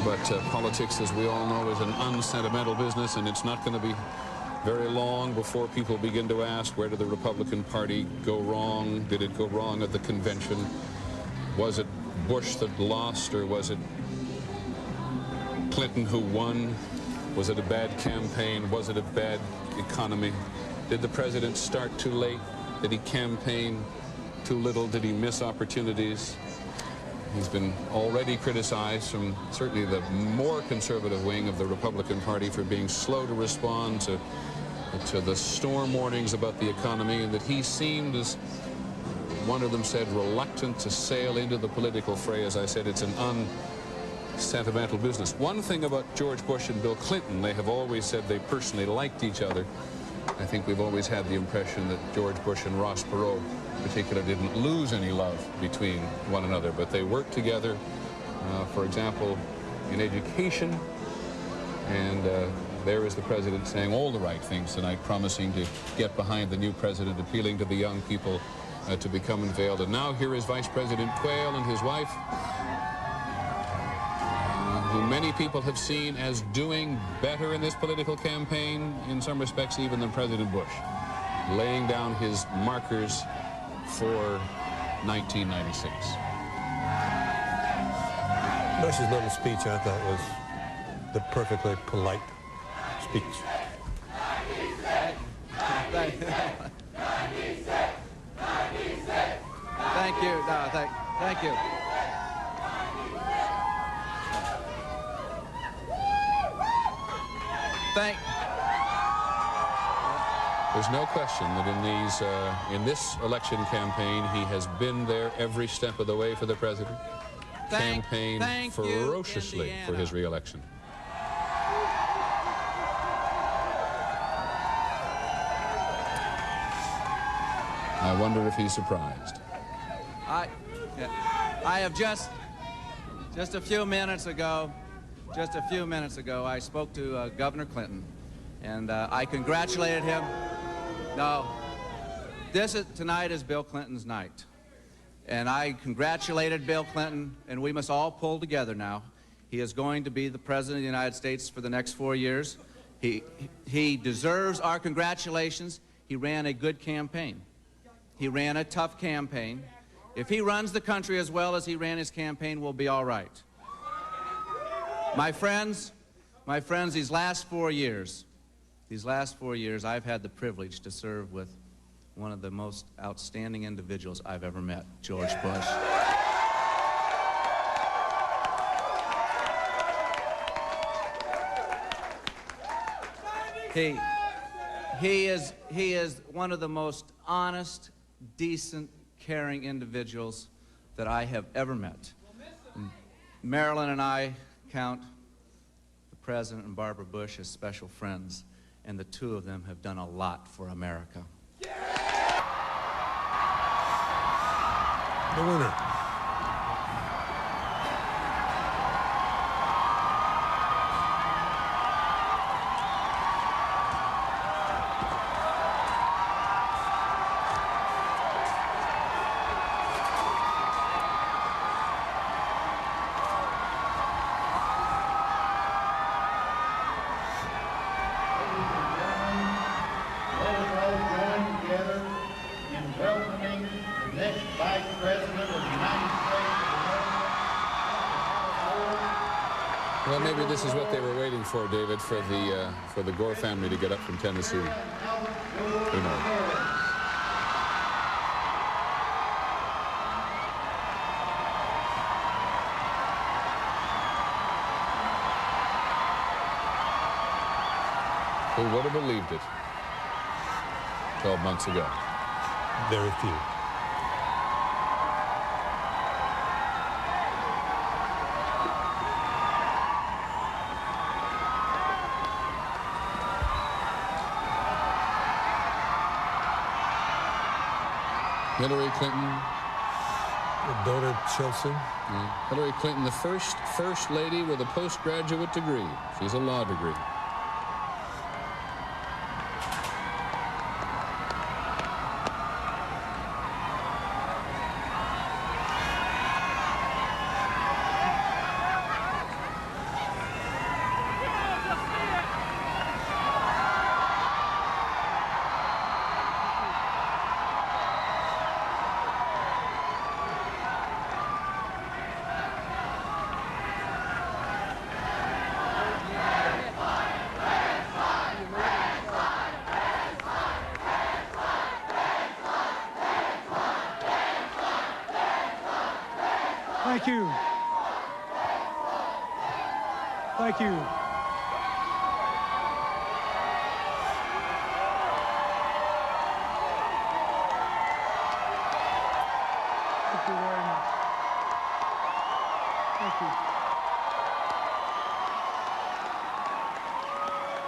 But politics, as we all know, is an unsentimental business, and it's not going to be very long before people begin to ask, where did the Republican Party go wrong? Did it go wrong at the convention? Was it Bush that lost, or was it Clinton who won? Was it a bad campaign? Was it a bad economy? Did the president start too late? Did he campaign too little? Did he miss opportunities? He's been already criticized from certainly the more conservative wing of the Republican Party for being slow to respond to the storm warnings about the economy, and that he seemed, as one of them said, reluctant to sail into the political fray. As I said, it's an unsentimental business. One thing about George Bush and Bill Clinton, they have always said they personally liked each other. I think we've always had the impression that George Bush and Ross Perot in particular didn't lose any love between one another, but they worked together, for example, in education. And there is the president saying all the right things tonight, promising to get behind the new president, appealing to the young people to become involved. And now here is Vice President Quayle and his wife. who many people have seen as doing better in this political campaign, in some respects even than President Bush, laying down his markers for 1996. Bush's little speech, I thought, was the perfectly polite speech. Thank you. No, thank you. There's no question that in this election campaign, he has been there every step of the way for the president. Campaigned ferociously for his re-election. I wonder if he's surprised. I have just a few minutes ago, I spoke to Governor Clinton, and I congratulated him. No, tonight is Bill Clinton's night, and I congratulated Bill Clinton, and we must all pull together now. He is going to be the President of the United States for the next 4 years. He deserves our congratulations. He ran a good campaign. He ran a tough campaign. If he runs the country as well as he ran his campaign, we'll be all right. My friends, these last 4 years, I've had the privilege to serve with one of the most outstanding individuals I've ever met, George Bush. He is one of the most honest, decent, caring individuals that I have ever met. Marilyn and I count the President and Barbara Bush as special friends, and the two of them have done a lot for America. The winner. Well, maybe this is what they were waiting for, David, for the Gore family to get up from Tennessee. Who knows? Who would have believed it 12 months ago? Very few. Hillary Clinton. Her daughter, Chelsea. Hillary Clinton, the first lady with a postgraduate degree. She's a law degree. Thank you. Thank you. Thank you very much. Thank you.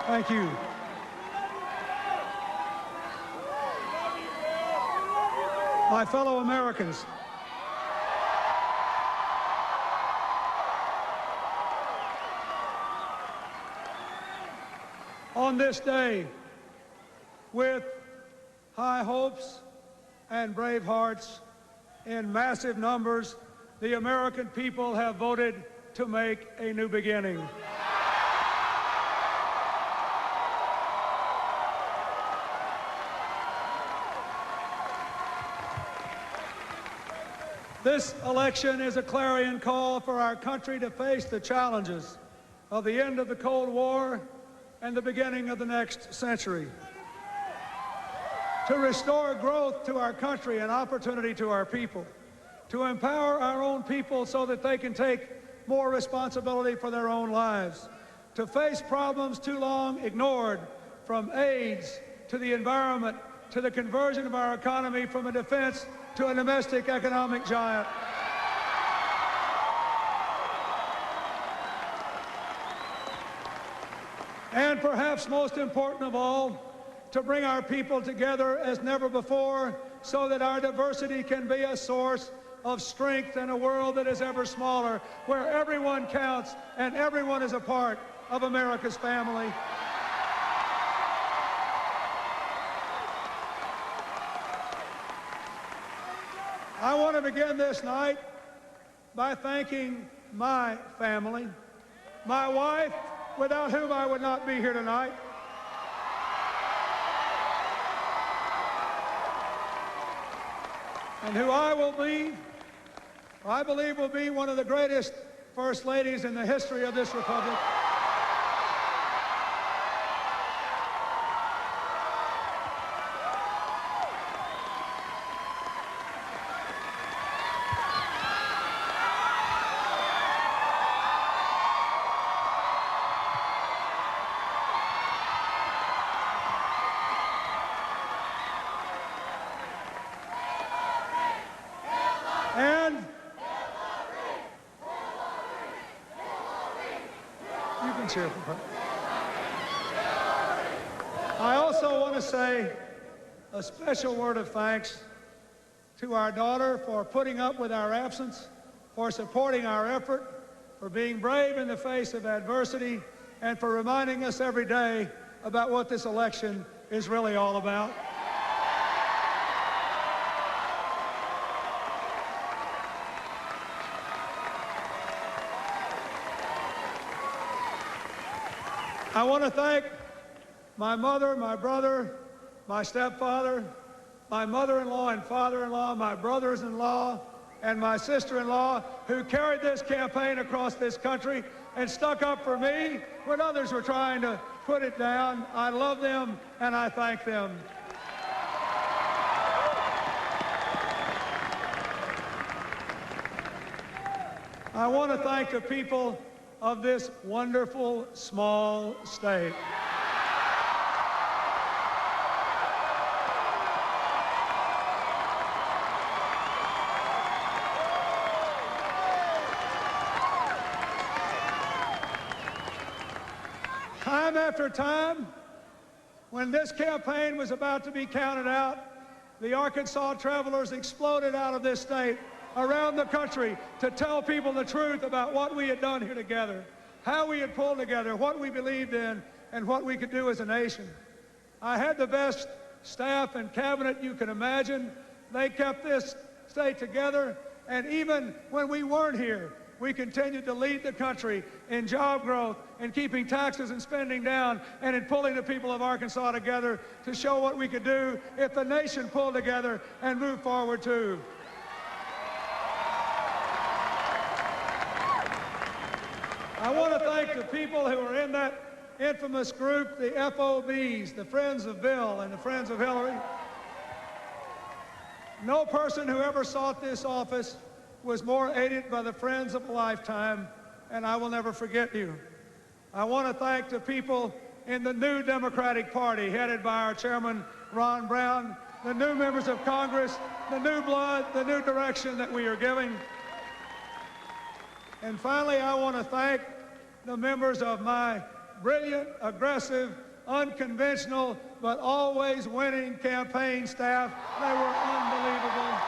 Thank you. My fellow Americans, on this day, with high hopes and brave hearts, in massive numbers, the American people have voted to make a new beginning. This election is a clarion call for our country to face the challenges of the end of the Cold War and the beginning of the next century. To restore growth to our country and opportunity to our people. To empower our own people so that they can take more responsibility for their own lives. To face problems too long ignored, from AIDS to the environment to the conversion of our economy from a defense to a domestic economic giant. And perhaps most important of all, to bring our people together as never before so that our diversity can be a source of strength in a world that is ever smaller, where everyone counts and everyone is a part of America's family. I want to begin this night by thanking my family, my wife, without whom I would not be here tonight, and who I believe will be one of the greatest first ladies in the history of this republic. And you can cheer for her. I also want to say a special word of thanks to our daughter for putting up with our absence, for supporting our effort, for being brave in the face of adversity, and for reminding us every day about what this election is really all about. I want to thank my mother, my brother, my stepfather, my mother-in-law and father-in-law, my brothers-in-law, and my sister-in-law who carried this campaign across this country and stuck up for me when others were trying to put it down. I love them and I thank them. I want to thank the people of this wonderful small state. Time after time, when this campaign was about to be counted out, the Arkansas travelers exploded out of this state around the country to tell people the truth about what we had done here together, how we had pulled together, what we believed in, and what we could do as a nation. I had the best staff and cabinet you can imagine. They kept this state together, and even when we weren't here, we continued to lead the country in job growth, in keeping taxes and spending down, and in pulling the people of Arkansas together to show what we could do if the nation pulled together and moved forward too. I want to thank the people who are in that infamous group, the FOBs, the Friends of Bill and the Friends of Hillary. No person who ever sought this office was more aided by the friends of a lifetime, and I will never forget you. I want to thank the people in the new Democratic Party, headed by our chairman, Ron Brown, the new members of Congress, the new blood, the new direction that we are giving. And finally, I want to thank the members of my brilliant, aggressive, unconventional, but always winning campaign staff. They were unbelievable.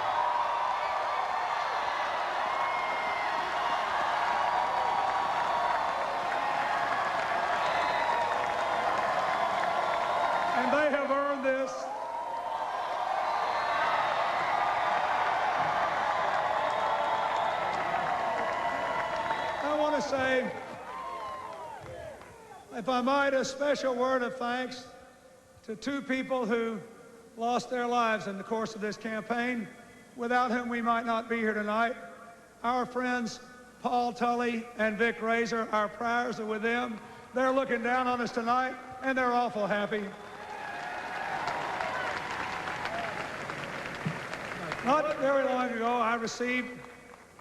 And they have earned this. I want to say, if I might, a special word of thanks to two people who lost their lives in the course of this campaign, without whom we might not be here tonight. Our friends Paul Tully and Vic Razor, our prayers are with them. They're looking down on us tonight, and they're awful happy. Not very long ago, I received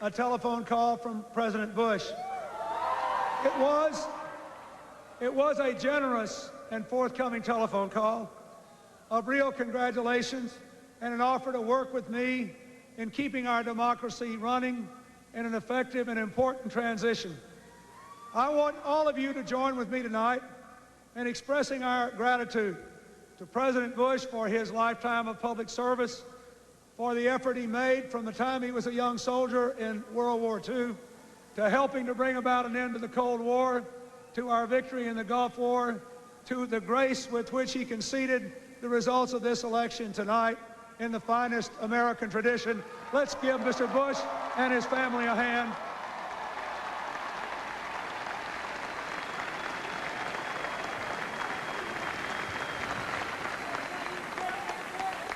a telephone call from President Bush. It was a generous and forthcoming telephone call of real congratulations and an offer to work with me in keeping our democracy running in an effective and important transition. I want all of you to join with me tonight in expressing our gratitude to President Bush for his lifetime of public service, for the effort he made from the time he was a young soldier in World War II, to helping to bring about an end to the Cold War, to our victory in the Gulf War, to the grace with which he conceded the results of this election tonight in the finest American tradition. Let's give Mr. Bush and his family a hand.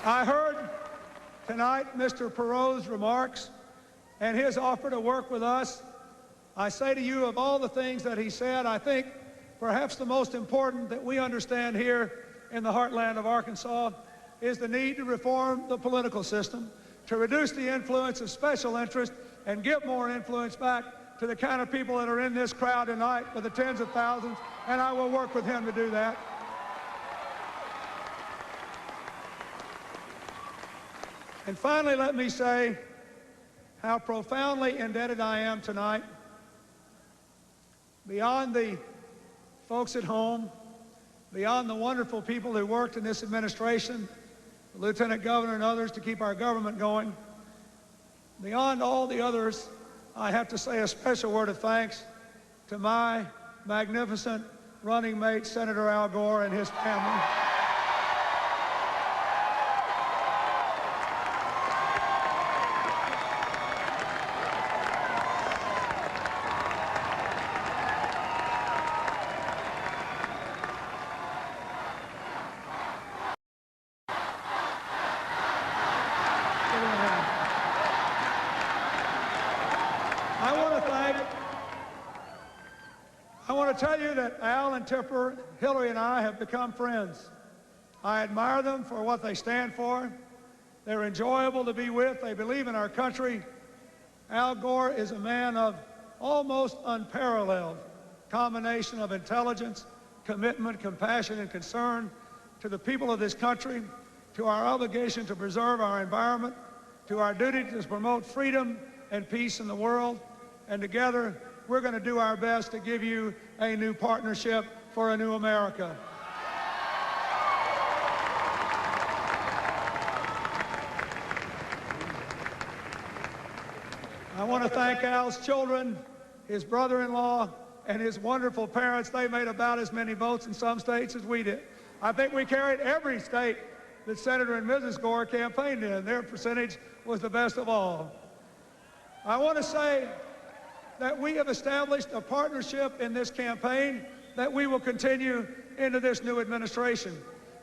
I heard tonight Mr. Perot's remarks and his offer to work with us. I say to you, of all the things that he said, I think perhaps the most important that we understand here in the heartland of Arkansas is the need to reform the political system, to reduce the influence of special interest and give more influence back to the kind of people that are in this crowd tonight, with the tens of thousands, and I will work with him to do that. And finally, let me say how profoundly indebted I am tonight, beyond the folks at home, beyond the wonderful people who worked in this administration, the Lieutenant Governor and others to keep our government going, beyond all the others, I have to say a special word of thanks to my magnificent running mate, Senator Al Gore, and his family. I want to tell you that Al and Tipper, Hillary and I have become friends. I admire them for what they stand for. They're enjoyable to be with. They believe in our country. Al Gore is a man of almost unparalleled combination of intelligence, commitment, compassion, and concern to the people of this country, to our obligation to preserve our environment, to our duty to promote freedom and peace in the world, and together we're going to do our best to give you a new partnership for a new America. I want to thank Al's children, his brother-in-law, and his wonderful parents. They made about as many votes in some states as we did. I think we carried every state that Senator and Mrs. Gore campaigned in. Their percentage was the best of all. I want to say that we have established a partnership in this campaign that we will continue into this new administration.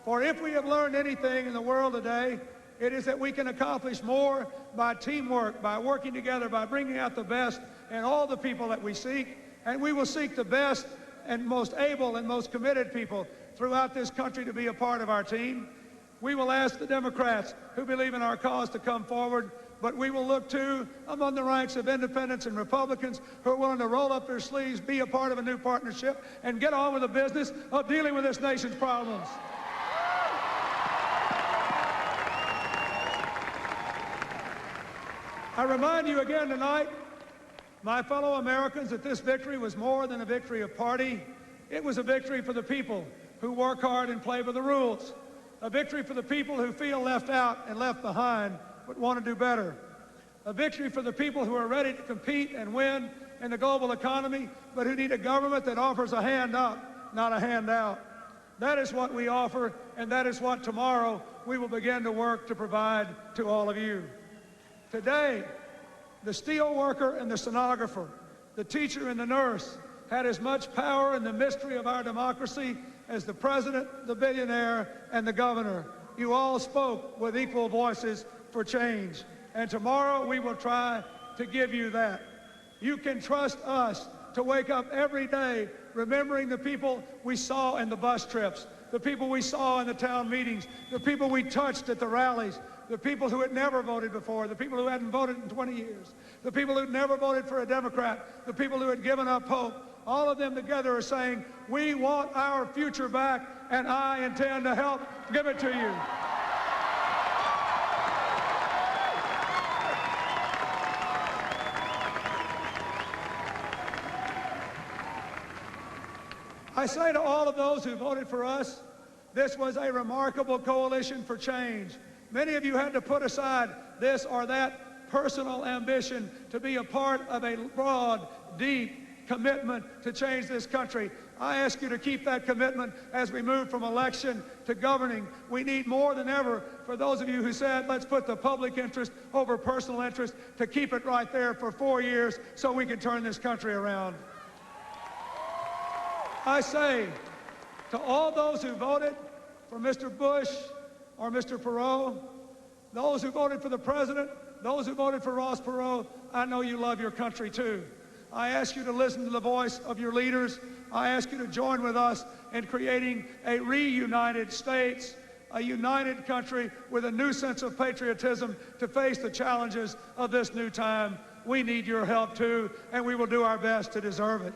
For if we have learned anything in the world today, it is that we can accomplish more by teamwork, by working together, by bringing out the best in all the people that we seek. And we will seek the best and most able and most committed people throughout this country to be a part of our team. We will ask the Democrats who believe in our cause to come forward, but we will look too among the ranks of independents and Republicans who are willing to roll up their sleeves, be a part of a new partnership, and get on with the business of dealing with this nation's problems. I remind you again tonight, my fellow Americans, that this victory was more than a victory of party. It was a victory for the people who work hard and play by the rules. A victory for the people who feel left out and left behind, but want to do better. A victory for the people who are ready to compete and win in the global economy, but who need a government that offers a hand up, not a handout. That is what we offer, and that is what tomorrow we will begin to work to provide to all of you. Today, the steel worker and the stenographer, the teacher and the nurse had as much power in the mystery of our democracy as the president, the billionaire, and the governor. You all spoke with equal voices for change. And tomorrow we will try to give you that. You can trust us to wake up every day remembering the people we saw in the bus trips, the people we saw in the town meetings, the people we touched at the rallies, the people who had never voted before, the people who hadn't voted in 20 years, the people who'd never voted for a Democrat, the people who had given up hope. All of them together are saying, we want our future back, and I intend to help give it to you. I say to all of those who voted for us, this was a remarkable coalition for change. Many of you had to put aside this or that personal ambition to be a part of a broad, deep commitment to change this country. I ask you to keep that commitment as we move from election to governing. We need more than ever for those of you who said, let's put the public interest over personal interest, to keep it right there for 4 years so we can turn this country around. I say to all those who voted for Mr. Bush or Mr. Perot, those who voted for the president, those who voted for Ross Perot, I know you love your country too. I ask you to listen to the voice of your leaders. I ask you to join with us in creating a reunited states, a united country with a new sense of patriotism to face the challenges of this new time. We need your help too, and we will do our best to deserve it.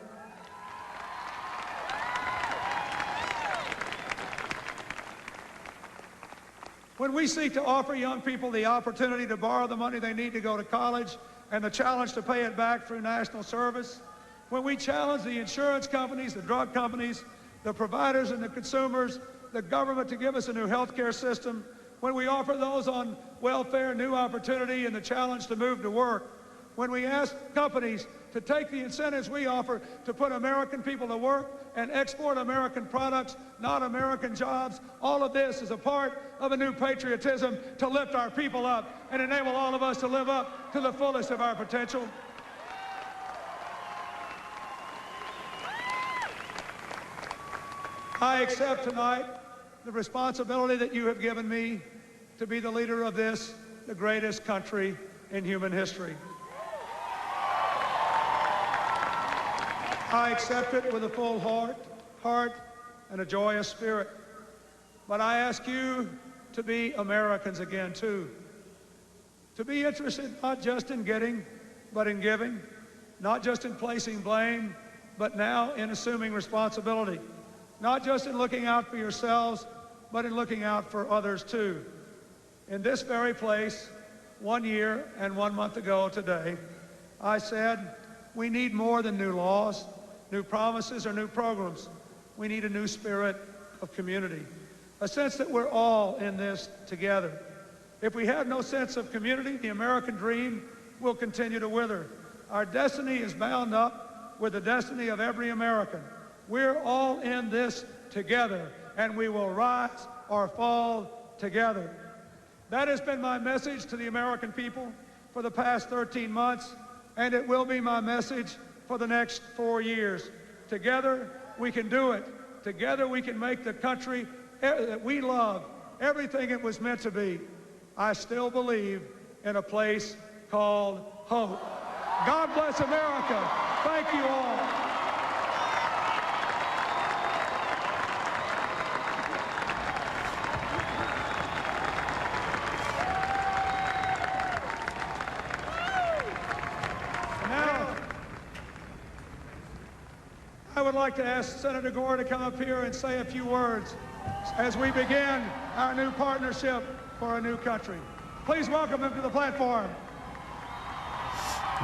When we seek to offer young people the opportunity to borrow the money they need to go to college and the challenge to pay it back through national service, when we challenge the insurance companies, the drug companies, the providers and the consumers, the government to give us a new health care system, when we offer those on welfare new opportunity and the challenge to move to work, when we ask companies to take the incentives we offer to put American people to work and export American products, not American jobs, all of this is a part of a new patriotism to lift our people up and enable all of us to live up to the fullest of our potential. I accept tonight the responsibility that you have given me to be the leader of this, the greatest country in human history. I accept it with a full heart and a joyous spirit. But I ask you to be Americans again, too. To be interested not just in getting, but in giving. Not just in placing blame, but now in assuming responsibility. Not just in looking out for yourselves, but in looking out for others, too. In this very place, 1 year and 1 month ago today, I said, we need more than new laws, new promises, or new programs. We need a new spirit of community, a sense that we're all in this together. If we have no sense of community, the American dream will continue to wither. Our destiny is bound up with the destiny of every American. We're all in this together, and we will rise or fall together. That has been my message to the American people for the past 13 months, and it will be my message for the next 4 years. Together, we can do it. Together, we can make the country that we love everything it was meant to be. I still believe in a place called hope. God bless America. Thank you all. I would like to ask Senator Gore to come up here and say a few words as we begin our new partnership for a new country. Please welcome him to the platform.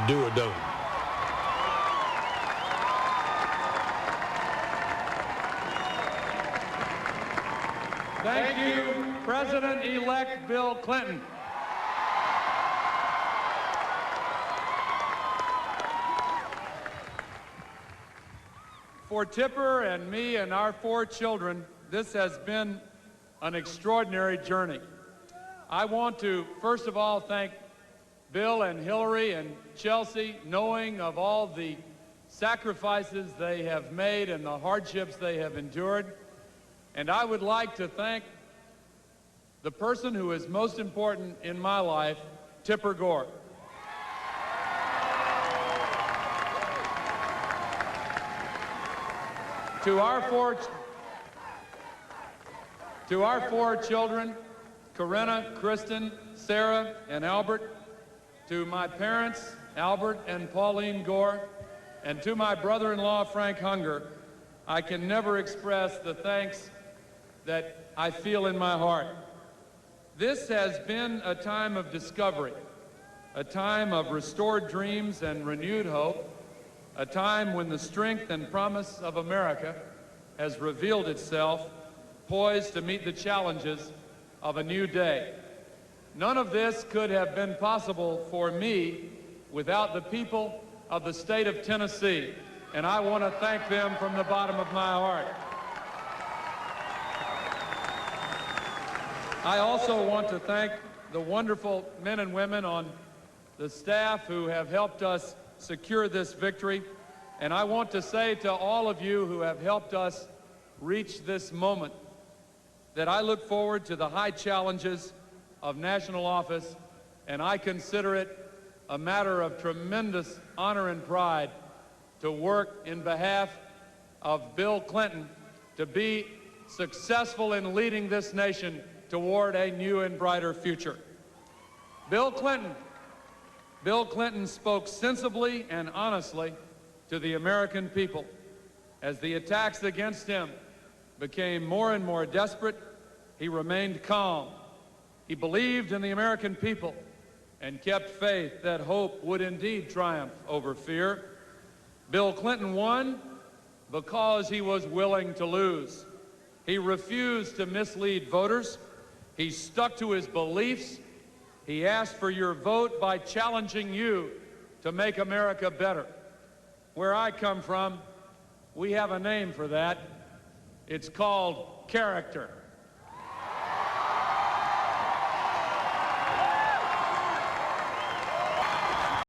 Do or don't. Thank you, President-elect Bill Clinton. For Tipper and me and our 4 children, this has been an extraordinary journey. I want to, first of all, thank Bill and Hillary and Chelsea, knowing of all the sacrifices they have made and the hardships they have endured. And I would like to thank the person who is most important in my life, Tipper Gore. To our four children, Corinna, Kristen, Sarah, and Albert, to my parents, Albert and Pauline Gore, and to my brother-in-law, Frank Hunger, I can never express the thanks that I feel in my heart. This has been a time of discovery, a time of restored dreams and renewed hope, a time when the strength and promise of America has revealed itself, poised to meet the challenges of a new day. None of this could have been possible for me without the people of the state of Tennessee, and I want to thank them from the bottom of my heart. I also want to thank the wonderful men and women on the staff who have helped us secure this victory, and I want to say to all of you who have helped us reach this moment that I look forward to the high challenges of national office, and I consider it a matter of tremendous honor and pride to work in behalf of Bill Clinton to be successful in leading this nation toward a new and brighter future. Bill Clinton spoke sensibly and honestly to the American people. As the attacks against him became more and more desperate, he remained calm. He believed in the American people and kept faith that hope would indeed triumph over fear. Bill Clinton won because he was willing to lose. He refused to mislead voters. He stuck to his beliefs. He asked for your vote by challenging you to make America better. Where I come from, we have a name for that. It's called character.